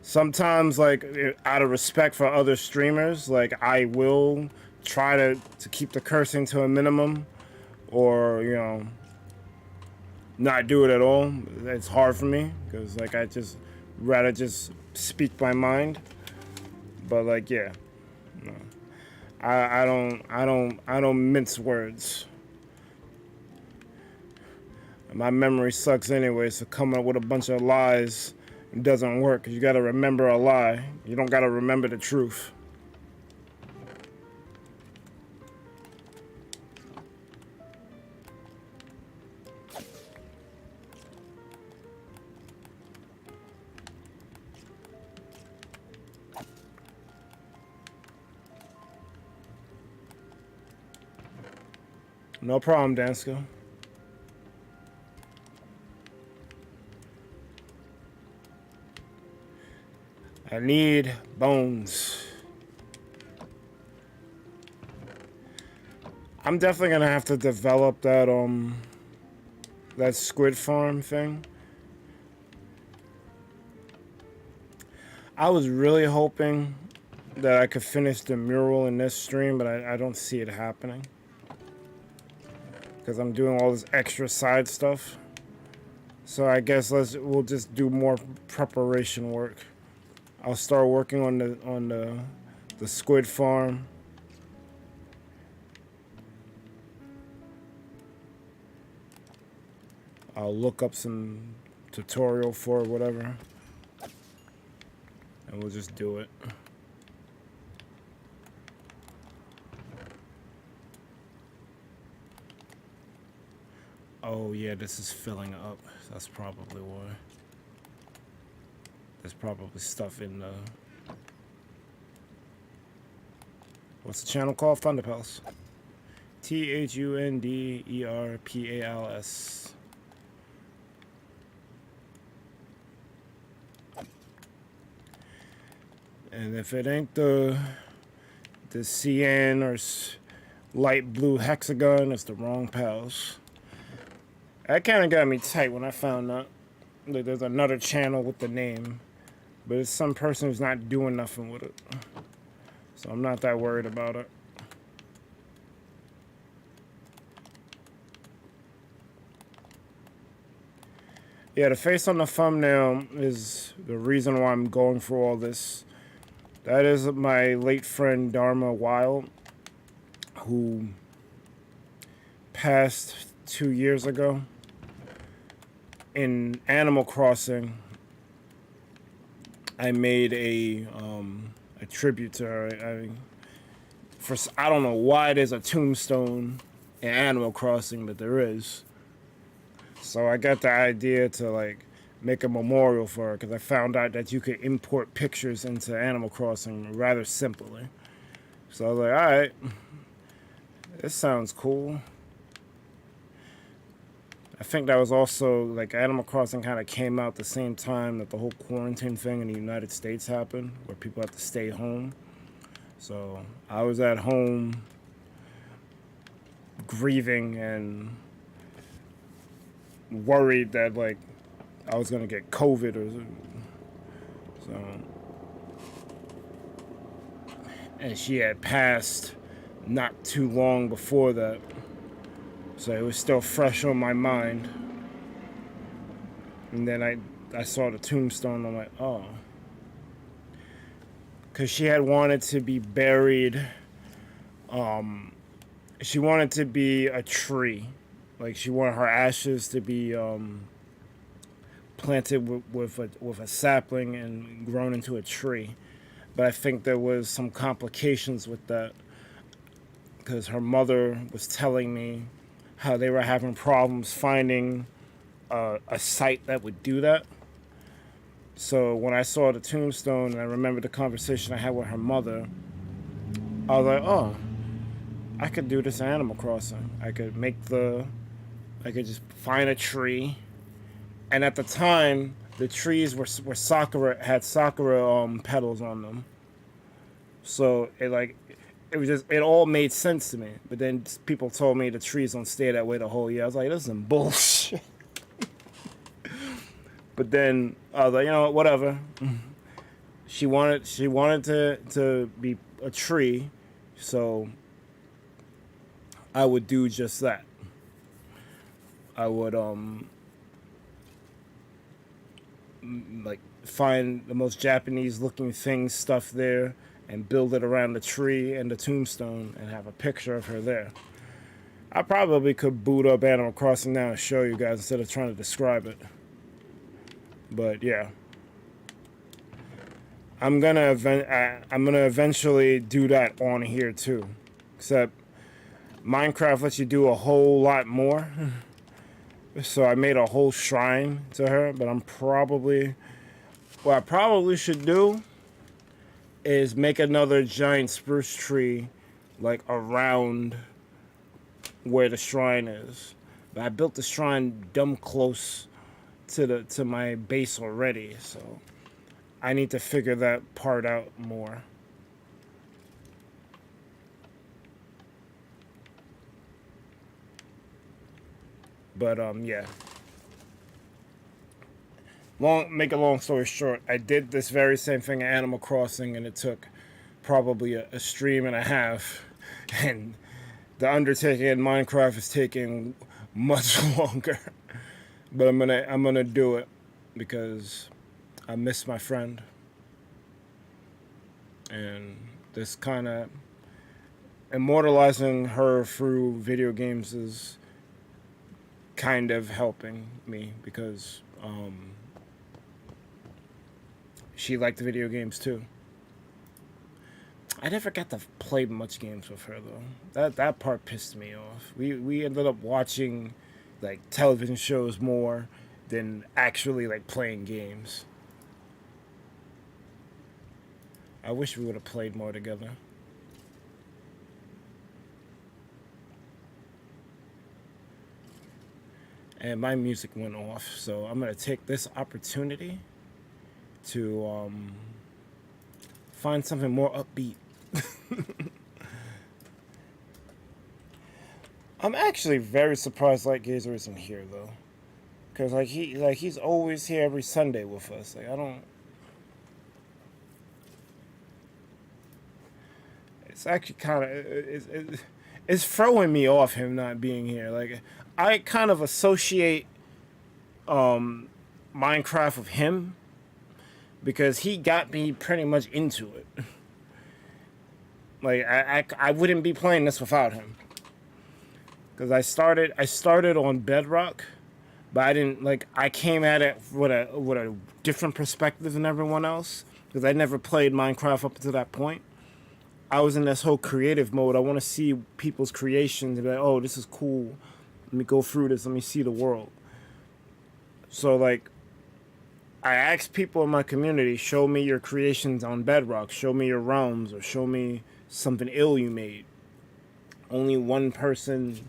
sometimes, like, out of respect for other streamers, like, I will try to keep the cursing to a minimum, or, you know, not do it at all. It's hard for me because, like, I just rather just speak my mind. But, like, yeah, no. I don't mince words. My memory sucks anyway, so coming up with a bunch of lies doesn't work. 'Cause you gotta remember a lie. You don't gotta remember the truth. No problem, Dansko. I need bones. I'm definitely gonna have to develop that that squid farm thing. I was really hoping that I could finish the mural in this stream, but I don't see it happening. Because I'm doing all this extra side stuff. So I guess we'll just do more preparation work. I'll start working on the squid farm. I'll look up some tutorial for it, whatever. And we'll just do it. Oh yeah, this is filling up. That's probably why. There's probably stuff in the... What's the channel called? ThunderPals. ThunderPals. And if it ain't the cyan or light blue hexagon, it's the wrong pals. That kind of got me tight when I found that. Like, there's another channel with the name, but it's some person who's not doing nothing with it. So I'm not that worried about it. Yeah, the face on the thumbnail is the reason why I'm going for all this. That is my late friend Dharma Mural, who passed 2 years ago. In Animal Crossing, I made a tribute to her. I don't know why there's a tombstone in Animal Crossing, but there is. So I got the idea to like make a memorial for her because I found out that you could import pictures into Animal Crossing rather simply. So I was like, all right, this sounds cool. I think that was also like Animal Crossing kind of came out the same time that the whole quarantine thing in the United States happened, where people have to stay home. So I was at home grieving and worried that like I was gonna get COVID or so. And she had passed not too long before that. So it was still fresh on my mind. And then I saw the tombstone, I'm like, oh. Because she had wanted to be buried, she wanted to be a tree. Like, she wanted her ashes to be planted with a sapling and grown into a tree. But I think there was some complications with that. Because her mother was telling me how they were having problems finding a site that would do that. So when I saw the tombstone and I remember the conversation I had with her mother, I was like, oh, I could do this in Animal Crossing. I could just find a tree. And at the time, the trees were had sakura petals on them. So it all made sense to me. But then people told me the trees don't stay that way the whole year. I was like, this is some bullshit. But then I was like, you know what, whatever. She wanted to be a tree, so I would do just that. I would like find the most Japanese looking thing stuff there and build it around the tree and the tombstone and have a picture of her there. I probably could boot up Animal Crossing now and show you guys instead of trying to describe it. But yeah, I'm gonna eventually do that on here too. Except Minecraft lets you do a whole lot more. So I made a whole shrine to her, but what I probably should do is make another giant spruce tree like around where the shrine is. But I built the shrine dumb close to my base already, so I need to figure that part out more. But yeah. Make a long story short, I did this very same thing in Animal Crossing, and it took probably a stream and a half, and the undertaking in Minecraft is taking much longer. But I'm gonna do it because I miss my friend, and this kind of immortalizing her through video games is kind of helping me because she liked the video games too. I never got to play much games with her though. That part pissed me off. We ended up watching like television shows more than actually like playing games. I wish we would have played more together. And my music went off, so I'm gonna take this opportunity to find something more upbeat. I'm actually very surprised Lightgazer isn't here though. Cause he's always here every Sunday with us. Like I don't. It's actually kind of it's throwing me off him not being here. Like I kind of associate Minecraft with him because he got me pretty much into it. Like I wouldn't be playing this without him. Cause I started on Bedrock, but I didn't like. I came at it with a different perspective than everyone else because I never played Minecraft up to that point. I was in this whole creative mode. I want to see people's creations and be like, oh, this is cool. Let me go through this. Let me see the world. So like, I asked people in my community, show me your creations on Bedrock. Show me your realms or show me something ill you made. Only one person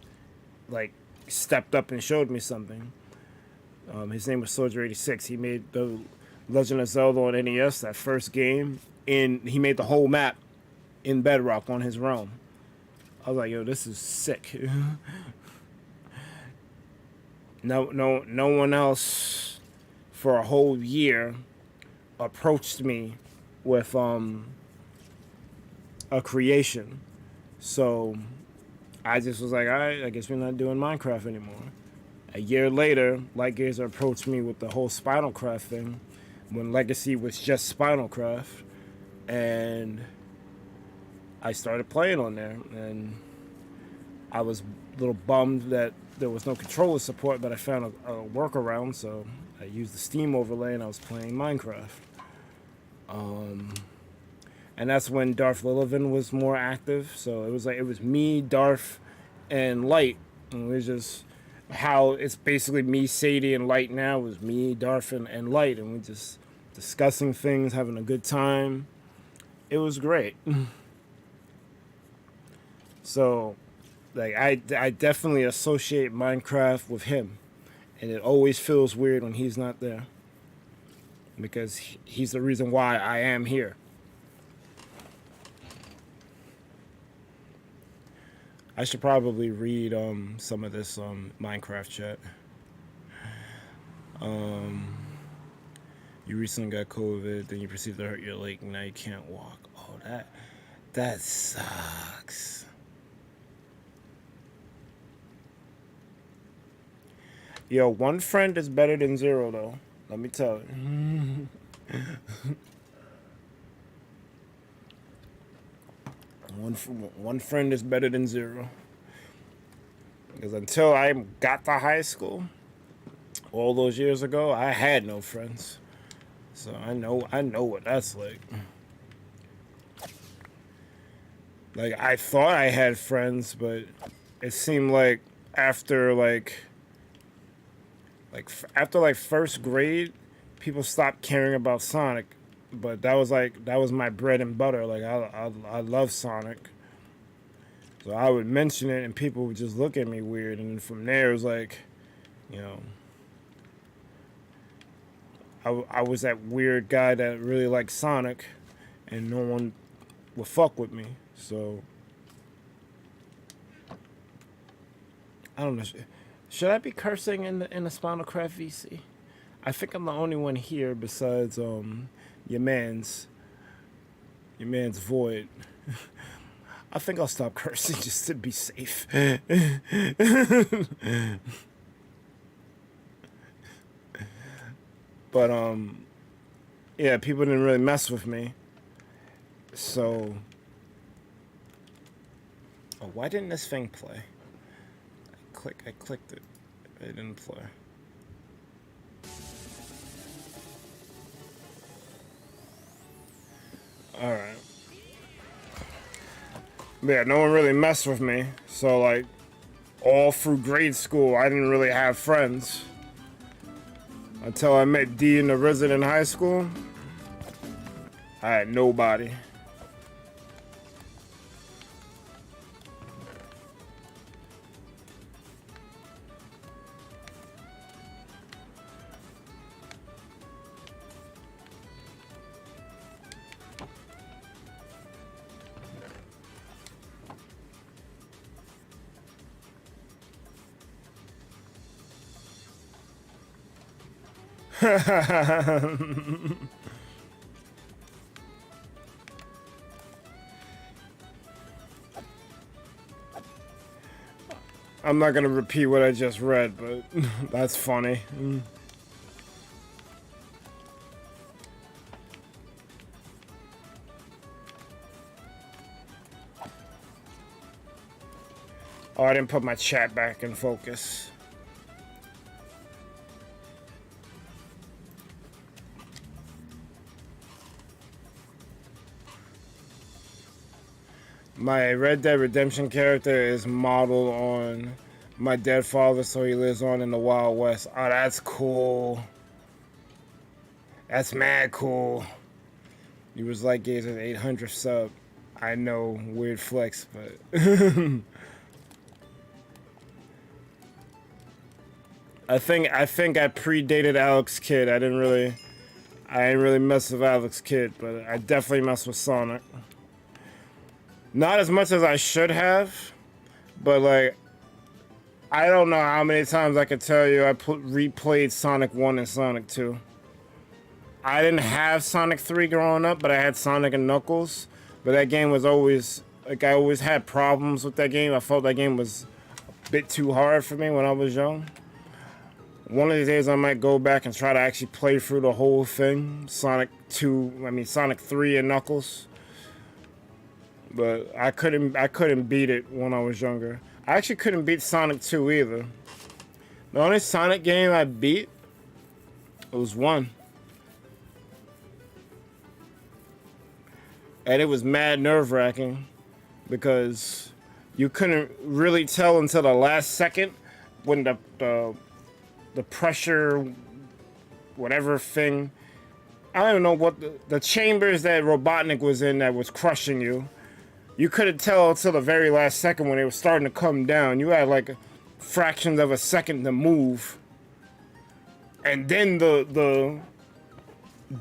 like stepped up and showed me something. His name was Soldier86. He made the Legend of Zelda on NES, that first game, and he made the whole map in Bedrock on his realm. I was like, yo, this is sick. No one else for a whole year approached me with a creation. So I just was like, all right, I guess we're not doing Minecraft anymore. A year later, Lightgazer approached me with the whole Spinalcraft thing when Legacy was just Spinalcraft. And I started playing on there. And I was a little bummed that there was no controller support, but I found a workaround. So I used the Steam overlay and I was playing Minecraft. And that's when Darth Lillivan was more active. So it was me, Darth, and Light. And it was just how it's basically me, Sadie, and Light now. It was me, Darth, and Light. And we just discussing things, having a good time. It was great. So, like, I definitely associate Minecraft with him. And it always feels weird when he's not there. Because he's the reason why I am here. I should probably read some of this Minecraft chat. You recently got COVID, then you proceeded to hurt your leg, and now you can't walk. Oh, that sucks. Yo, one friend is better than zero, though. Let me tell you. One friend is better than zero. Because until I got to high school, all those years ago, I had no friends. So I know what that's like. Like, I thought I had friends, but it seemed like after first grade, people stopped caring about Sonic. But that was my bread and butter. Like I love Sonic. So I would mention it and people would just look at me weird, and then from there it was like, you know, I was that weird guy that really liked Sonic and no one would fuck with me. So I don't know. Should I be cursing in the Spinalcraft VC? I think I'm the only one here besides your man's Void. I think I'll stop cursing just to be safe. But yeah, people didn't really mess with me. So why didn't this thing play? I clicked it. It didn't play. Alright. Yeah, no one really messed with me. So, like, all through grade school, I didn't really have friends. Until I met D in the resident high school, I had nobody. I'm not gonna repeat what I just read, but that's funny. Oh, I didn't put my chat back in focus. My Red Dead Redemption character is modeled on my dead father, so he lives on in the Wild West. Oh, that's cool. That's mad cool. He was like Gator's 800 sub. I know, weird flex, but I think I predated Alex Kidd. I didn't really mess with Alex Kidd, but I definitely messed with Sonic. Not as much as I should have, but like, I don't know how many times I could tell you I replayed Sonic 1 and Sonic 2. I didn't have Sonic 3 growing up, but I had Sonic and Knuckles. But that game was always, like, I always had problems with that game. I felt that game was a bit too hard for me when I was young. One of these days I might go back and try to actually play through the whole thing. Sonic 3 and Knuckles. But I couldn't beat it when I was younger. I actually couldn't beat Sonic 2 either. The only Sonic game I beat was 1. And it was mad nerve-wracking because you couldn't really tell until the last second when the pressure, whatever thing, I don't even know what the chambers that Robotnik was in that was crushing you. You couldn't tell until the very last second when it was starting to come down. You had like fractions of a second to move. And then the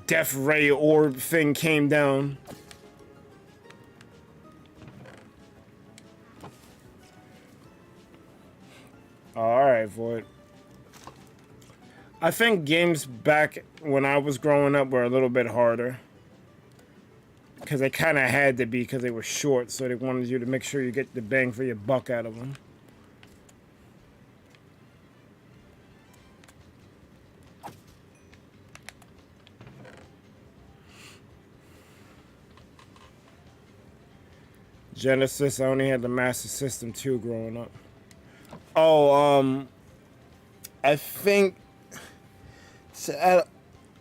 death ray orb thing came down. Alright, Void. I think games back when I was growing up were a little bit harder. Because they kind of had to be because they were short, so they wanted you to make sure you get the bang for your buck out of them. Genesis, I only had the Master System 2 growing up. Oh, I think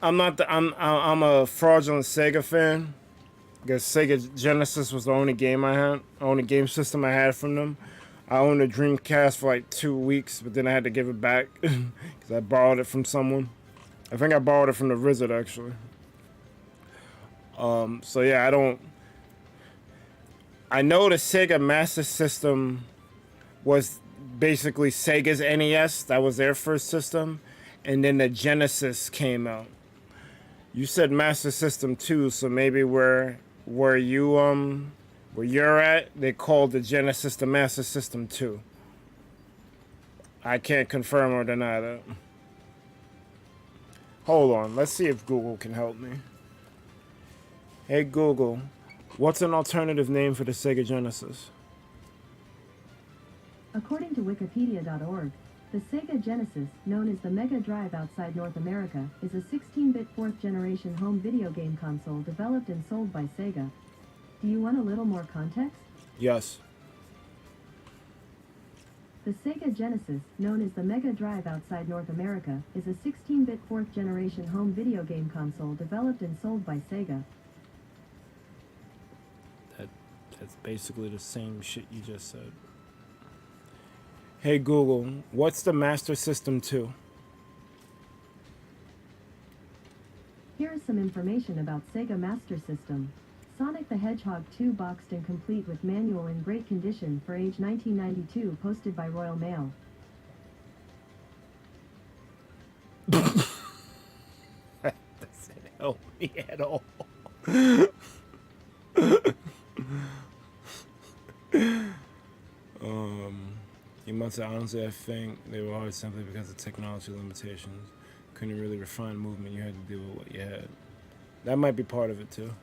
I'm a fraudulent Sega fan. Because Sega Genesis was the only game I had, only game system I had from them. I owned a Dreamcast for like 2 weeks, but then I had to give it back because I borrowed it from someone. I think I borrowed it from the Wizard actually. So yeah, I know the Sega Master System was basically Sega's NES. That was their first system, and then the Genesis came out. You said Master System 2, so maybe where you're at, they called the Genesis the Master System 2. I can't confirm or deny that. Hold on, let's see if Google can help me. Hey Google, what's an alternative name for the Sega Genesis? According to Wikipedia.org, the Sega Genesis, known as the Mega Drive outside North America, is a 16-bit fourth-generation home video game console developed and sold by Sega. Do you want a little more context? Yes. The Sega Genesis, known as the Mega Drive outside North America, is a 16-bit fourth-generation home video game console developed and sold by Sega. That's basically the same shit you just said. Hey Google, what's the Master System 2? Here is some information about Sega Master System. Sonic the Hedgehog 2 boxed and complete with manual in great condition for age 1992, posted by Royal Mail. That doesn't help me at all. You must say, honestly, I think they were hard simply because of technology limitations. couldn't really refine movement. You had to deal with what you had. That might be part of it too.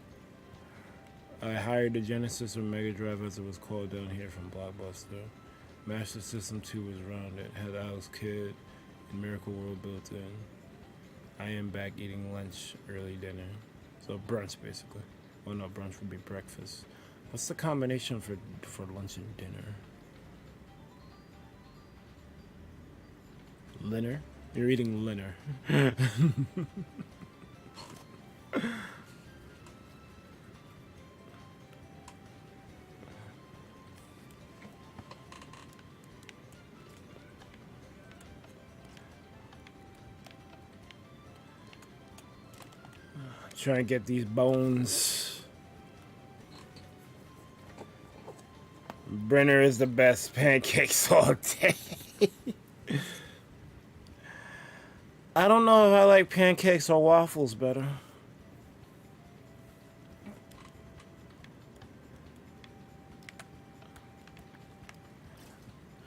I hired the Genesis or Mega Drive as it was called down here from Blockbuster. Master System 2 was around it. Had Alex Kidd and Miracle World built in. I am back eating lunch, early dinner. So brunch basically. Well, no, brunch would be breakfast. What's the combination for lunch and dinner? Dinner? You're eating dinner. Trying to get these bones. Brenner is the best. Pancakes all day. I don't know if I like pancakes or waffles better.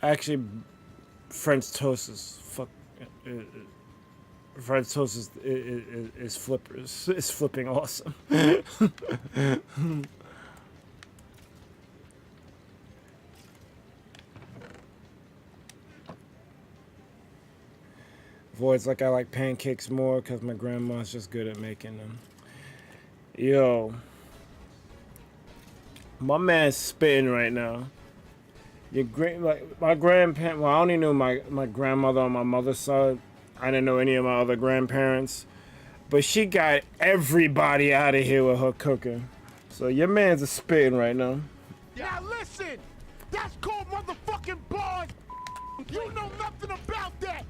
Actually, French toast is French toast is flippers. It's flipping awesome. Void's like I like pancakes more because my grandma's just good at making them. Yo. My man's spitting right now. Like my grandparents, well, I only knew my grandmother on my mother's side. I didn't know any of my other grandparents. But she got everybody out of here with her cooking. So your man's a spitting right now. Now listen, that's called motherfucking bars. You know nothing about that.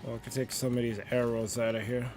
Well, I could take some of these arrows out of here.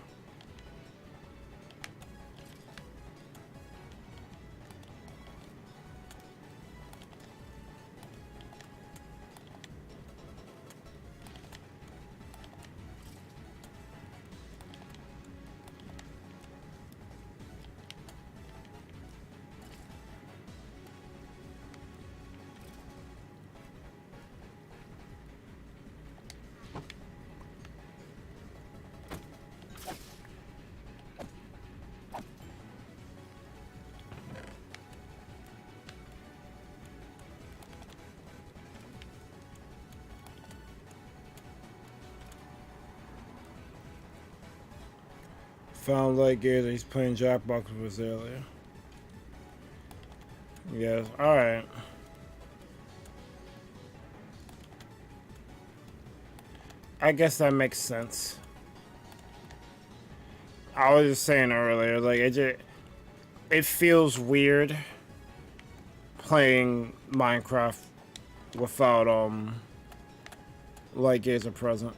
Found light gear that he's playing Jackbox with us earlier. Yes, alright. I guess that makes sense. I was just saying earlier, like it feels weird playing Minecraft without light gears are present.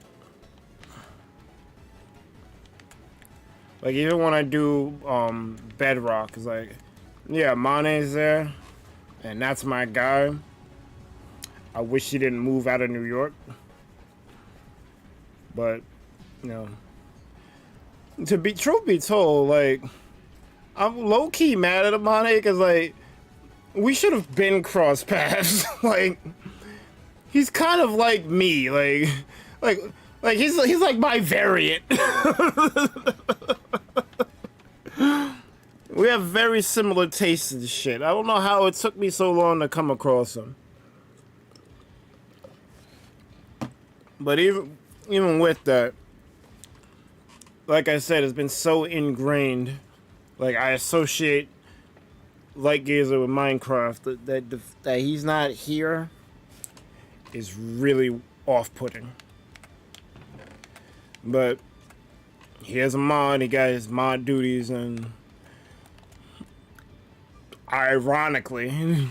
Like even when I do Bedrock, it's like, yeah, Mane's there, and that's my guy. I wish he didn't move out of New York, but you know, to be truth be told, like I'm low key mad at Amane because like we should have been cross paths. Like he's kind of like me, like he's like my variant. We have very similar tastes and shit. I don't know how it took me so long to come across him. But even with that, like I said, it's been so ingrained. Like I associate Light Gazer with Minecraft that he's not here is really off-putting. But he has a mod, he got his mod duties, and ironically,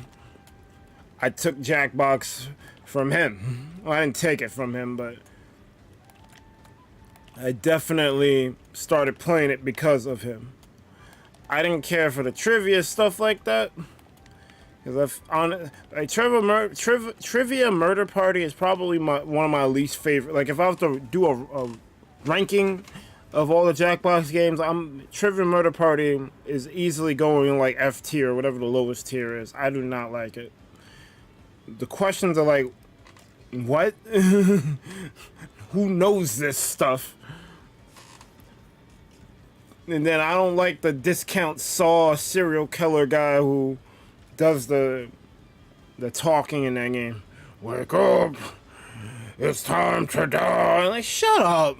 I took Jackbox from him. Well, I didn't take it from him, but I definitely started playing it because of him. I didn't care for the trivia stuff like that. Because Trivia Murder Party is probably one of my least favorite. Like, if I have to do a ranking of all the Jackbox games, Trivia Murder Party is easily going in like F tier, whatever the lowest tier is. I do not like it. The questions are like, what? Who knows this stuff? And then I don't like the discount Saw serial killer guy who does the talking in that game. Wake up! It's time to die! Like, shut up!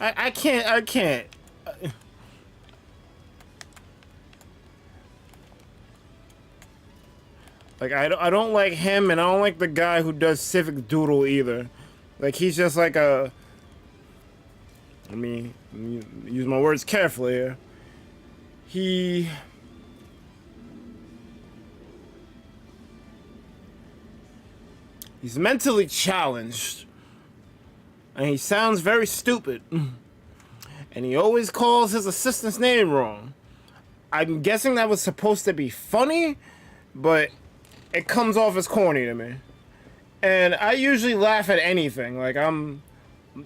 I can't. Like, I don't like him, and I don't like the guy who does Civic Doodle either. Like, he's just like a... I mean, use my words carefully here. He's mentally challenged. And he sounds very stupid. And he always calls his assistant's name wrong. I'm guessing that was supposed to be funny, but it comes off as corny to me. And I usually laugh at anything. Like, I'm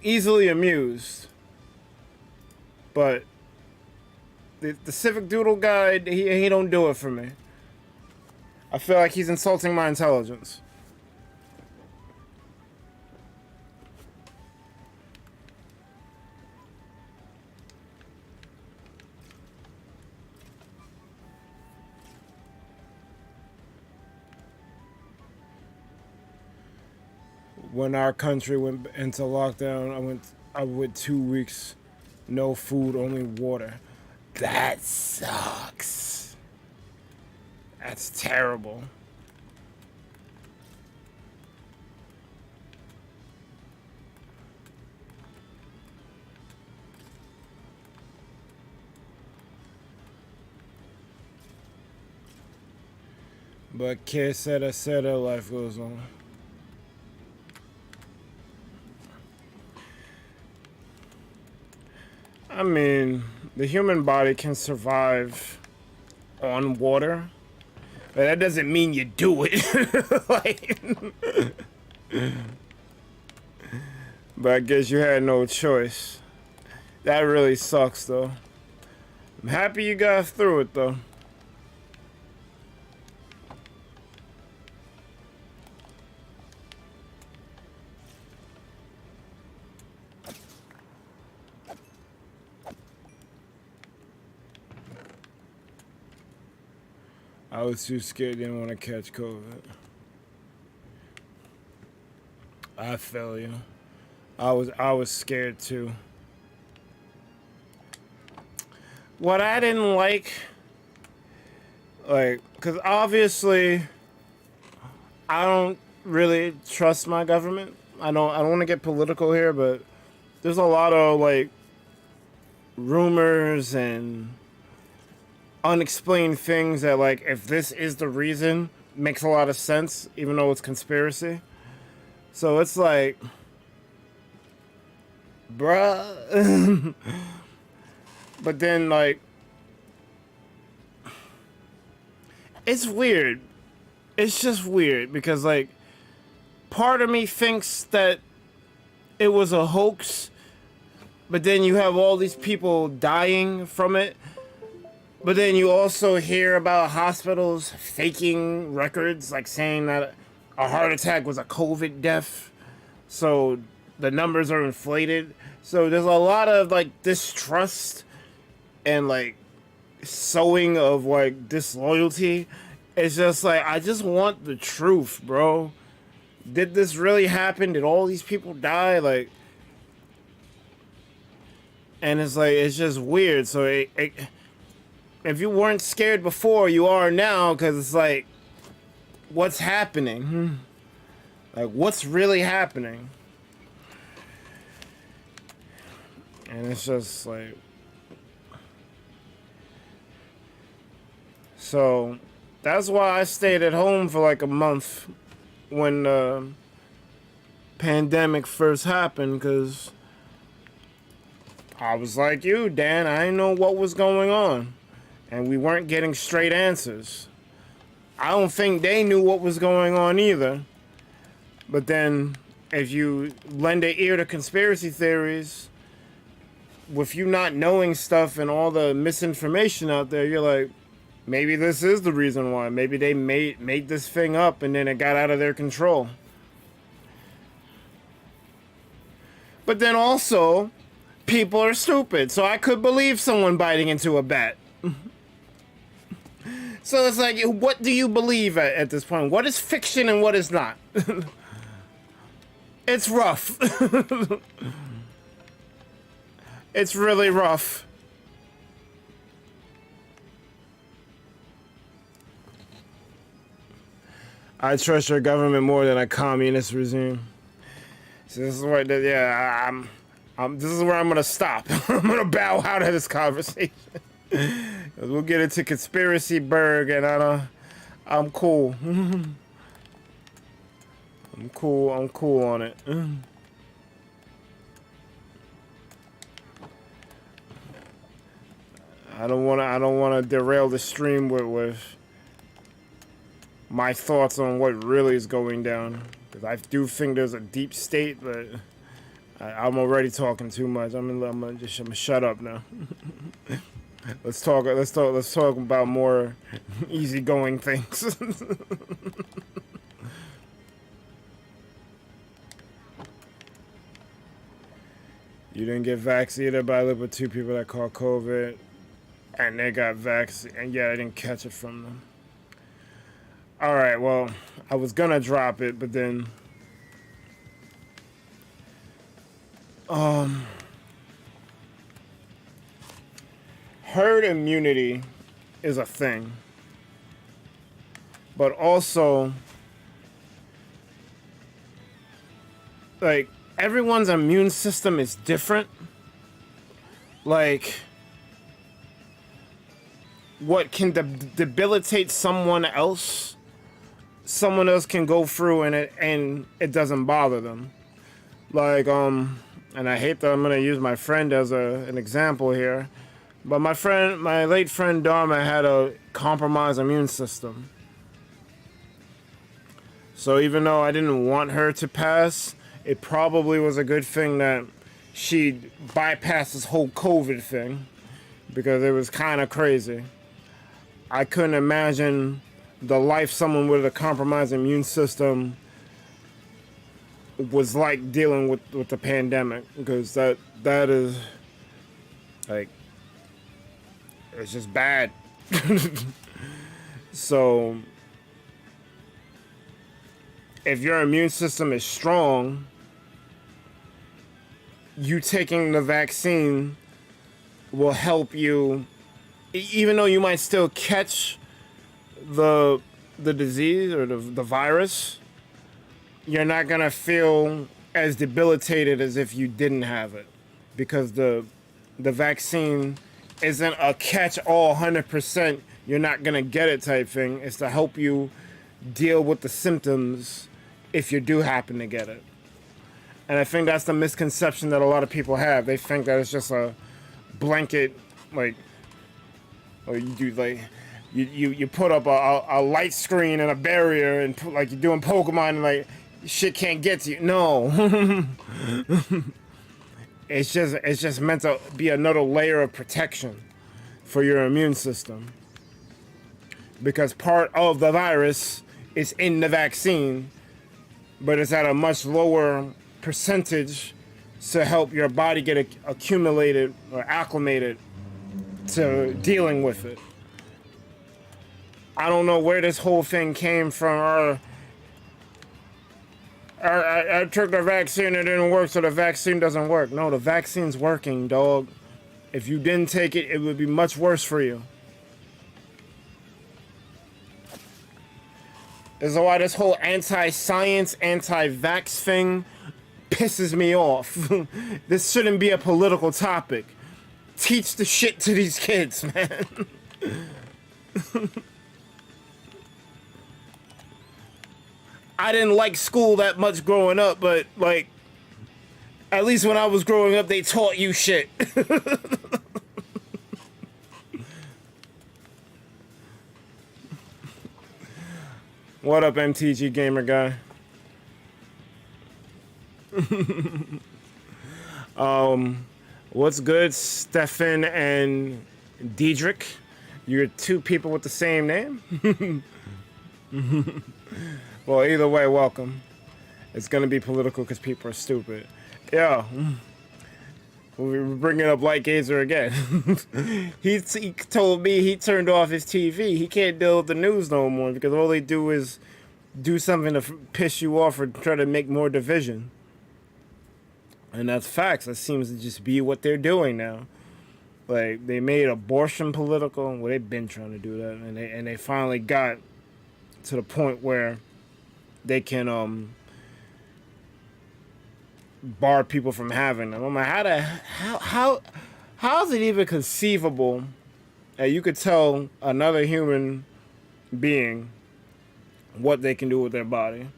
easily amused. But the Civic Doodle guy, he don't do it for me. I feel like he's insulting my intelligence. When our country went into lockdown, I went 2 weeks, no food, only water. That sucks. That's terrible. But que sera sera, life goes on. I mean, the human body can survive on water, but that doesn't mean you do it. Like, but I guess you had no choice. That really sucks, though. I'm happy you got through it, though. I was too scared, didn't want to catch COVID. I feel you. I was scared too. What I didn't like, cause obviously I don't really trust my government. I don't want to get political here, but there's a lot of like rumors and unexplained things that, like, if this is the reason, makes a lot of sense, even though it's conspiracy. So it's like, bruh. But then, like, it's weird. It's just weird because, like, part of me thinks that it was a hoax, but then you have all these people dying from it. But then you also hear about hospitals faking records, like saying that a heart attack was a COVID death. So the numbers are inflated. So there's a lot of like distrust and like sowing of like disloyalty. It's just like, I just want the truth, bro. Did this really happen? Did all these people die? Like, and it's like, it's just weird. So if you weren't scared before, you are now, because it's like, what's happening? Like, what's really happening? And it's just like... So, that's why I stayed at home for like a month when pandemic first happened, because I was like you, Dan. I didn't know what was going on, and we weren't getting straight answers. I don't think they knew what was going on either. But then, if you lend an ear to conspiracy theories, with you not knowing stuff and all the misinformation out there, you're like, maybe this is the reason why. Maybe they made this thing up and then it got out of their control. But then also, people are stupid, so I could believe someone biting into a bat. So it's like, what do you believe at this point? What is fiction and what is not? It's rough. It's really rough. I trust your government more than a communist regime. So this is what, yeah, this is where I'm gonna stop. I'm gonna bow out of this conversation. We'll get into conspiracy berg, and I'm cool. I'm cool on it. I don't wanna derail the stream with my thoughts on what really is going down, because I do think there's a deep state, but I'm already talking too much. I'm gonna shut up now. Let's talk about more easygoing things. You didn't get vaccinated, but I live with 2 people that caught COVID, and they got vaccinated, and yeah, I didn't catch it from them. All right, well, I was gonna drop it, but then, herd immunity is a thing, but also, like, everyone's immune system is different. Like, what can debilitate someone else can go through and it doesn't bother them. Like, and I hate that I'm gonna use my friend as an example here, but my late friend Dharma had a compromised immune system. So even though I didn't want her to pass, it probably was a good thing that she bypassed this whole COVID thing, because it was kind of crazy. I couldn't imagine the life someone with a compromised immune system was like dealing with the pandemic, because that is, like, it's just bad. So if your immune system is strong, you taking the vaccine will help you, even though you might still catch the disease or the virus, you're not gonna feel as debilitated as if you didn't have it, because the vaccine isn't a catch-all 100%, you're not gonna get it type thing. It's to help you deal with the symptoms if you do happen to get it. And I think that's the misconception that a lot of people have. They think that it's just a blanket, like, or you do, like, you put up a light screen and a barrier and put, like you're doing Pokemon, and like shit can't get to you. No. It's just meant to be another layer of protection for your immune system, because part of the virus is in the vaccine, but it's at a much lower percentage to help your body get accumulated or acclimated to dealing with it. I don't know where this whole thing came from. I took the vaccine, it didn't work, so the vaccine doesn't work. No, the vaccine's working, dog. If you didn't take it, it would be much worse for you. This is why this whole anti-science, anti-vax thing pisses me off. This shouldn't be a political topic. Teach the shit to these kids, man. I didn't like school that much growing up, but like, at least when I was growing up, they taught you shit. What up, MTG Gamer Guy? What's good, Stefan and Diedrich? You're two people with the same name? Well, either way, welcome. It's gonna be political because people are stupid. Yeah. We're bringing up Light Gazer again. he told me he turned off his TV. He can't deal with the news no more because all they do is do something to piss you off or try to make more division. And that's facts. That seems to just be what they're doing now. Like, they made abortion political. Well, they've been trying to do that. And they finally got to the point where they can bar people from having them. I'm like, how is it even conceivable that you could tell another human being what they can do with their body?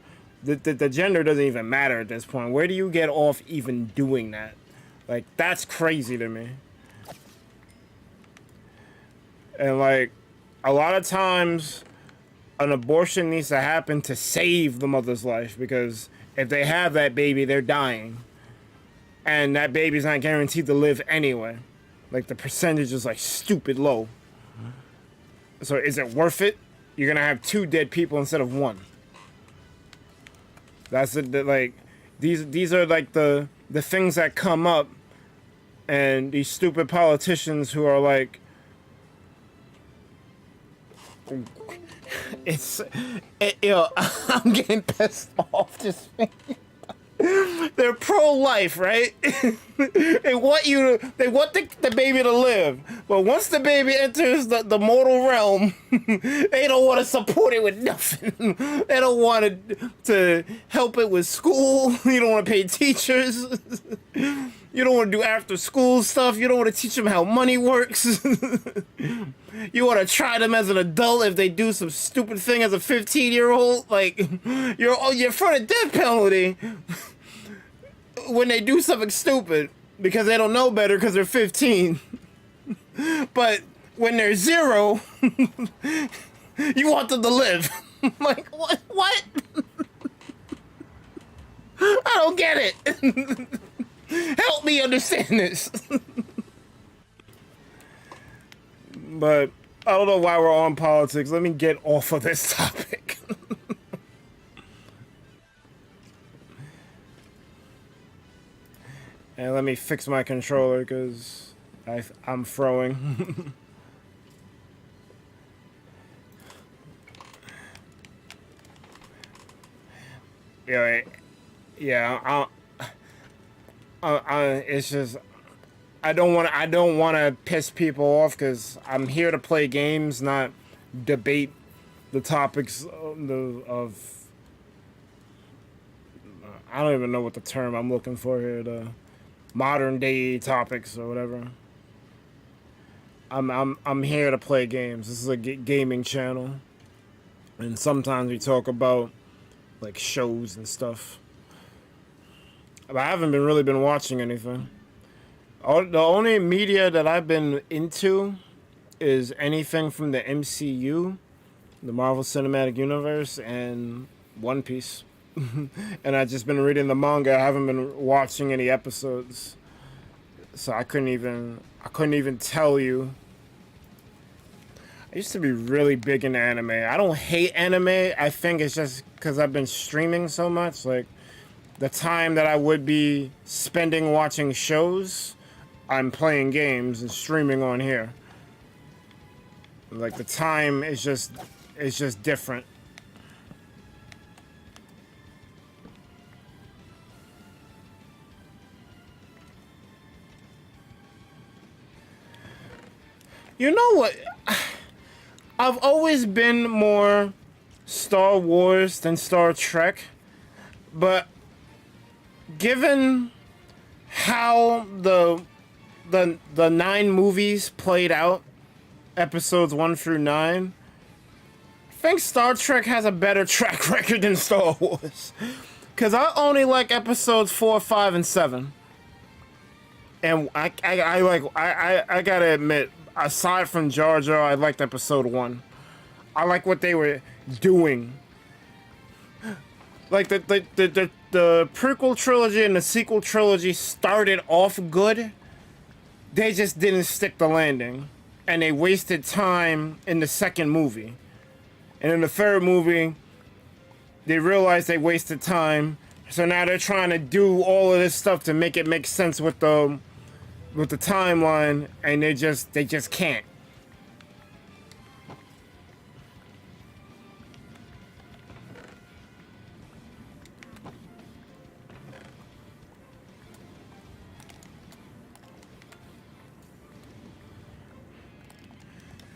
The gender doesn't even matter at this point. Where do you get off even doing that? Like, that's crazy to me. And like, a lot of times an abortion needs to happen to save the mother's life, because if they have that baby, they're dying. And that baby's not guaranteed to live anyway. Like, the percentage is like stupid low. So is it worth it? You're gonna have 2 dead people instead of 1. That's it. Like, these are like the things that come up, and these stupid politicians who are like, I'm getting pissed off just thinking. They're pro-life, right? They want the baby to live, but once the baby enters the mortal realm, they don't want to support it with nothing. They don't want to help it with school. You don't want to pay teachers. You don't want to do after-school stuff. You don't want to teach them how money works. You want to try them as an adult if they do some stupid thing as a 15-year-old. Like, you're for the death penalty when they do something stupid because they don't know better because they're 15. But when they're 0, you want them to live. Like, what? I don't get it. Help me understand this. But I don't know why we're on politics. Let me get off of this topic. And let me fix my controller because I'm throwing. Yeah, it's just I don't want to piss people off because I'm here to play games, not debate the topics of I don't even know what the term I'm looking for here, the modern day topics or whatever. I'm here to play games. This is a gaming channel, and sometimes we talk about like shows and stuff. But I haven't really been watching anything. The only media that I've been into is anything from the MCU, the Marvel Cinematic Universe, and One Piece. And I've just been reading the manga. I haven't been watching any episodes. So I couldn't even tell you. I used to be really big into anime. I don't hate anime. I think it's just because I've been streaming so much. Like, the time that I would be spending watching shows, I'm playing games and streaming on here. Like, the time is just different. You know what? I've always been more Star Wars than Star Trek, but given how the 9 movies played out, episodes 1 through 9, think Star Trek has a better track record than Star Wars. Because I only like episodes 4, 5, and 7. And I gotta admit, aside from Jar Jar, I liked episode 1. I like what they were doing. Like the prequel trilogy and the sequel trilogy started off good. They just didn't stick the landing. And they wasted time in the second movie. And in the third movie, they realized they wasted time. So now they're trying to do all of this stuff to make it make sense with the timeline, and they just can't.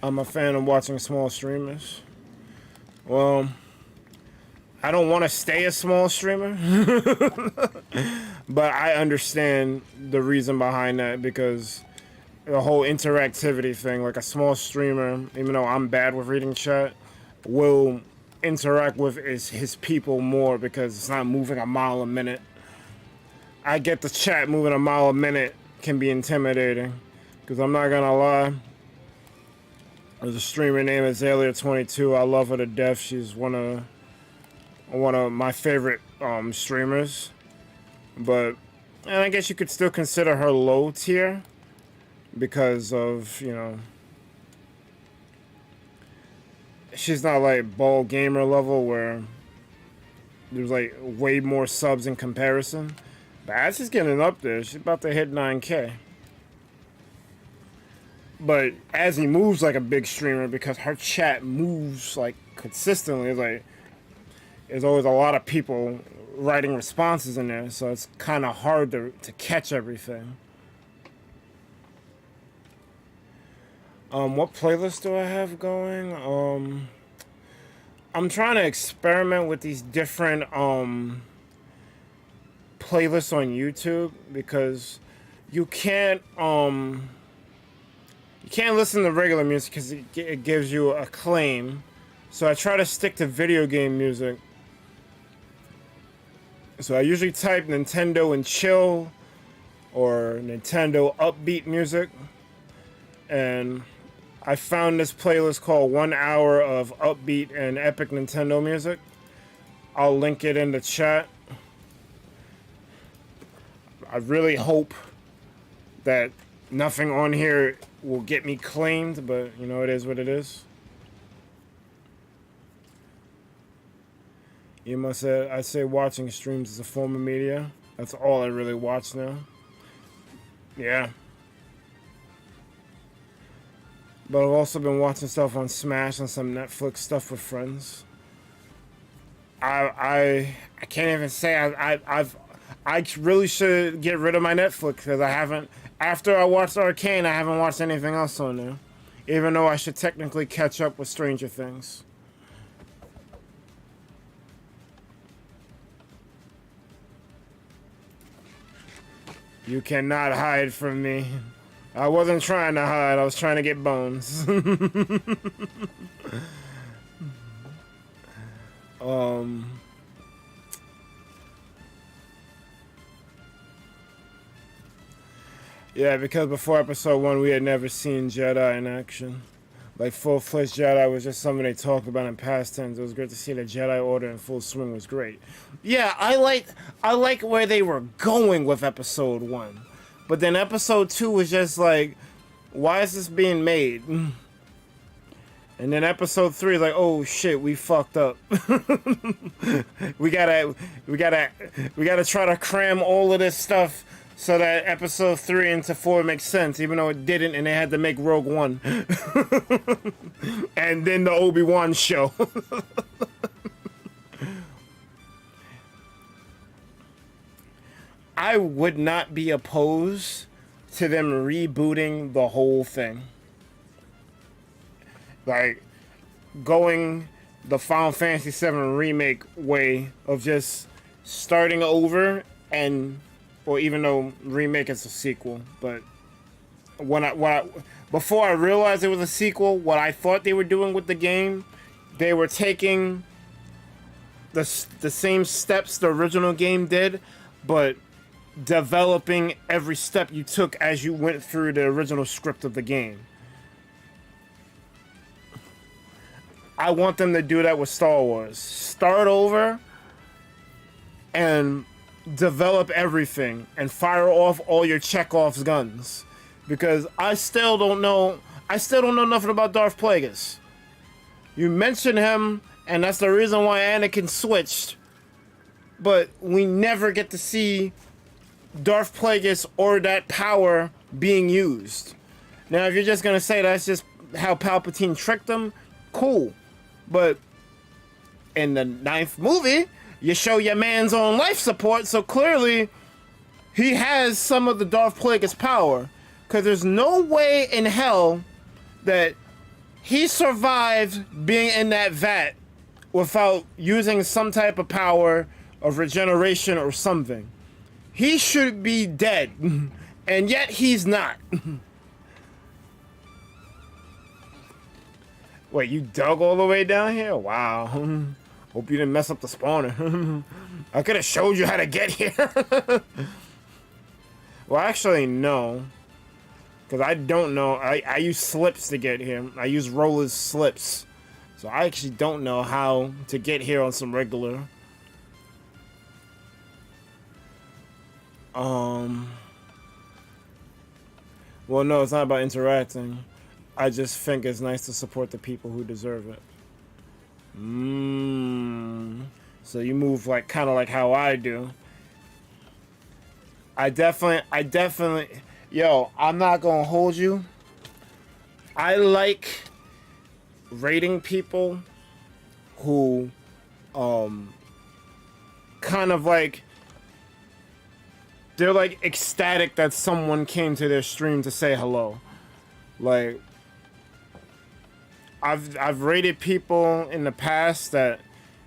I'm a fan of watching small streamers. Well, I don't want to stay a small streamer, but I understand the reason behind that, because the whole interactivity thing, like a small streamer, even though I'm bad with reading chat, will interact with his people more because it's not moving a mile a minute. I get the chat moving a mile a minute can be intimidating, because I'm not gonna lie. There's a streamer named Azalea22. I love her to death. She's one of my favorite streamers, and I guess you could still consider her low tier because of, you know, she's not like ball gamer level where there's like way more subs in comparison, but as she's getting up there, she's about to hit 9K. But as he moves like a big streamer, because her chat moves like consistently, like there's always a lot of people writing responses in there, so it's kind of hard to catch everything. What playlist do I have going? I'm trying to experiment with these different playlists on YouTube, because you can't listen to regular music because it gives you a claim. So I try to stick to video game music. So I usually type Nintendo and chill or Nintendo upbeat music. And I found this playlist called 1 hour of upbeat and epic Nintendo music. I'll link it in the chat. I really hope that nothing on here will get me claimed, but you know, it is what it is. I say watching streams is a form of media. That's all I really watch now. Yeah. But I've also been watching stuff on Smash and some Netflix stuff with friends. I can't even say I really should get rid of my Netflix, because I haven't. After I watched Arcane, I haven't watched anything else on there. Even though I should technically catch up with Stranger Things. You cannot hide from me. I wasn't trying to hide, I was trying to get bones. Yeah, because before episode 1, we had never seen Jedi in action. Like, full-fledged Jedi was just something they talked about in past tense. It was great to see the Jedi Order in full swing. Was great. Yeah, I like where they were going with episode 1. But then episode 2 was just like, why is this being made? And then episode 3 is like, oh shit, we fucked up. we gotta try to cram all of this stuff so that episode 3 into 4 makes sense, even though it didn't, and they had to make Rogue One. And then the Obi-Wan show. I would not be opposed to them rebooting the whole thing. Like, going the Final Fantasy VII Remake way of just starting over, and, or even though Remake is a sequel, but before I realized it was a sequel, what I thought they were doing with the game they were taking the same steps the original game did, but developing every step you took as you went through the original script of the game. I want them to do that with Star Wars. Start over and develop everything and fire off all your Chekhov's guns. Because I still don't know nothing about Darth Plagueis. You mention him, and that's the reason why Anakin switched. But we never get to see Darth Plagueis or that power being used. Now, if you're just gonna say that's just how Palpatine tricked him, cool. But in the 9th movie, you show your man's on life support, so clearly he has some of the Darth Plagueis power. Because there's no way in hell that he survived being in that vat without using some type of power of regeneration or something. He should be dead, and yet he's not. Wait, you dug all the way down here? Wow. Hope you didn't mess up the spawner. I could have showed you how to get here. Well, actually, no. Because I don't know. I use slips to get here. I use rollers slips. So I actually don't know how to get here on some regular. Well, no, it's not about interacting. I just think it's nice to support the people who deserve it. So you move like kind of like how I do. I definitely, yo, I'm not gonna hold you. I like rating people who, kind of like, they're like ecstatic that someone came to their stream to say hello. Like, I've rated people in the past that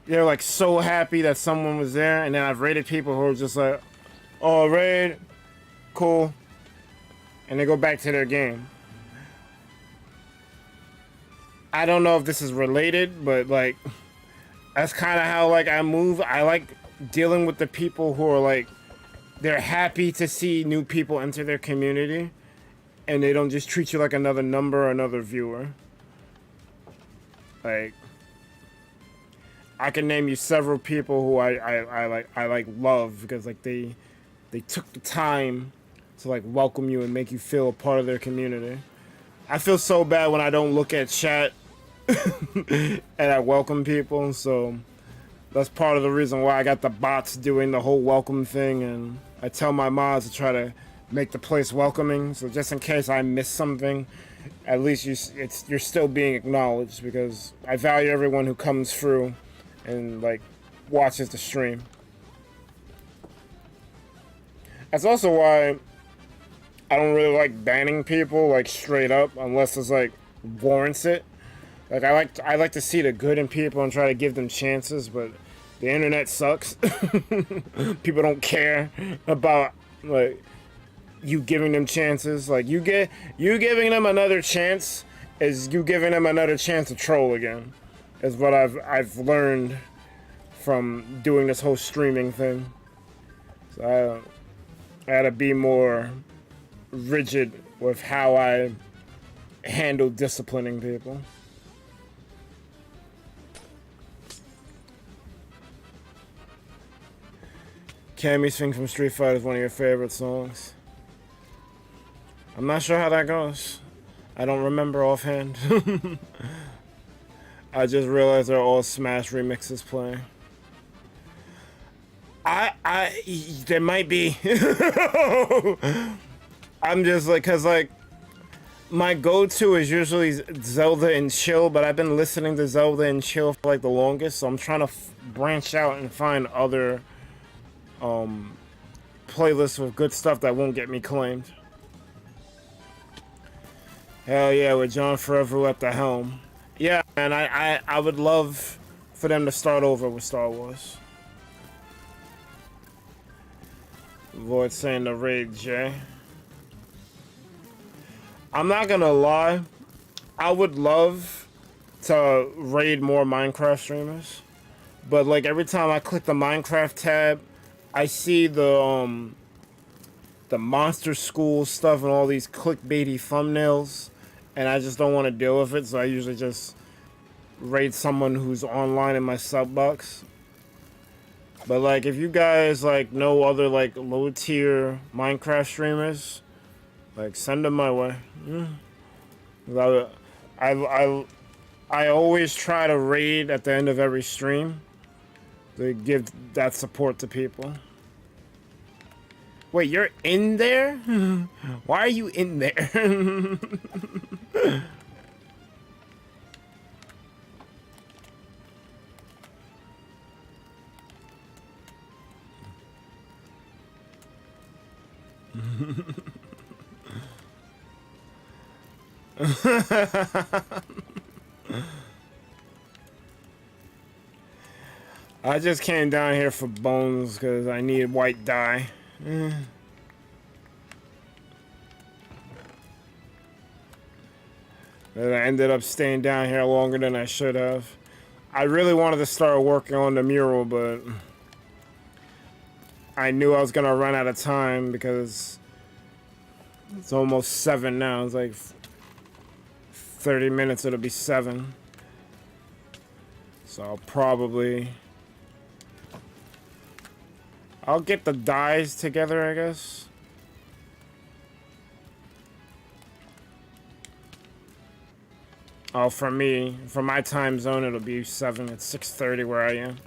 they're like so happy that someone was there, and then I've rated people who are just like, oh, raid, cool, and they go back to their game. I don't know if this is related, but like, that's kind of how like I move. I like dealing with the people who are like, they're happy to see new people enter their community, and they don't just treat you like another number or another viewer. Like, I can name you several people who I love because like they took the time to like welcome you and make you feel a part of their community. I feel so bad when I don't look at chat and I welcome people, so that's part of the reason why I got the bots doing the whole welcome thing, and I tell my mods to try to make the place welcoming, so just in case I miss something, at least you're still being acknowledged, because I value everyone who comes through and like watches the stream. That's also why I don't really like banning people like straight up unless it's like warrants it. Like I like to see the good in people and try to give them chances, but the internet sucks. People don't care about like you giving them chances. Like you giving them another chance is you giving them another chance to troll again. Is what I've learned from doing this whole streaming thing. So I had to be more rigid with how I handle disciplining people. Cammy's thing from Street Fighter is one of your favorite songs. I'm not sure how that goes. I don't remember offhand. I just realized they're all Smash remixes playing. There might be. I'm just like, cause like, my go-to is usually Zelda and Chill, but I've been listening to Zelda and Chill for like the longest, so I'm trying to branch out and find other playlists with good stuff that won't get me claimed. Hell yeah, with John Favreau at the helm. Yeah, and I would love for them to start over with Star Wars. Void saying the raid, Jay. I'm not gonna lie, I would love to raid more Minecraft streamers. But like every time I click the Minecraft tab, I see the monster school stuff and all these clickbaity thumbnails, and I just don't want to deal with it. So I usually just raid someone who's online in my sub box. But like, if you guys like know other like low tier Minecraft streamers, like send them my way. I always try to raid at the end of every stream to give that support to people. Wait, you're in there? Why are you in there? I just came down here for bones because I needed white dye. Then I ended up staying down here longer than I should have. I really wanted to start working on the mural, but I knew I was gonna run out of time because it's almost 7 now. It's like 30 minutes, it'll be 7. So I'll get the dyes together, I guess. Oh, for me, for my time zone, it'll be 7. It's 6:30 where I am.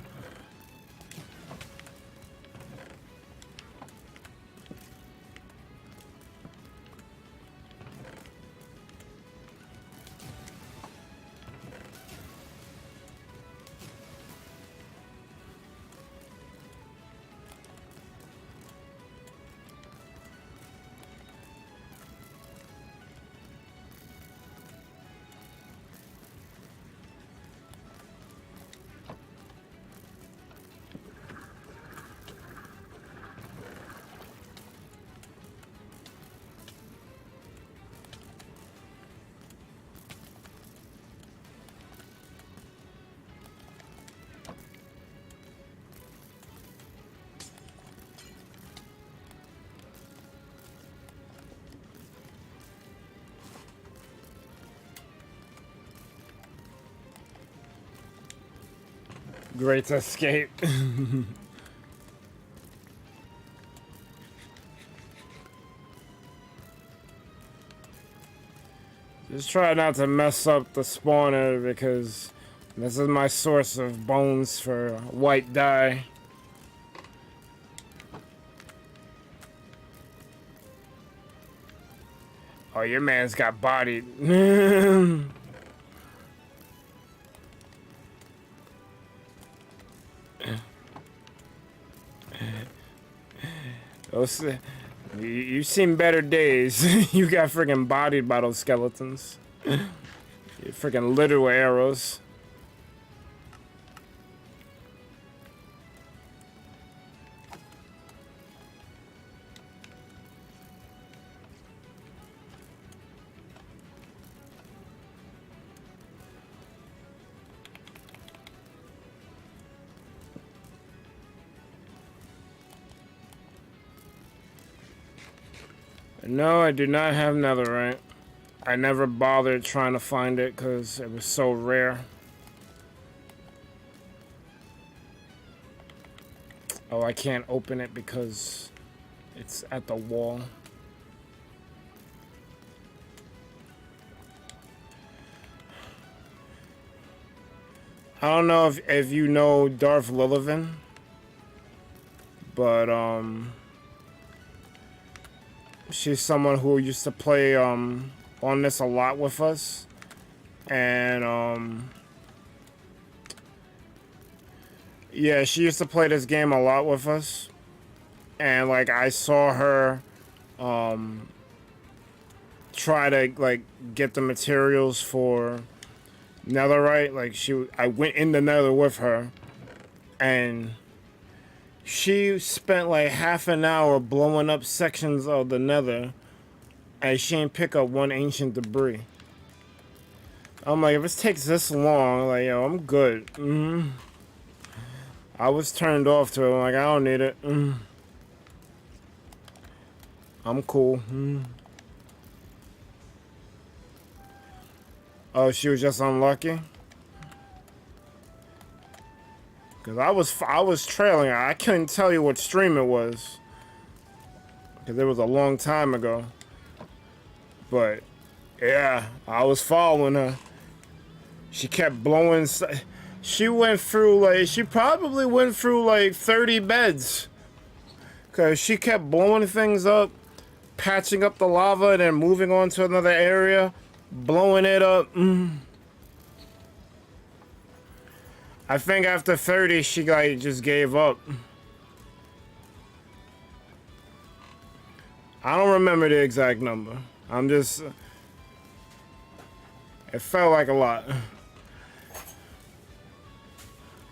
Great escape. Just try not to mess up the spawner because this is my source of bones for white dye. Oh, your man's got bodied. You've seen better days. You got freaking bodied by those skeletons. You freaking littered with arrows. No, I do not have netherite. I never bothered trying to find it because it was so rare. Oh, I can't open it because it's at the wall. I don't know if you know Darth Lillivin, but she's someone who used to play on this a lot with us, and yeah, she used to play this game a lot with us, and like I saw her try to like get the materials for netherite. Like I went in the nether with her, and she spent like half an hour blowing up sections of the nether, and she didn't pick up one ancient debris. I'm like, if it takes this long, like, yo, I'm good. I was turned off to it. I'm like, I don't need it. I'm cool. Oh, she was just unlucky? Cause I was trailing her. I couldn't tell you what stream it was. Cause it was a long time ago. But yeah, I was following her. She kept blowing. She went through like, she probably went through like 30 beds. Cause she kept blowing things up, patching up the lava, and then moving on to another area, blowing it up. I think after 30, she like just gave up. I don't remember the exact number. I'm just... It felt like a lot.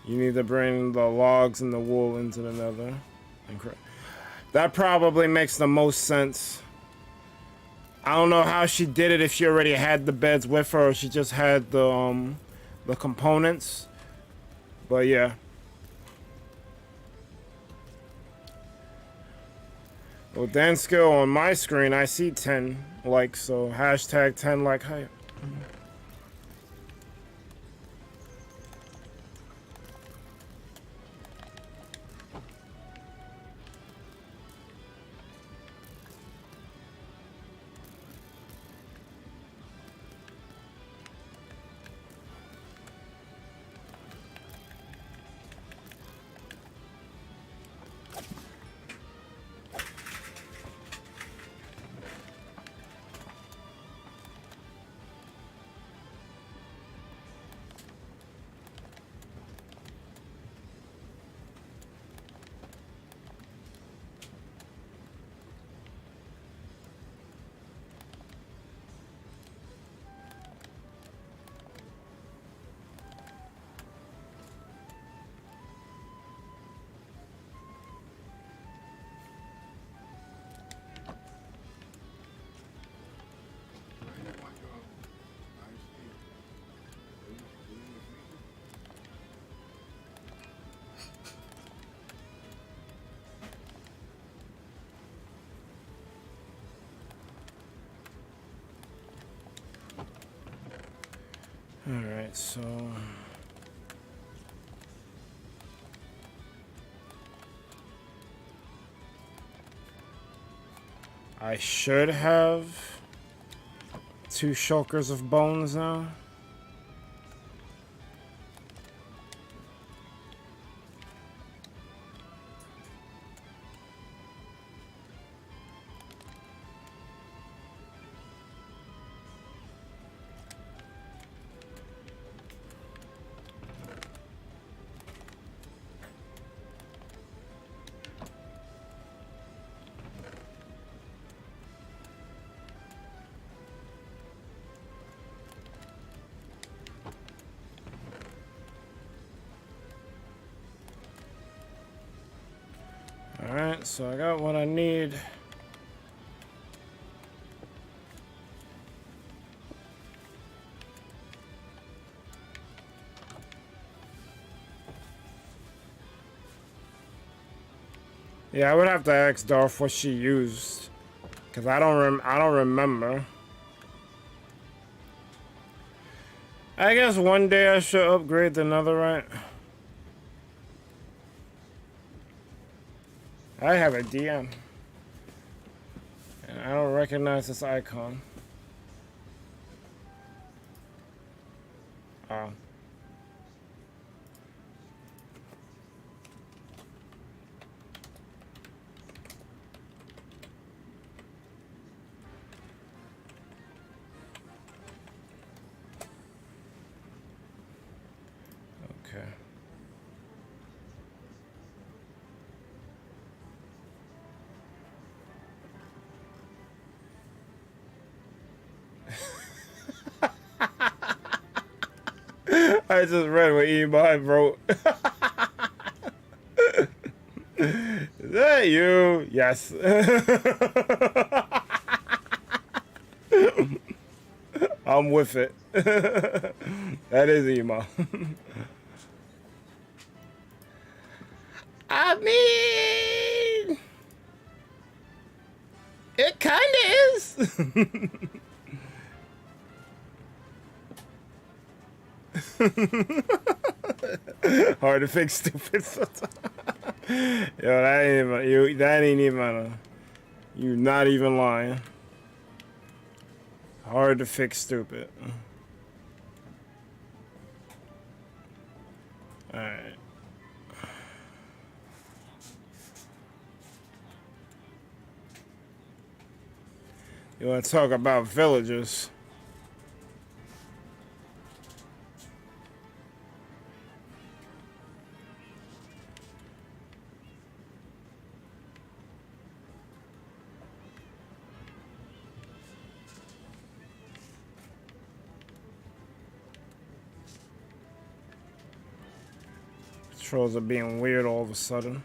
You need to bring the logs and the wool into the nether. That probably makes the most sense. I don't know how she did it, if she already had the beds with her or she just had the components. But yeah. Well, Dan skill on my screen, I see 10 likes, so hashtag 10 like hype. Alright, so... I should have 2 shulkers of bones now. Alright, so I got what I need. Yeah, I would have to ask Darth what she used, cause I don't remember. I guess one day I should upgrade the netherite. I have a DM. And I don't recognize this icon. Oh. Okay. I just read what Ibai wrote. Is that you? Yes. I'm with it. That is emo. I mean, it kinda is. Hard to fix stupid sometimes. Yo, that ain't even, that ain't even you not even lying. Hard to fix stupid. Alright. You wanna talk about villagers? Trolls are being weird all of a sudden.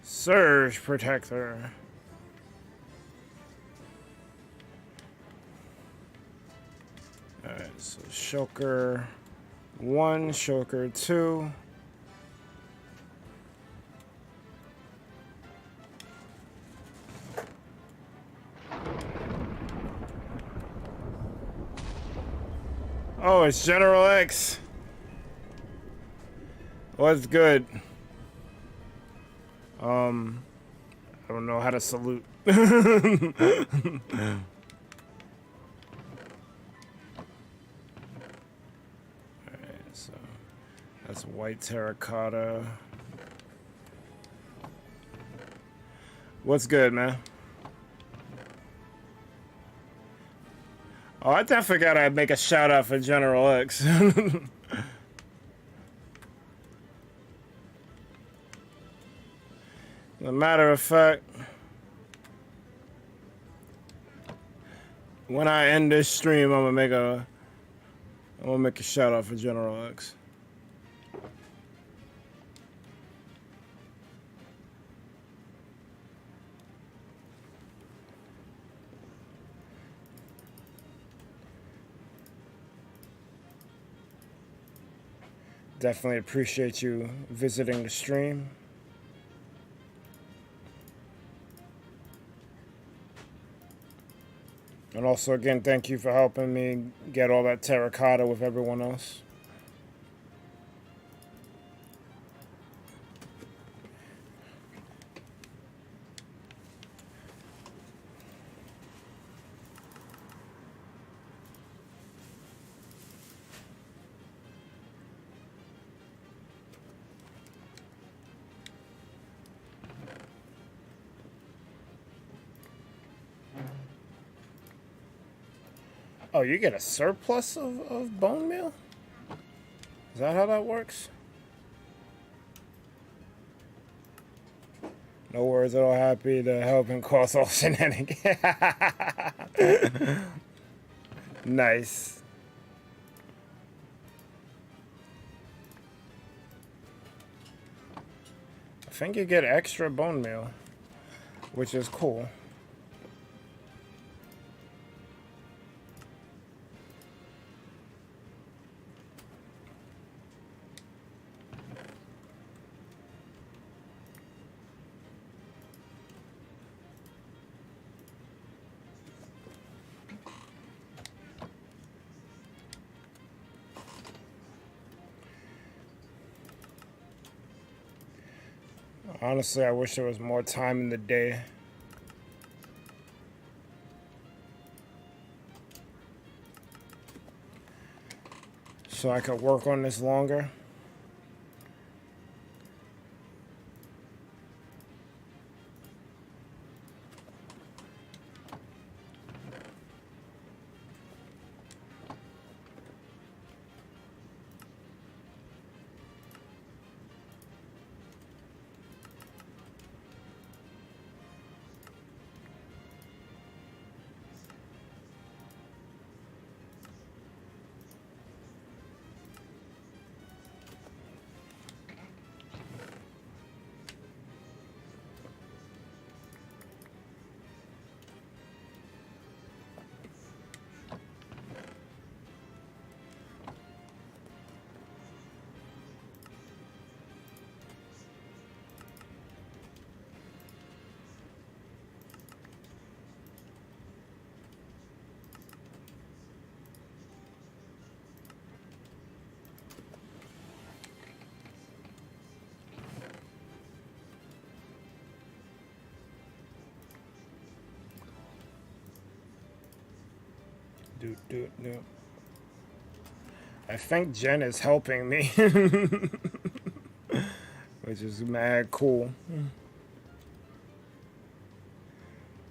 Surge protector. Alright, so shulker 1, shulker 2. Oh, it's General X. What's good? I don't know how to salute. Alright, so that's white terracotta. What's good, man? Oh, I definitely gotta make a shout out for General X. As a matter of fact, when I end this stream, I'm gonna make a shout out for General X. Definitely appreciate you visiting the stream. And also, again, thank you for helping me get all that terracotta with everyone else. Oh, you get a surplus of bone meal? Is that how that works? No words at all. Happy to help and cause all shenanigans. Nice. I think you get extra bone meal, which is cool. Honestly, I wish there was more time in the day. So I could work on this longer. Do. I think Jen is helping me, which is mad cool.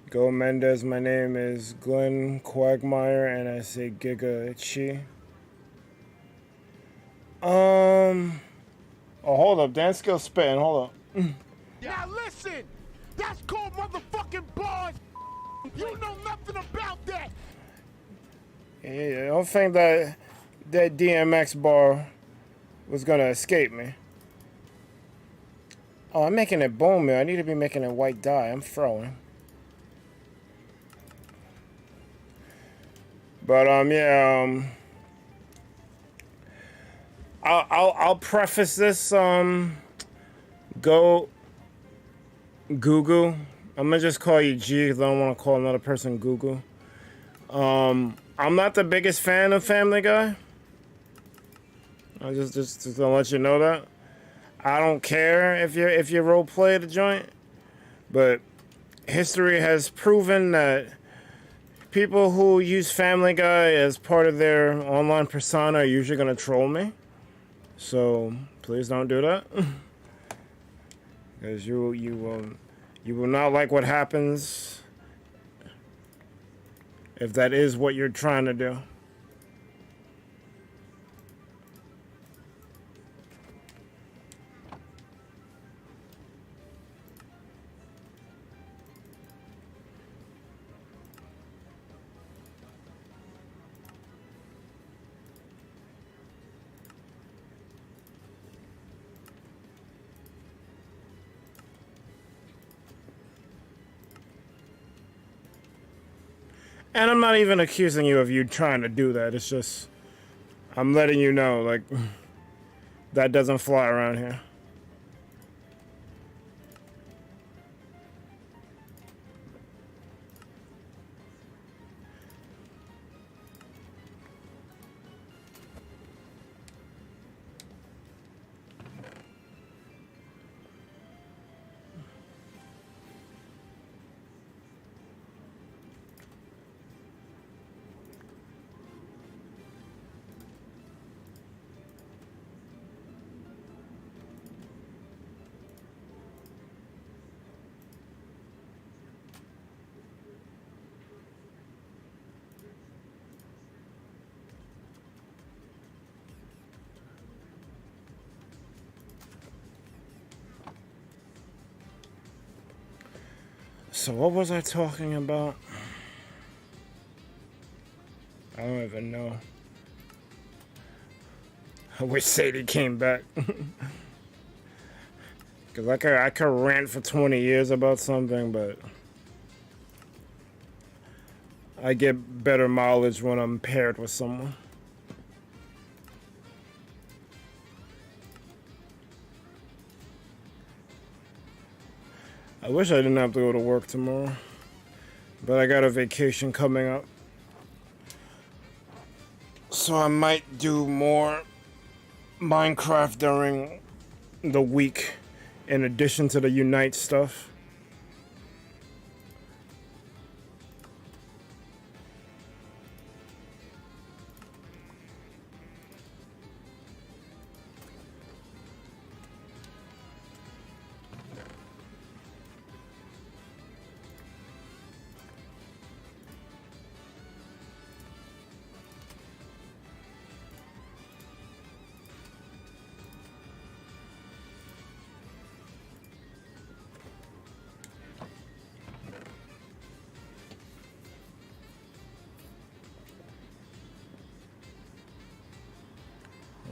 Go Mendez, my name is Glenn Quagmire, and I say Giga-Chi. Oh, hold up, Dan still spitting, hold up. Now listen, that's called motherfucking bars. You know nothing about that. Yeah, I don't think that DMX bar was gonna escape me. Oh, I'm making it bone meal. I need to be making it white dye. I'm throwing. But yeah, I'll preface this. Go Google. I'm gonna just call you G because I don't want to call another person Google. I'm not the biggest fan of Family Guy. I just to let you know that. I don't care if you role play the joint, but history has proven that people who use Family Guy as part of their online persona are usually gonna troll me. So please don't do that, because you will not like what happens if that is what you're trying to do. And I'm not even accusing you of you trying to do that. It's just, I'm letting you know, like, that doesn't fly around here. So what was I talking about? I don't even know. I wish Sadie came back. Because I could rant for 20 years about something, but I get better mileage when I'm paired with someone. I wish I didn't have to go to work tomorrow, but I got a vacation coming up. So I might do more Minecraft during the week in addition to the Unite stuff.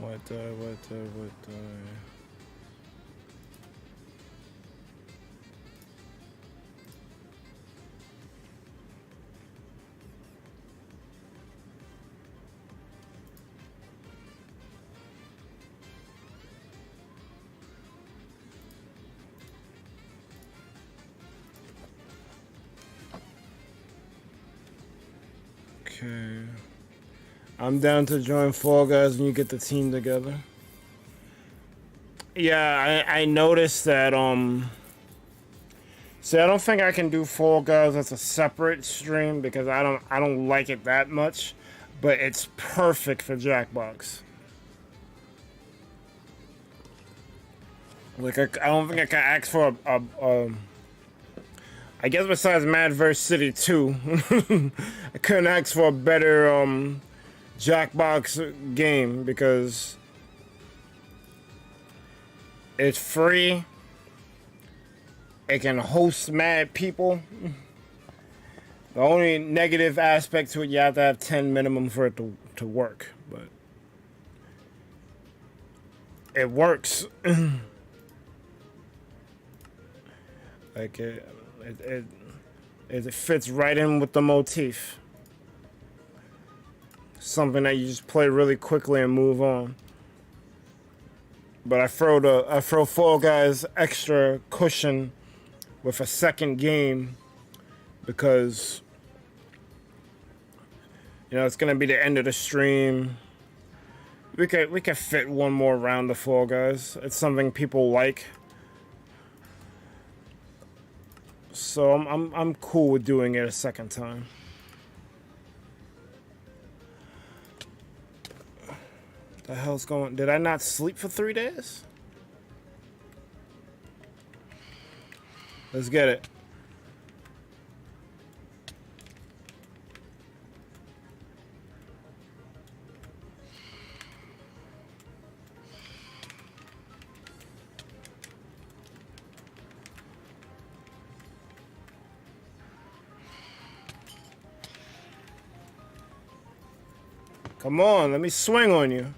What Okay. I'm down to join Fall Guys when you get the team together. Yeah, I noticed that See, I don't think I can do Fall Guys as a separate stream because I don't like it that much, but it's perfect for Jackbox. Like I don't think I can ask for I guess besides Mad vs. City 2, I couldn't ask for a better Jackbox game because it's free. It can host mad people. The only negative aspect to it, you have to have 10 minimum for it to work, but it works. Like it fits right in with the motif. Something that you just play really quickly and move on. But I throw Fall Guys extra cushion with a second game because you know it's gonna be the end of the stream. We could fit one more round of Fall Guys. It's something people like. So I'm cool with doing it a second time. The hell's going? Did I not sleep for 3 days? Let's get it. Come on, let me swing on you.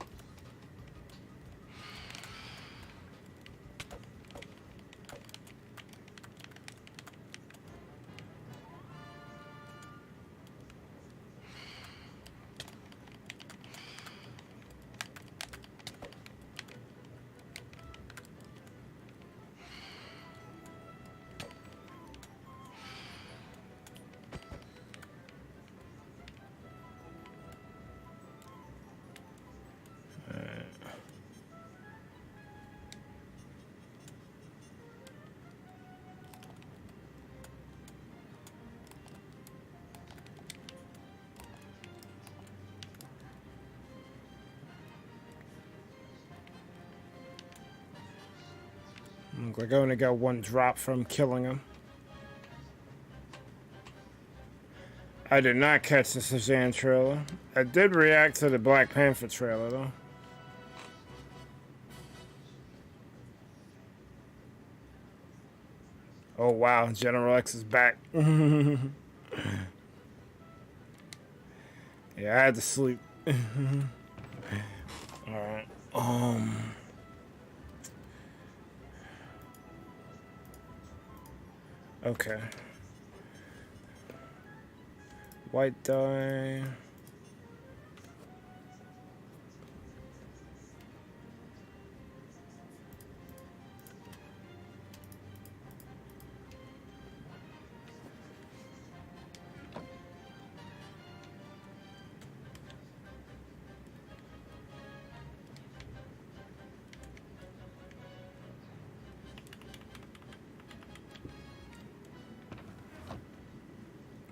Look like I only got one drop from killing him. I did not catch the Shazam trailer. I did react to the Black Panther trailer though. Oh wow, General X is back. Yeah, I had to sleep. Alright. Okay. White dye.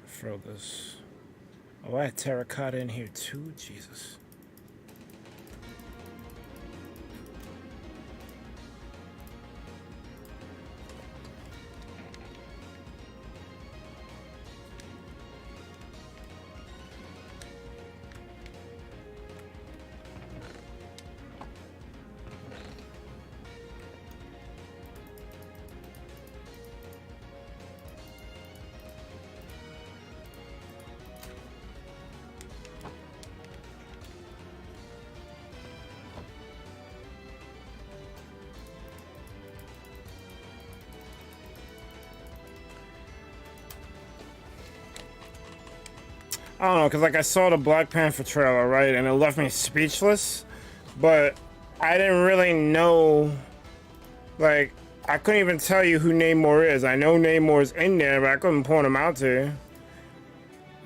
Throw this. Oh, I had terracotta in here too? Jesus. I don't know, because like I saw the Black Panther trailer, right, and it left me speechless, but I didn't really know, like, I couldn't even tell you who Namor is. I know Namor's in there, but I couldn't point him out to you.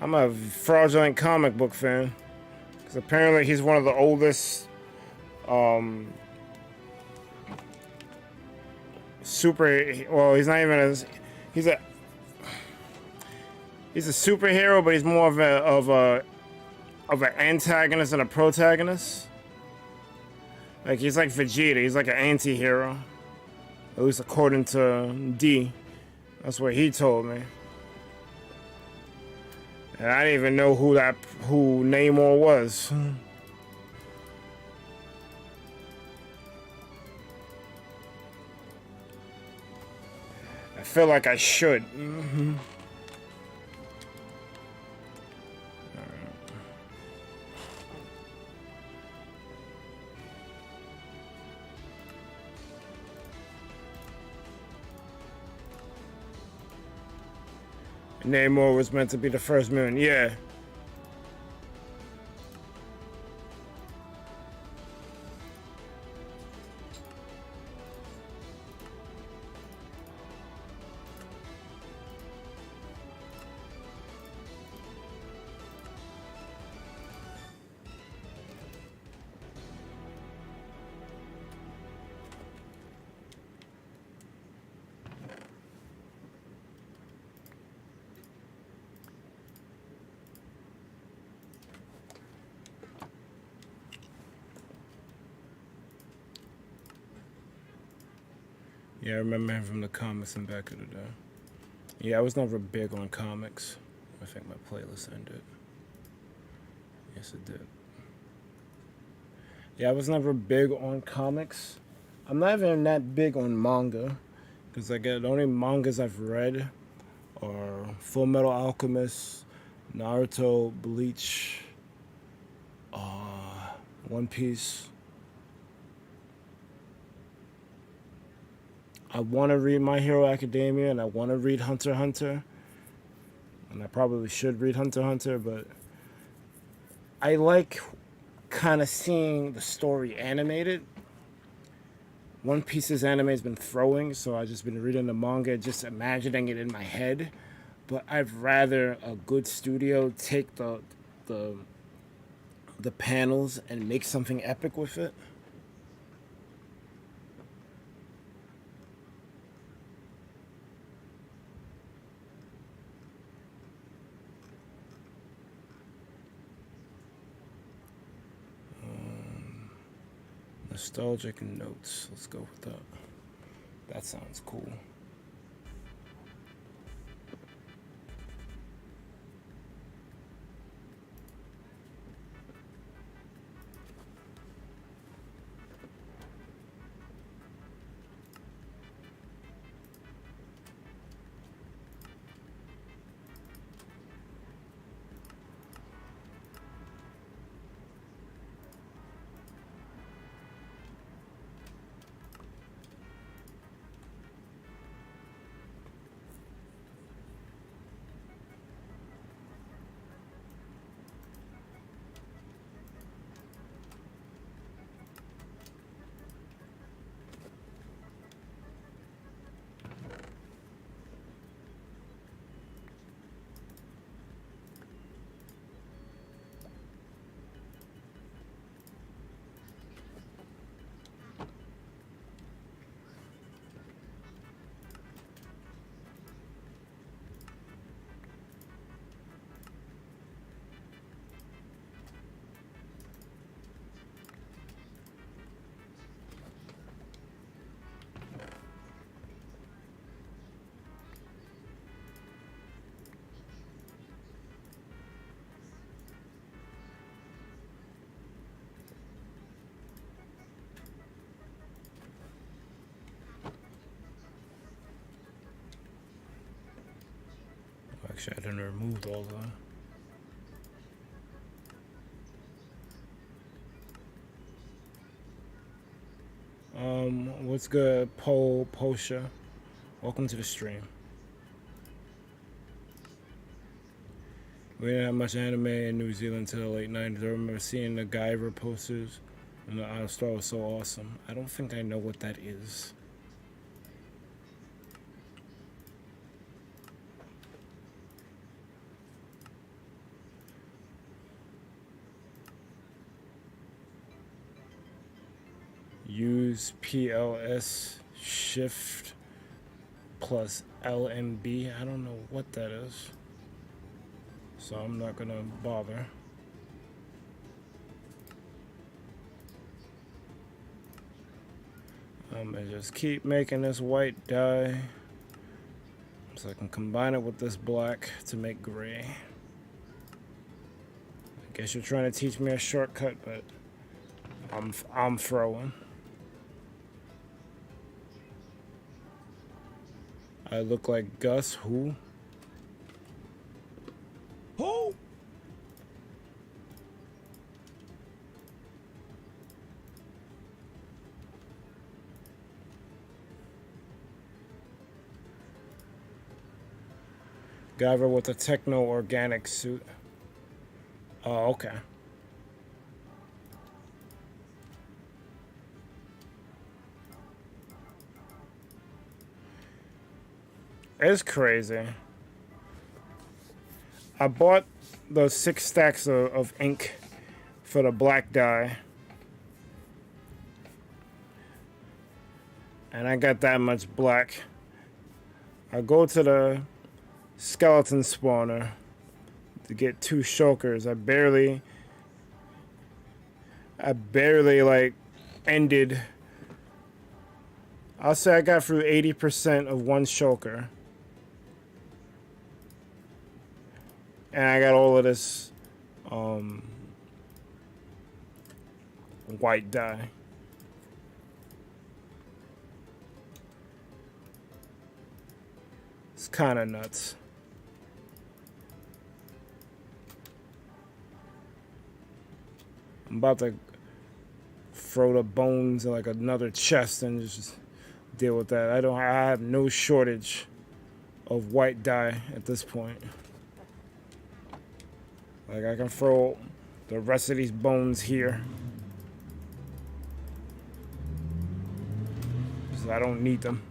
I'm a fraudulent comic book fan, because apparently he's one of the oldest, well, he's not even as, He's a superhero, but he's more of an antagonist and a protagonist. Like he's like Vegeta. He's like an anti-hero. At least according to D. That's what he told me. And I didn't even know who Namor was. I feel like I should. Namor was meant to be the first mutant, yeah. Yeah, I remember him from the comics in back of the day. Yeah, I was never big on comics. I think my playlist ended. Yes, it did. Yeah, I was never big on comics. I'm not even that big on manga. Because like, the only mangas I've read are Full Metal Alchemist, Naruto, Bleach, One Piece. I want to read My Hero Academia and I want to read Hunter x Hunter. And I probably should read Hunter x Hunter, but I like kind of seeing the story animated. One Piece's anime has been throwing, so I've just been reading the manga, just imagining it in my head. But I'd rather a good studio take the panels and make something epic with it. Nostalgic notes. Let's go with that. That sounds cool. Actually, I didn't remove all that. What's good, Posha? Welcome to the stream. We didn't have much anime in New Zealand until the late 90s. I remember seeing the Guyver posters, and the store was so awesome. I don't think I know what that is. Use PLS shift plus LMB. I don't know what that is, so I'm not gonna bother. I'm gonna just keep making this white dye so I can combine it with this black to make gray. I guess you're trying to teach me a shortcut, but I'm throwing. I look like Gus. Who? Who? Guyver with a techno-organic suit. Oh, okay. It's crazy. I bought those 6 stacks of ink for the black dye. And I got that much black. I go to the skeleton spawner to get 2 shulkers. I barely like ended. I'll say I got through 80% of 1 shulker. And I got all of this white dye. It's kind of nuts. I'm about to throw the bones in like another chest and just deal with that. I have no shortage of white dye at this point. Like I can throw the rest of these bones here. So I don't need them.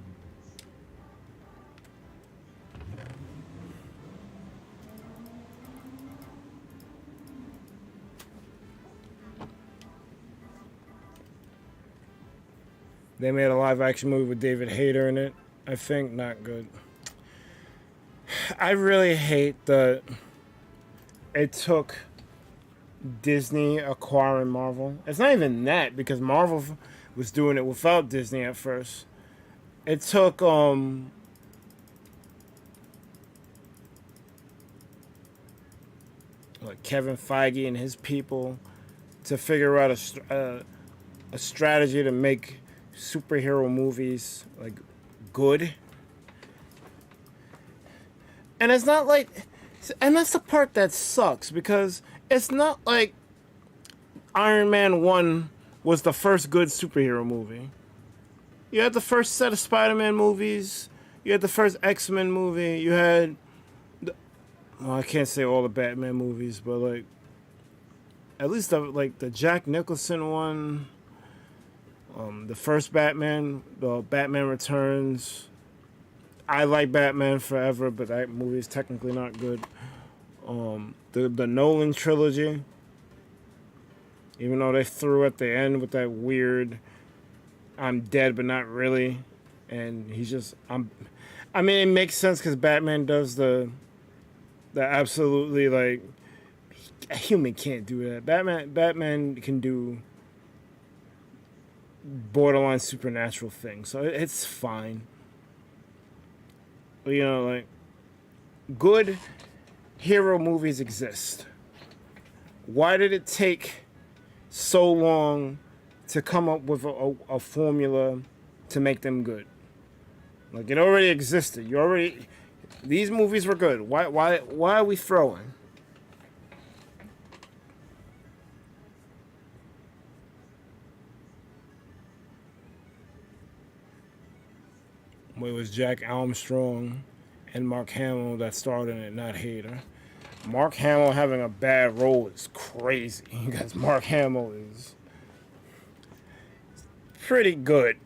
They made a live action movie with David Hayter in it. I think not good. I really hate that it took Disney acquiring Marvel. It's not even that, because Marvel was doing it without Disney at first. It took like Kevin Feige and his people to figure out a strategy to make superhero movies like good. And it's not like, and that's the part that sucks, because it's not like Iron Man 1 was the first good superhero movie. You had the first set of Spider-Man movies, you had the first X-Men movie, you had well, I can't say all the Batman movies, but like at least the Jack Nicholson one, the first Batman, the Batman Returns. I like Batman Forever, but that movie is technically not good. The Nolan trilogy, even though they threw at the end with that weird I'm dead but not really, and he's just I mean, it makes sense because Batman does the absolutely, like, a human can't do that. Batman can do borderline supernatural things, so it's fine. But, you know, like, good hero movies exist. Why did it take so long to come up with a formula to make them good? Like, it already existed. These movies were good. Why are we throwing? It was Jack Armstrong and Mark Hamill that starred in it, not Hayter. Mark Hamill having a bad role is crazy, because Mark Hamill is pretty good.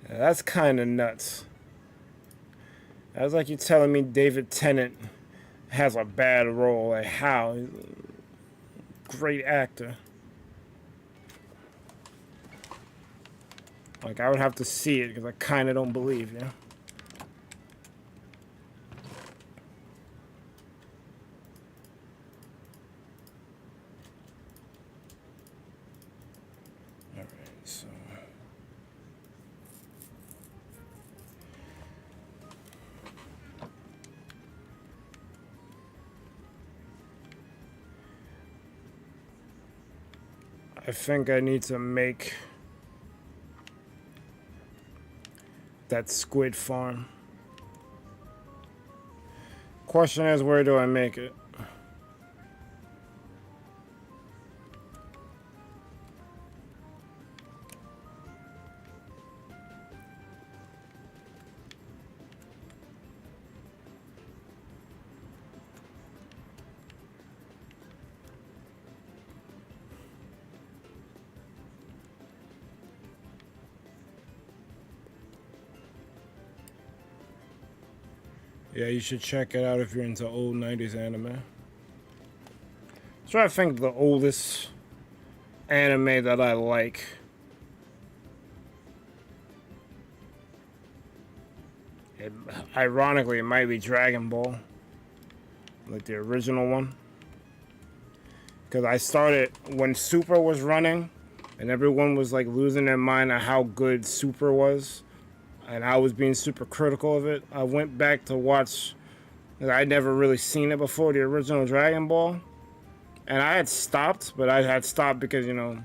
That's kind of nuts. That's like you telling me David Tennant has a bad role. Like, how? He's a great actor. Like, I would have to see it because I kind of don't believe, yeah. Alright, so... I think I need to make that squid farm. Question is, where do I make it? Yeah, you should check it out if you're into old 90s anime. So I think the oldest anime that I like. Ironically, it might be Dragon Ball. Like the original one. Because I started when Super was running, and everyone was like losing their mind on how good Super was. And I was being super critical of it. I went back to watch, I'd never really seen it before, the original Dragon Ball. And I had stopped, but I had stopped because, you know,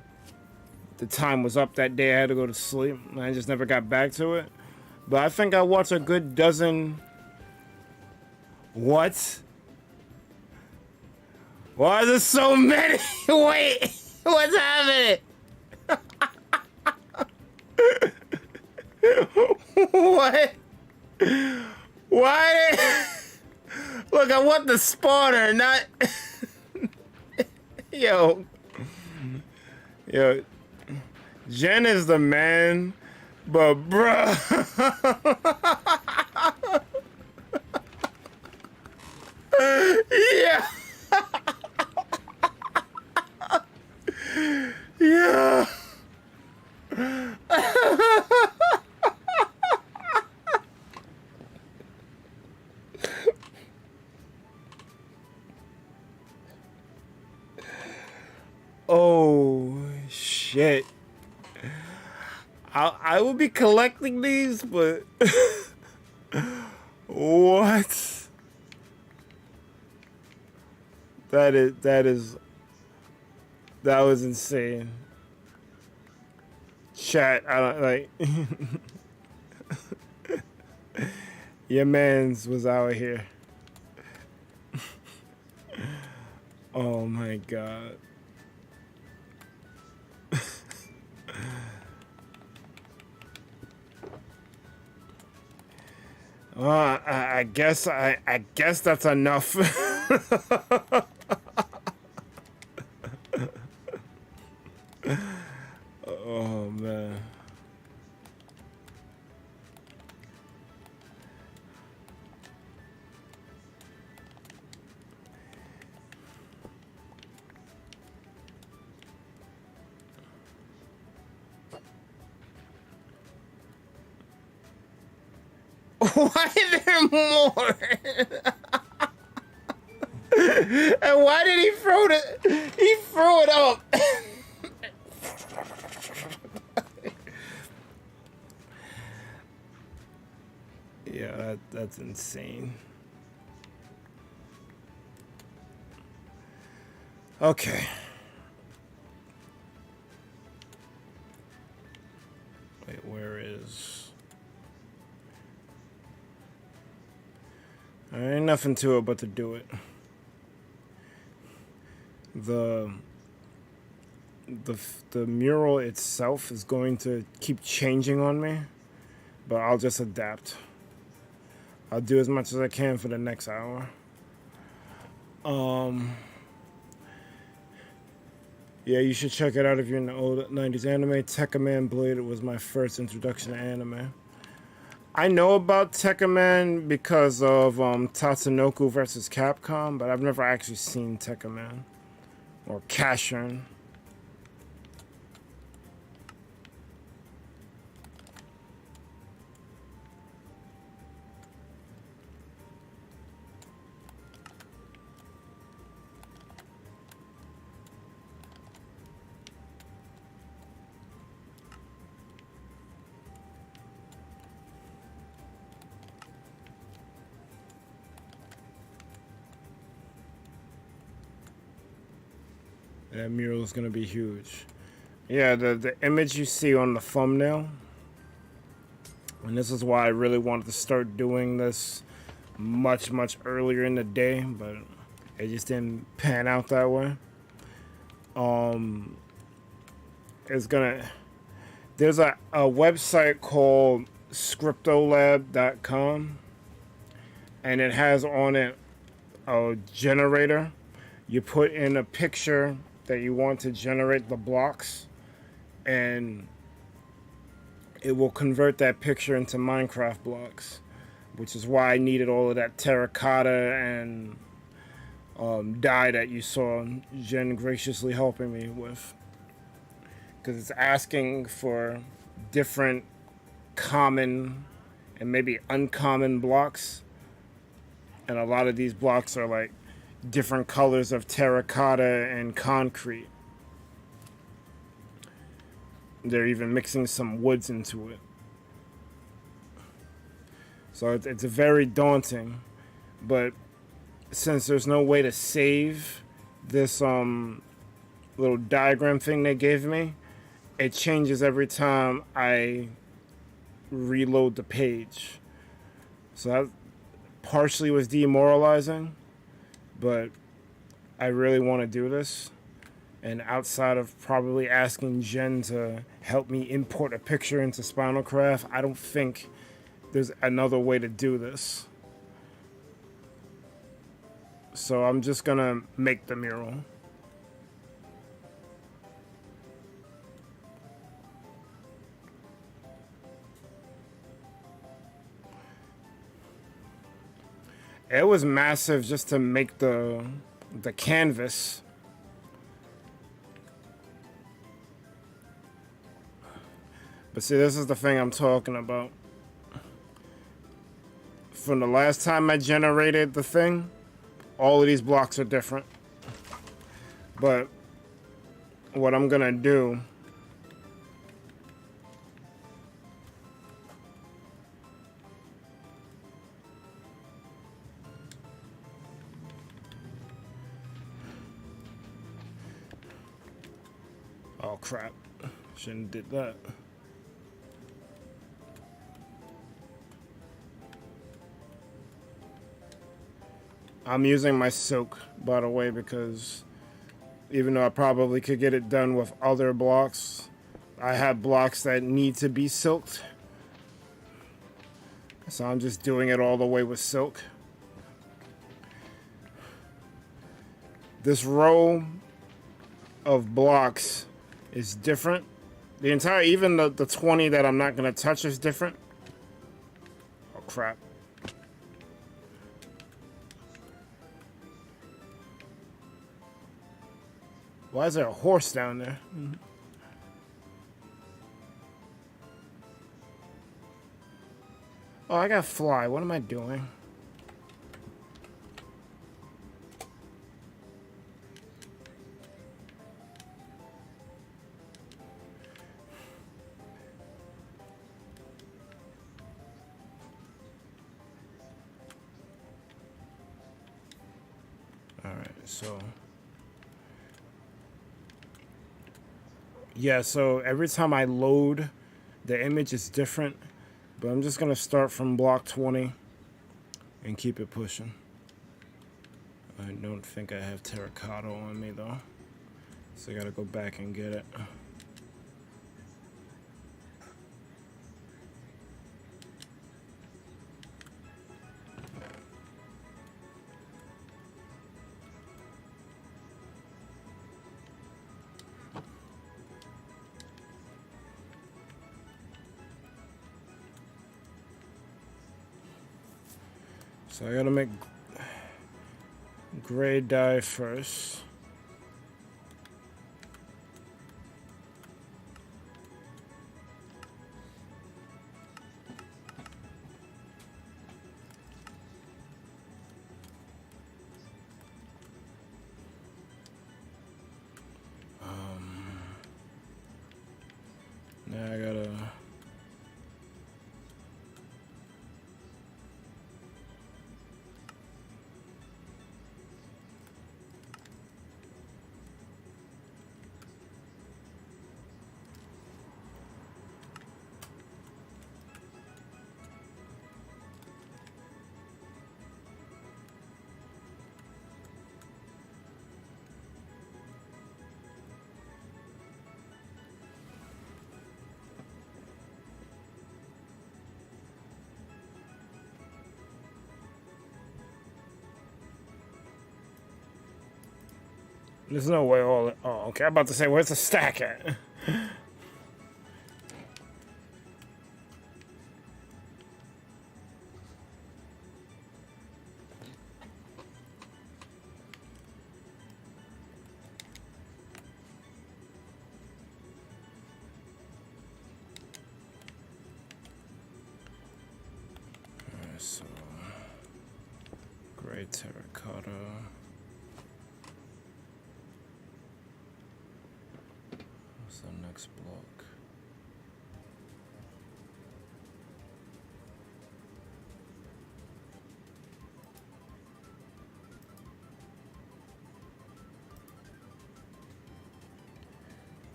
the time was up that day. I had to go to sleep. And I just never got back to it. But I think I watched a good dozen... What? Why are there so many? Wait, what's happening? What? Why? Look, I want the spawner, not... Yo. Jen is the man, but bruh. Yeah. Yeah. Oh shit. I will be collecting these, but what? That was insane. Chat, I don't like your mans was out here. Oh my god. I guess that's enough. Oh man. Why are there more? And why did he throw it? He threw it up. Yeah, that's insane. Okay. Wait, where is... There ain't nothing to it but to do it. The mural itself is going to keep changing on me, but I'll just adapt. I'll do as much as I can for the next hour. Yeah, you should check it out if you're in the old 90s anime. Tekkaman Blade was my first introduction to anime. I know about Tekkaman because of Tatsunoko vs. Capcom, but I've never actually seen Tekkaman or Casshern. That mural is gonna be huge. Yeah, the image you see on the thumbnail, and this is why I really wanted to start doing this much earlier in the day, but it just didn't pan out that way. It's gonna. There's a website called scriptolab.com, and it has on it a generator. You put in a picture that you want to generate the blocks, and it will convert that picture into Minecraft blocks, which is why I needed all of that terracotta and dye that you saw Jen graciously helping me with, because it's asking for different common and maybe uncommon blocks, and a lot of these blocks are like different colors of terracotta and concrete. They're even mixing some woods into it, so it's very daunting. But since there's no way to save this little diagram thing they gave me, it changes every time I reload the page. So that partially was demoralizing, but I really want to do this. And outside of probably asking Jen to help me import a picture into Spinalcraft, I don't think there's another way to do this. So I'm just gonna make the mural. It was massive just to make the canvas. But see, this is the thing I'm talking about. From the last time I generated the thing, all of these blocks are different. But what I'm gonna do, oh crap, shouldn't have did that. I'm using my silk, by the way, because even though I probably could get it done with other blocks, I have blocks that need to be silked. So I'm just doing it all the way with silk. This row of blocks is different. The entire, even the 20 that I'm not going to touch is different. Oh, crap. Why is there a horse down there? Oh, I got fly. What am I doing? All right, so... yeah, so every time I load, the image is different, but I'm just gonna start from block 20 and keep it pushing. I don't think I have terracotta on me though, so I gotta go back and get it. So I gotta make gray dye first. Now I gotta... There's no way all. Oh, okay. I'm about to say, where's the stack at? Alright, so gray terracotta. What's the next block?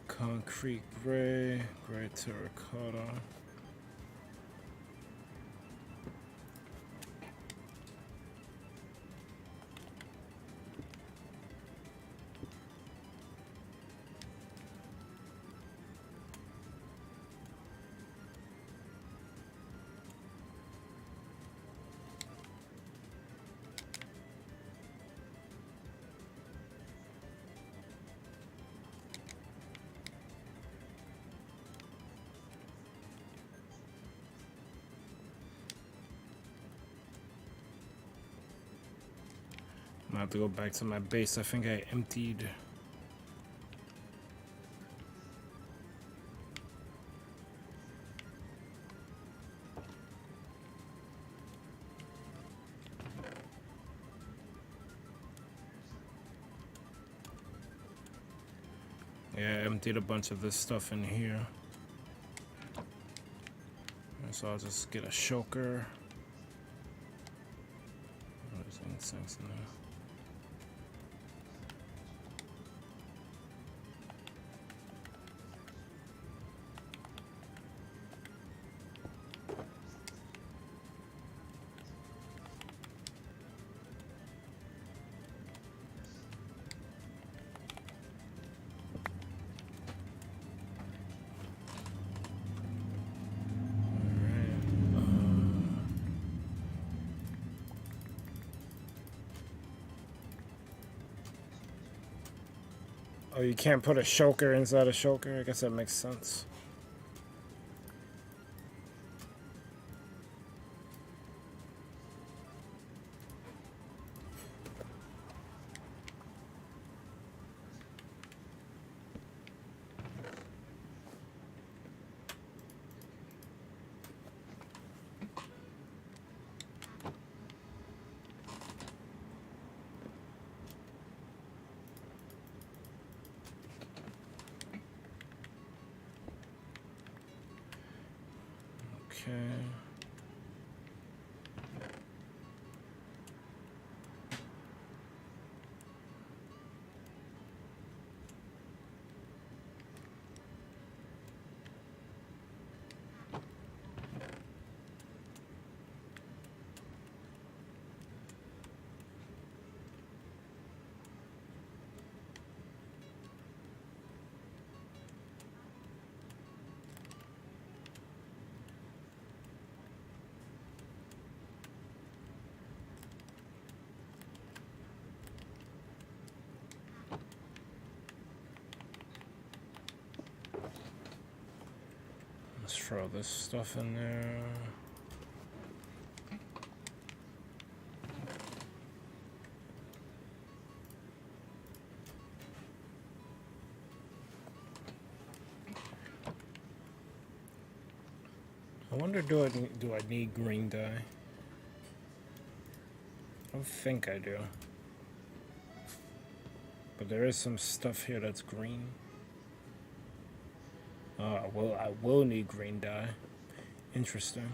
Concrete gray, gray terracotta. I have to go back to my base. I think I emptied. Yeah, I emptied a bunch of this stuff in here. So I'll just get a shulker. Oh, there's incense in there. Oh, you can't put a shulker inside a shulker? I guess that makes sense. Okay. Let's throw this stuff in there. I wonder, do I need green dye? I don't think I do. But there is some stuff here that's green. I will need green dye. Interesting.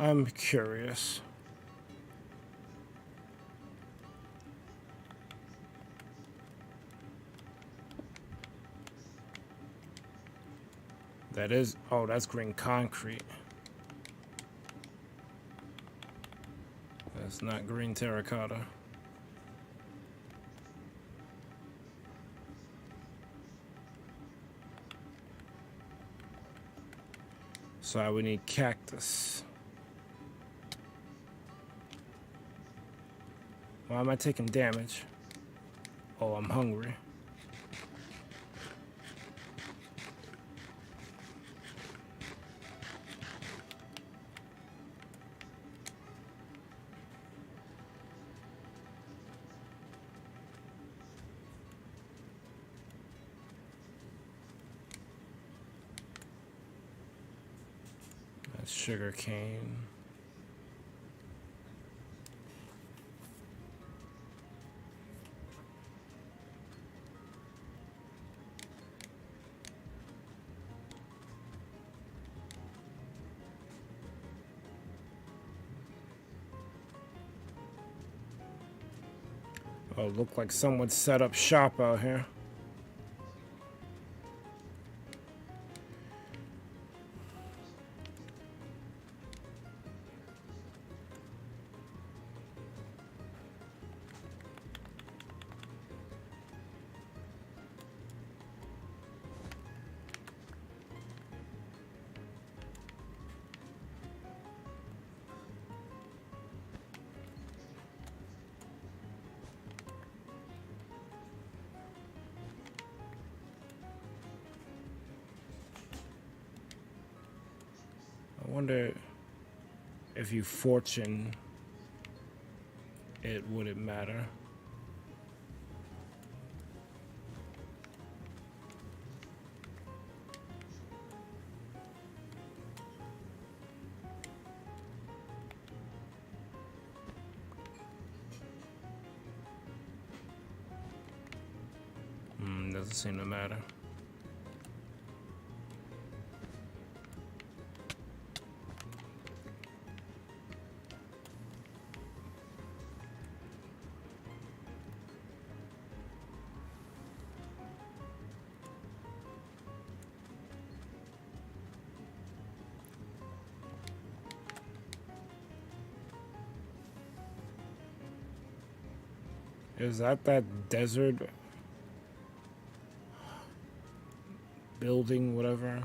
I'm curious. That is... Oh, that's green concrete. That's not green terracotta. So we need cactus. Why am I taking damage? Oh, I'm hungry. That's sugar cane. Oh, look like someone set up shop out here. I wonder if you fortune it, would it matter? Doesn't seem to matter. Is that desert building, whatever?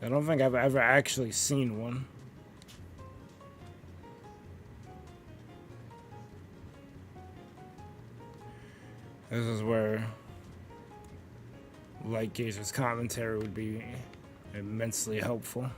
I don't think I've ever actually seen one. This is where Light Gauge's commentary would be immensely helpful.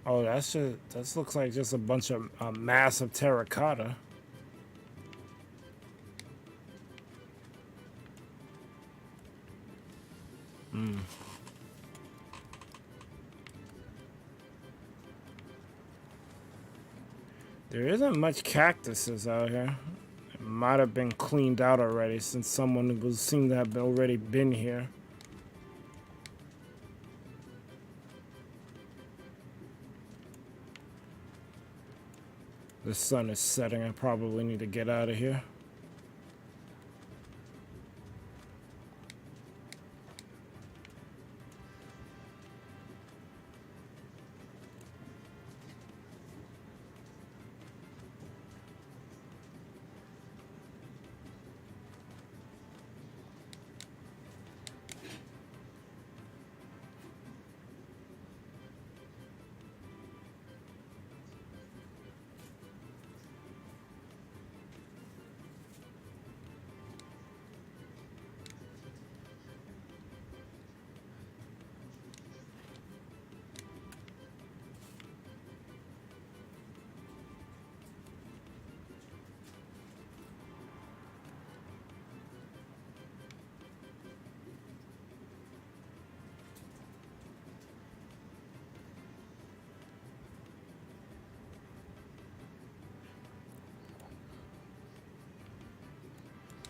Oh, that looks like just a bunch of mass of terracotta. There isn't much cactuses out here. It might have been cleaned out already since someone seemed to have already been here. The sun is setting. I probably need to get out of here.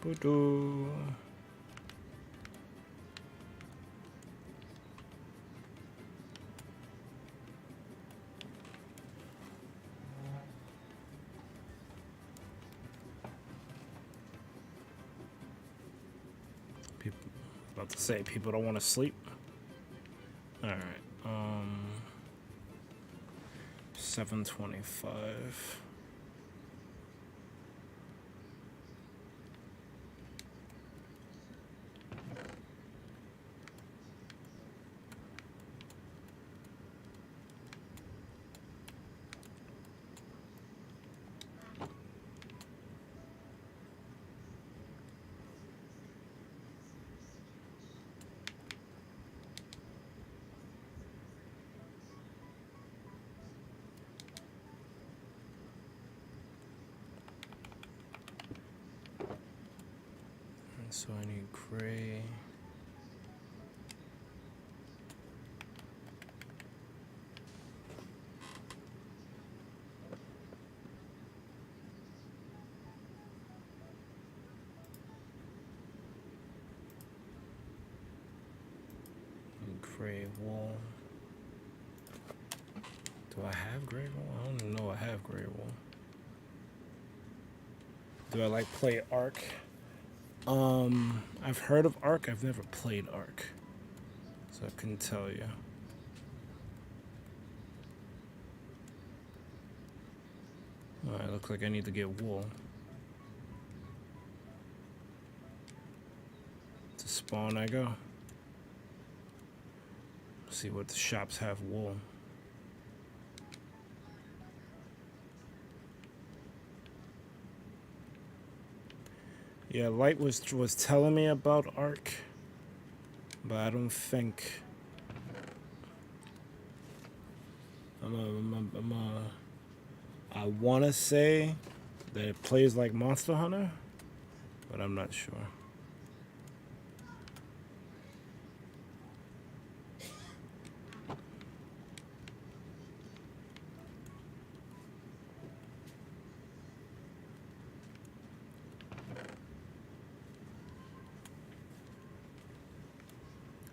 Boo-doo. People, about to say people don't want to sleep. All right. 7:25. So I need gray. And gray wool. Do I have gray wool? I don't even know I have gray wool. Do I like play Ark? I've heard of Ark. I've never played Ark, so I couldn't tell you. Alright, looks like I need to get wool. To spawn I go. See what the shops have wool. Yeah, Light was telling me about Ark, but I don't think I want to say that it plays like Monster Hunter, but I'm not sure.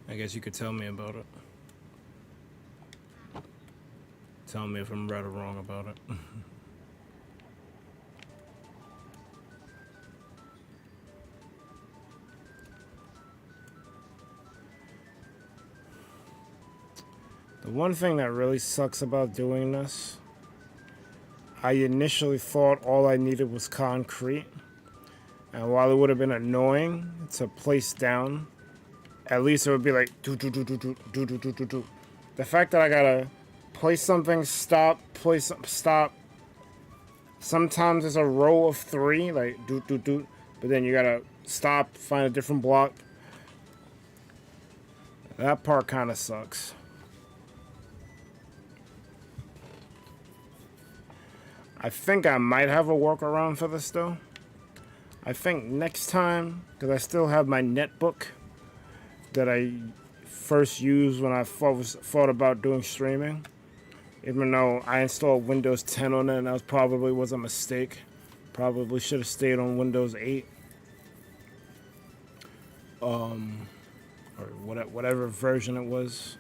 I guess you could tell me about it. Tell me if I'm right or wrong about it. The one thing that really sucks about doing this, I initially thought all I needed was concrete. And while it would have been annoying to place down, at least it would be like do do do do do do do do do do. The fact that I gotta place something, stop, place stop. Sometimes it's a row of 3, like do do do, but then you gotta stop, find a different block. That part kind of sucks. I think I might have a workaround for this though. I think next time, because I still have my netbook that I first used when I thought about doing streaming. Even though I installed Windows 10 on it, and that probably was a mistake. Probably should have stayed on Windows 8. Or whatever version it was.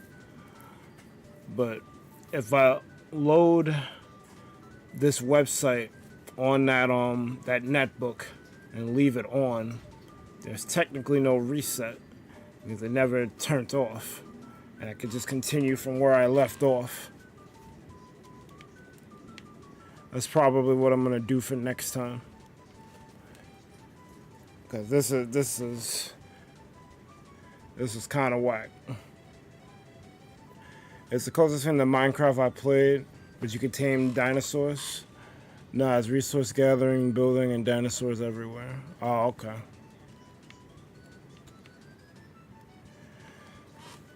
But if I load this website on that netbook and leave it on, there's technically no reset because it never turned off, and I could just continue from where I left off. That's probably what I'm gonna do for next time, because this is kind of whack. It's the closest thing to Minecraft I played, but you could tame dinosaurs. Nah, it's resource gathering, building, and dinosaurs everywhere. Oh, okay.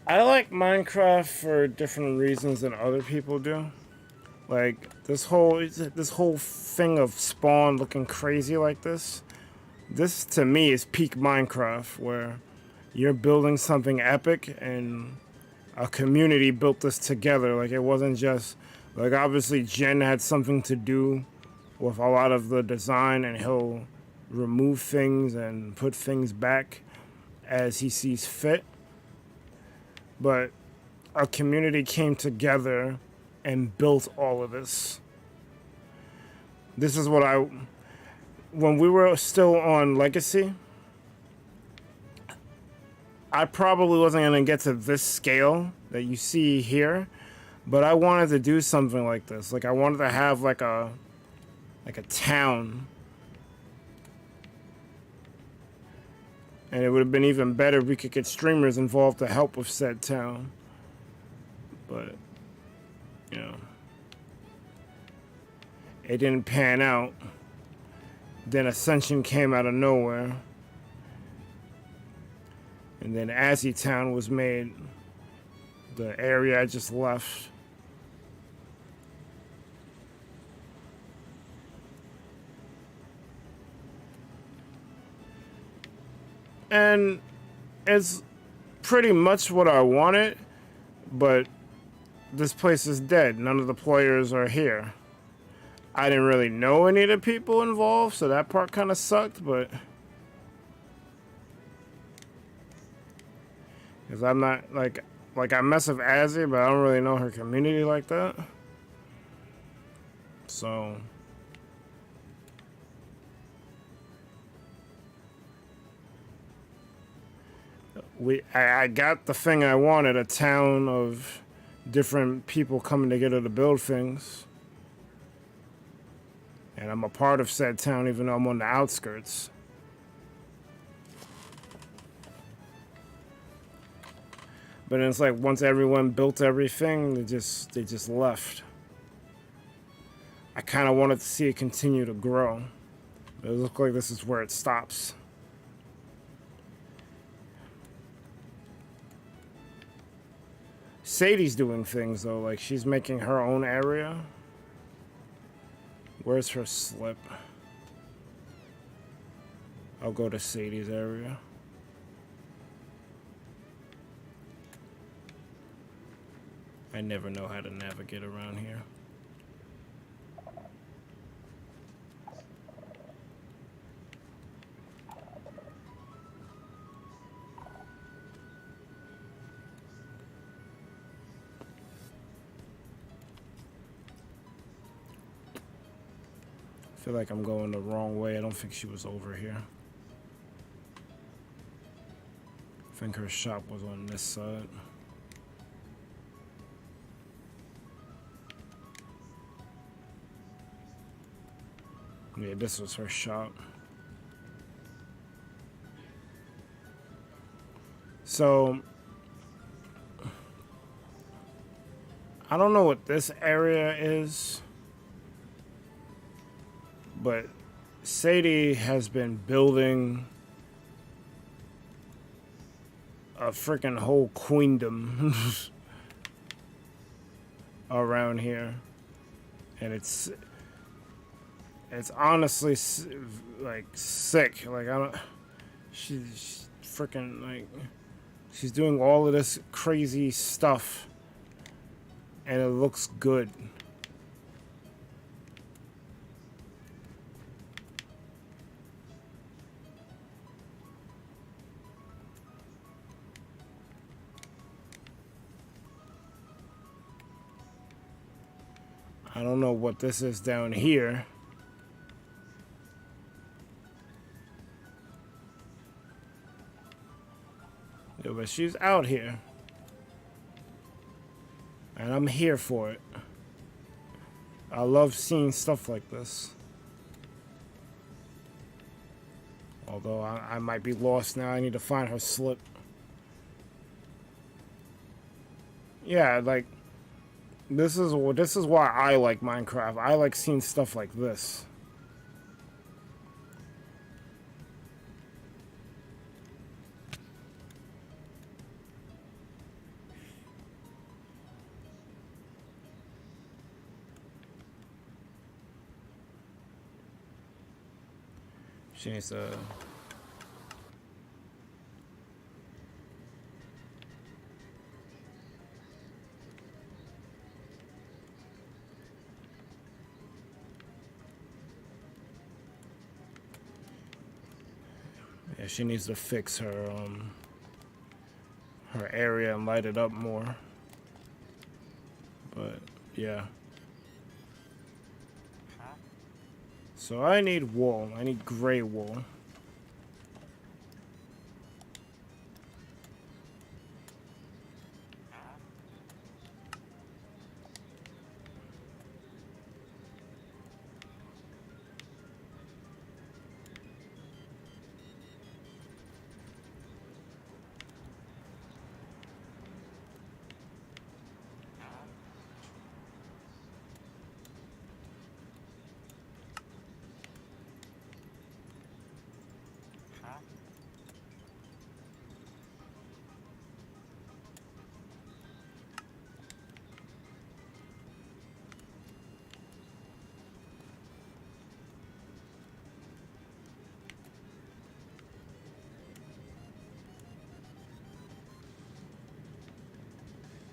I like Minecraft for different reasons than other people do. Like this whole thing of spawn looking crazy like this. This to me is peak Minecraft, where you're building something epic and a community built this together. Like it wasn't just like, obviously Jen had something to do with a lot of the design, and he'll remove things and put things back as he sees fit. But our community came together and built all of this. This is what when we were still on Legacy, I probably wasn't going to get to this scale that you see here, but I wanted to do something like this. Like, I wanted to have like a town. And it would have been even better if we could get streamers involved to help with said town. But, you know, it didn't pan out. Then Ascension came out of nowhere. And then Azzy Town was made, the area I just left. And it's pretty much what I wanted, but this place is dead. None of the players are here. I didn't really know any of the people involved, so that part kind of sucked, but... Because I'm not, like I mess with Azzy, but I don't really know her community like that. So... I got the thing I wanted, a town of different people coming together to build things. And I'm a part of said town even though I'm on the outskirts. But it's like once everyone built everything, they just left. I kind of wanted to see it continue to grow. But it looks like this is where it stops. Sadie's doing things though, like she's making her own area. Where's her slip? I'll go to Sadie's area. I never know how to navigate around here. I feel like I'm going the wrong way. I don't think she was over here. I think her shop was on this side. Yeah, this was her shop. So, I don't know what this area is, but Sadie has been building a freaking whole queendom around here, and it's honestly like sick. Like she's freaking like she's doing all of this crazy stuff, and it looks good. I don't know what this is down here. Yeah, but she's out here. And I'm here for it. I love seeing stuff like this. Although I might be lost now. I need to find her slip. Yeah, like... This is why I like Minecraft. I like seeing stuff like this. She needs to... Yeah, she needs to fix her area and light it up more. But yeah. So I need wool. I need gray wool.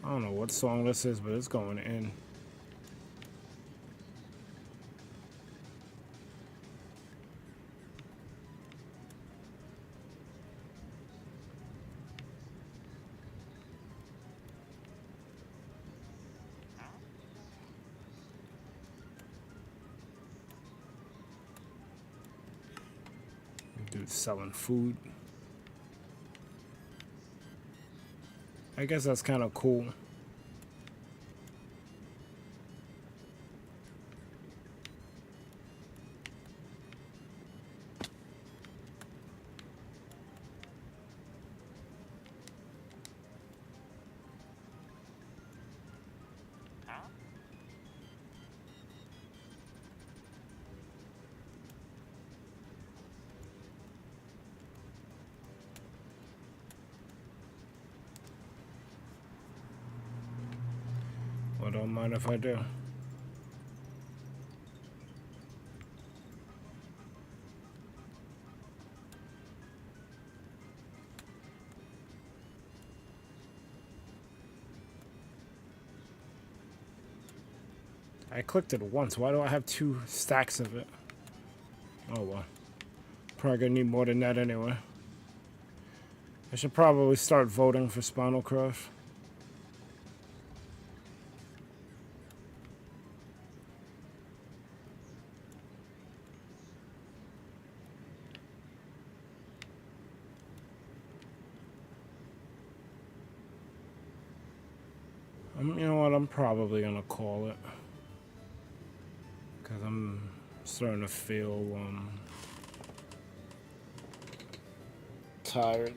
I don't know what song this is, but it's going in. Dude's selling food. I guess that's kind of cool. Well, don't mind if I do. I clicked it once. Why do I have 2 stacks of it? Oh well. Probably gonna need more than that anyway. I should probably start voting for Spinalcraft. You know what? I'm probably gonna call it. Because I'm starting to feel tired.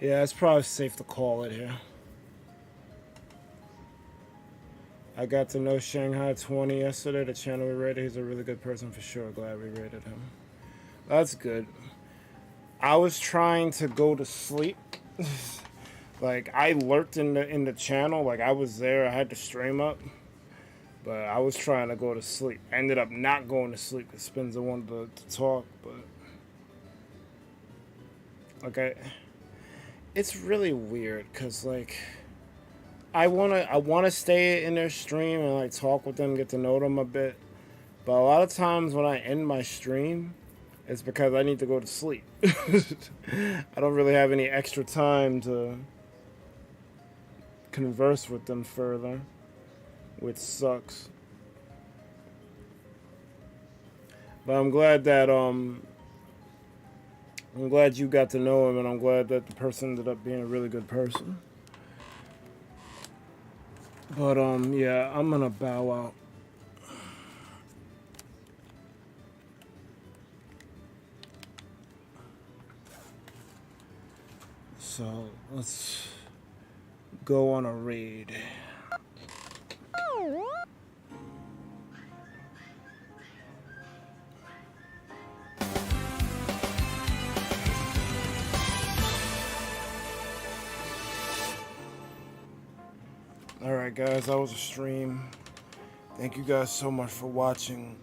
Yeah, it's probably safe to call it here. I got to know Shanghai 20 yesterday, the channel we rated. He's a really good person for sure. Glad we rated him. That's good. I was trying to go to sleep. Like, I lurked in the channel. Like, I was there. I had the stream up. But I was trying to go to sleep. Ended up not going to sleep because Spencer wanted to talk. But, okay. It's really weird because, like, I wanna stay in their stream and like talk with them, get to know them a bit. But a lot of times when I end my stream, it's because I need to go to sleep. I don't really have any extra time to converse with them further, which sucks. But I'm glad that I'm glad you got to know him, and I'm glad that the person ended up being a really good person. But, yeah, I'm gonna bow out. So, let's go on a raid. Alright guys, that was a stream. Thank you guys so much for watching,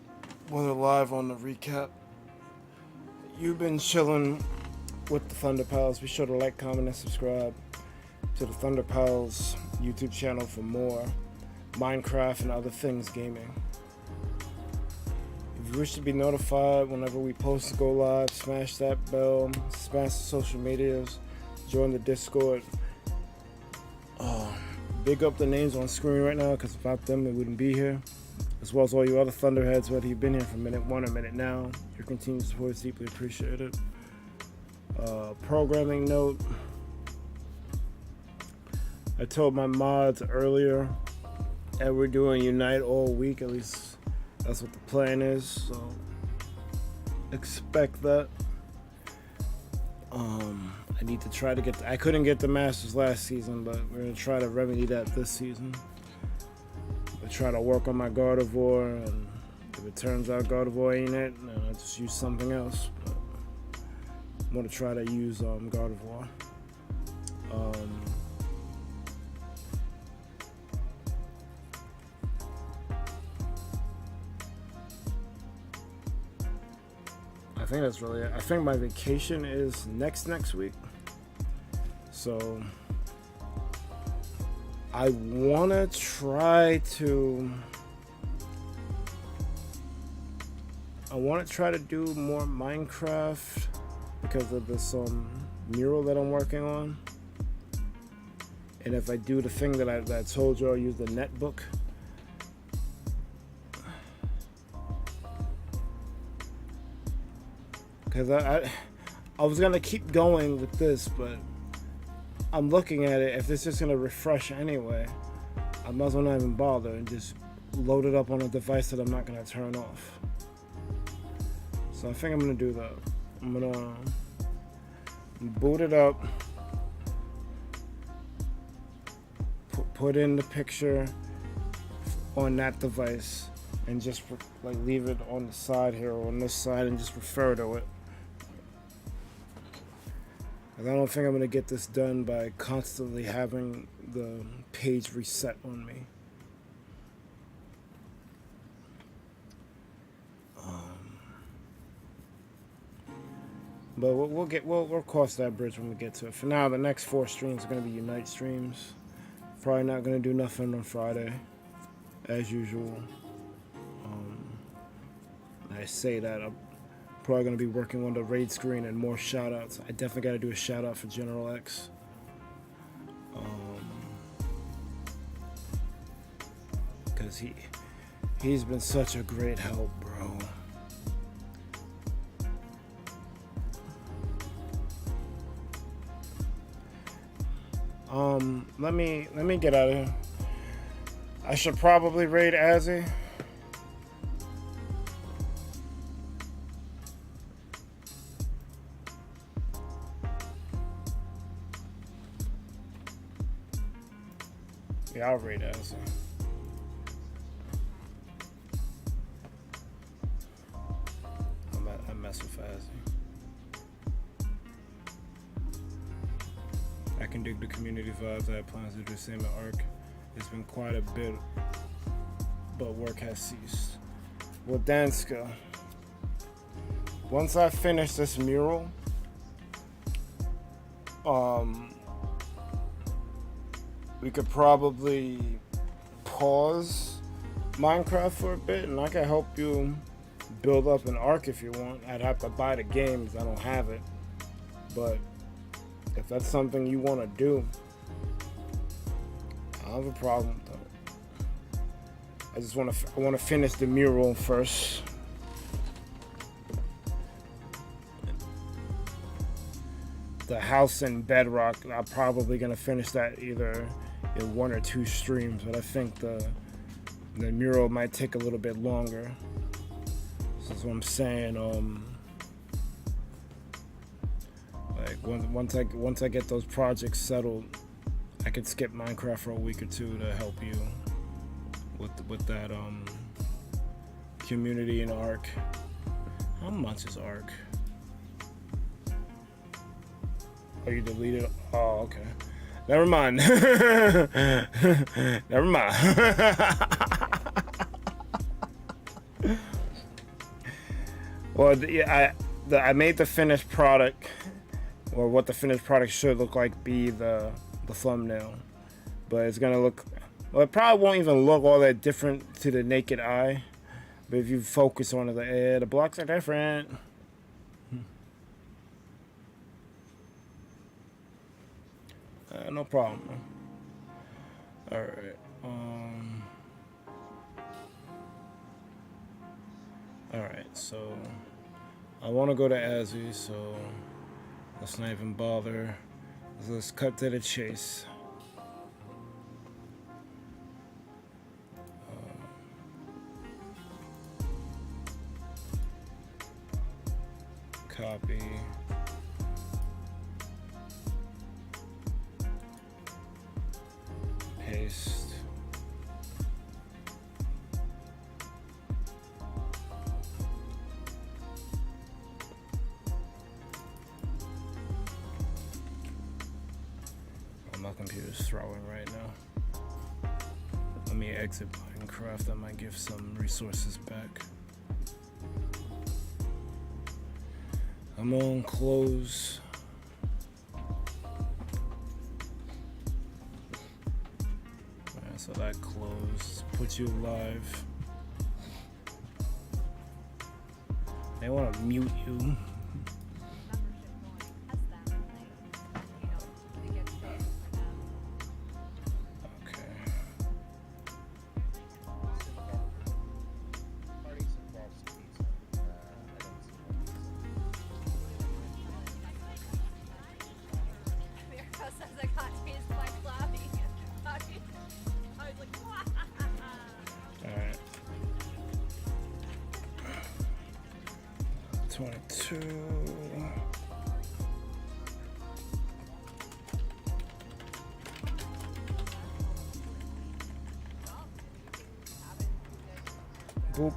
whether live on the recap. You've been chilling with the ThunderPals. Be sure to like, comment, and subscribe to the ThunderPals YouTube channel for more Minecraft and other things gaming. If you wish to be notified whenever we post to go live, smash that bell, smash the social medias, join the Discord. Big up the names on screen right now, because without them, we wouldn't be here. As well as all you other Thunderheads, whether you've been here for minute 1 or minute now. Your continued support is deeply appreciated. Programming note. I told my mods earlier that we're doing Unite all week, at least that's what the plan is, so expect that. I need to try to get I couldn't get the Masters last season, but we're gonna try to remedy that this season. I try to work on my Gardevoir, and if it turns out Gardevoir ain't it, then I just use something else. But I'm gonna try to use Gardevoir. I think that's really it. I think my vacation is next week. So I wanna try to do more Minecraft because of this mural that I'm working on. And if I do the thing that I told you, I'll use the netbook. Because I was gonna keep going with this, but I'm looking at it. If it's just gonna refresh anyway, I might as well not even bother and just load it up on a device that I'm not gonna turn off. So I think I'm gonna do that. I'm gonna boot it up, put in the picture on that device, and just like leave it on the side here or on this side and just refer to it. I don't think I'm going to get this done by constantly having the page reset on me. But we'll cross that bridge when we get to it. For now, the next 4 streams are going to be Unite streams. Probably not going to do nothing on Friday, as usual. I say that I'm probably going to be working on the raid screen and more shout-outs. I definitely got to do a shout-out for General X. Because he's been such a great help, bro. Let me get out of here. I should probably raid Azzy. Yeah, I'll raid Azzy. I mess with Azzy. I can dig the community vibes. I have plans to do the same at ARC. It's been quite a bit, but work has ceased. Well, Danska, once I finish this mural, we could probably pause Minecraft for a bit, and I can help you build up an ARC if you want. I'd have to buy the games. I don't have it, but if that's something you want to do, I don't have a problem with that. I want to finish the mural first. The house in Bedrock, I'm probably gonna finish that either in 1 or 2 streams, but I think the mural might take a little bit longer. So that's what I'm saying. Like once I get those projects settled, I could skip Minecraft for a week or 2 to help you with that community in ARC. How much is ARC? Oh, you deleted? Oh, okay. Never mind. Never mind. Well, yeah, I made the finished product or what the finished product should look like be the thumbnail. But it's gonna look, well, it probably won't even look all that different to the naked eye. But if you focus on it, like, the blocks are different. No problem. All right. All right. So I want to go to Azzy, so let's not even bother. Let's cut to the chase. Copy. Paste. My computer's throwing right now. Let me exit Minecraft. I might give some resources back. I'm on close. Alright, so that closed. Put you live. They want to mute you. Boop.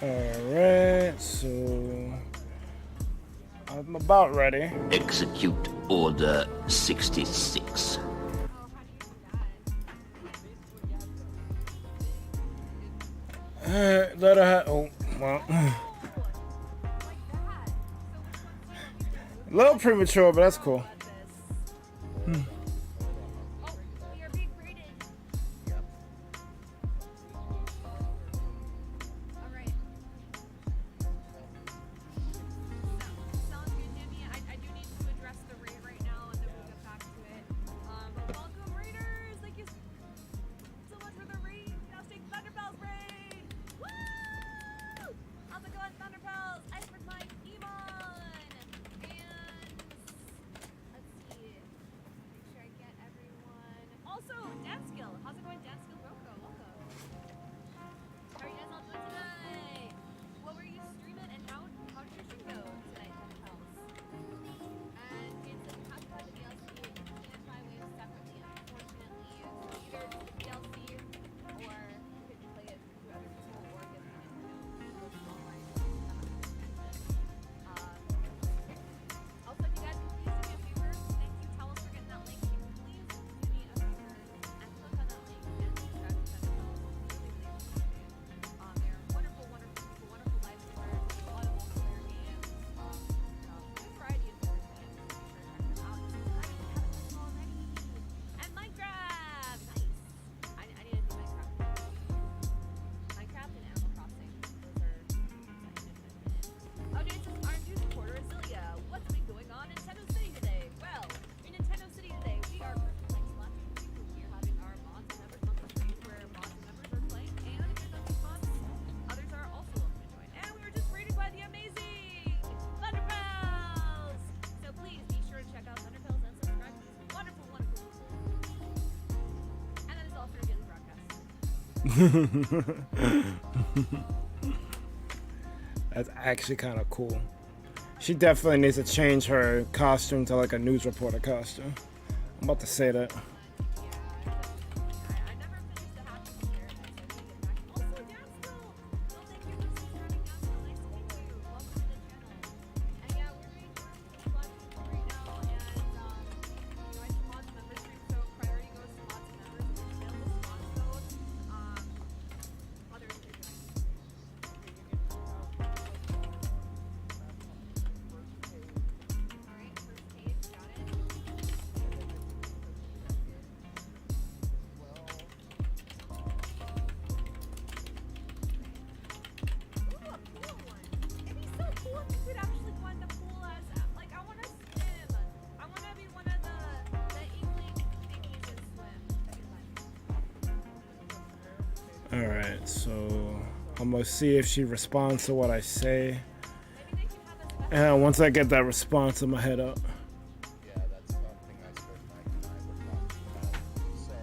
Alright, so I'm about ready. Execute Order 66. Let her oh, well. A little premature, but that's cool. That's actually kind of cool. She definitely needs to change her costume to like a news reporter costume. I'm about to say that. Alright, so I'm gonna see if she responds to what I say. And once I get that response, I'm gonna head up. Yeah, that's something I suppose Mike and I were talking about. So,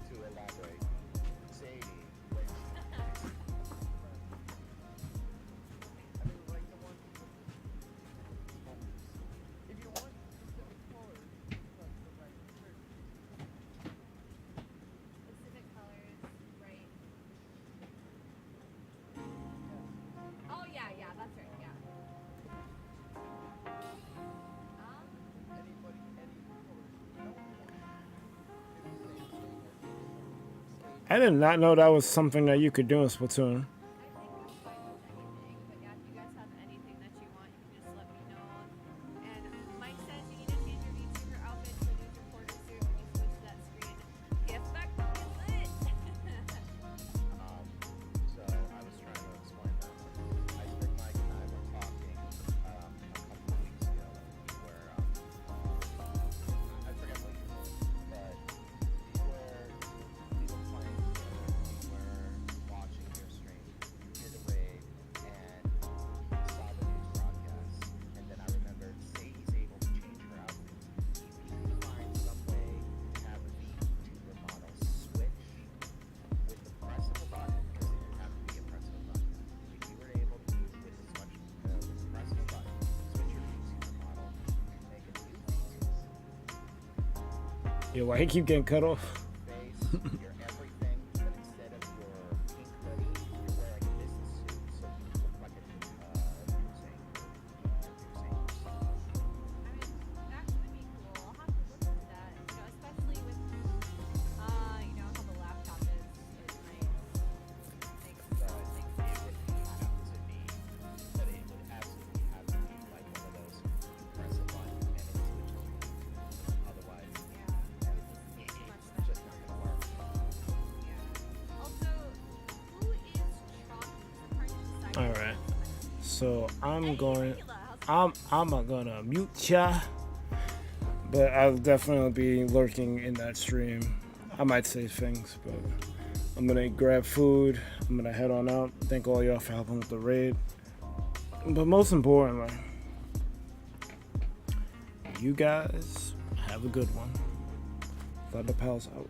to elaborate, Sadie, when she... I mean, like the one... If you want, just get the colors. That's the right shirt. Specific colors, right? Oh yeah, that's right, yeah. Anybody, any colors you don't want. If you say Sadie or I did not know that was something that you could do in Splatoon. I think I'm fine with anything, but yeah, if you guys have anything that you want, you can just let me know. And Mike says you need to change your VTuber outfit to lose your quarter suit when you switch to that screen. Get back to lit! So I was trying to explain that. Iceberg Mike and I were talking a couple of weeks ago where I forget what you were, but we were playing together, we were watching your stream, you did a raid, and saw the news broadcast, and then I remembered Sadie's able to change her outfit. If you could find some way to have a VTuber model switch with the press of a button, because it didn't have to be a press of a button. If you were able to, with as much press of a button, switch your VTuber model and make a new VTuber. Yo, why he keep getting cut off? Face, your everything, but instead of your pink hoodie, you're wearing a business suit, so you look like a I mean, that could be cool. I'll have to look into that. You know, especially with, you know, how the laptop is nice. Makes but it would have to be, but it would absolutely have to be like one of those, you press a button and it switches you. Otherwise, yeah, it would just be too much it's just not gonna work. Yeah. Also, who is Chalk? All right. So I'm gonna mute ya, but I'll definitely be lurking in that stream. I might say things, but I'm gonna grab food. I'm gonna head on out. Thank all y'all for helping with the raid. But most importantly, you guys have a good one. ThunderPals out.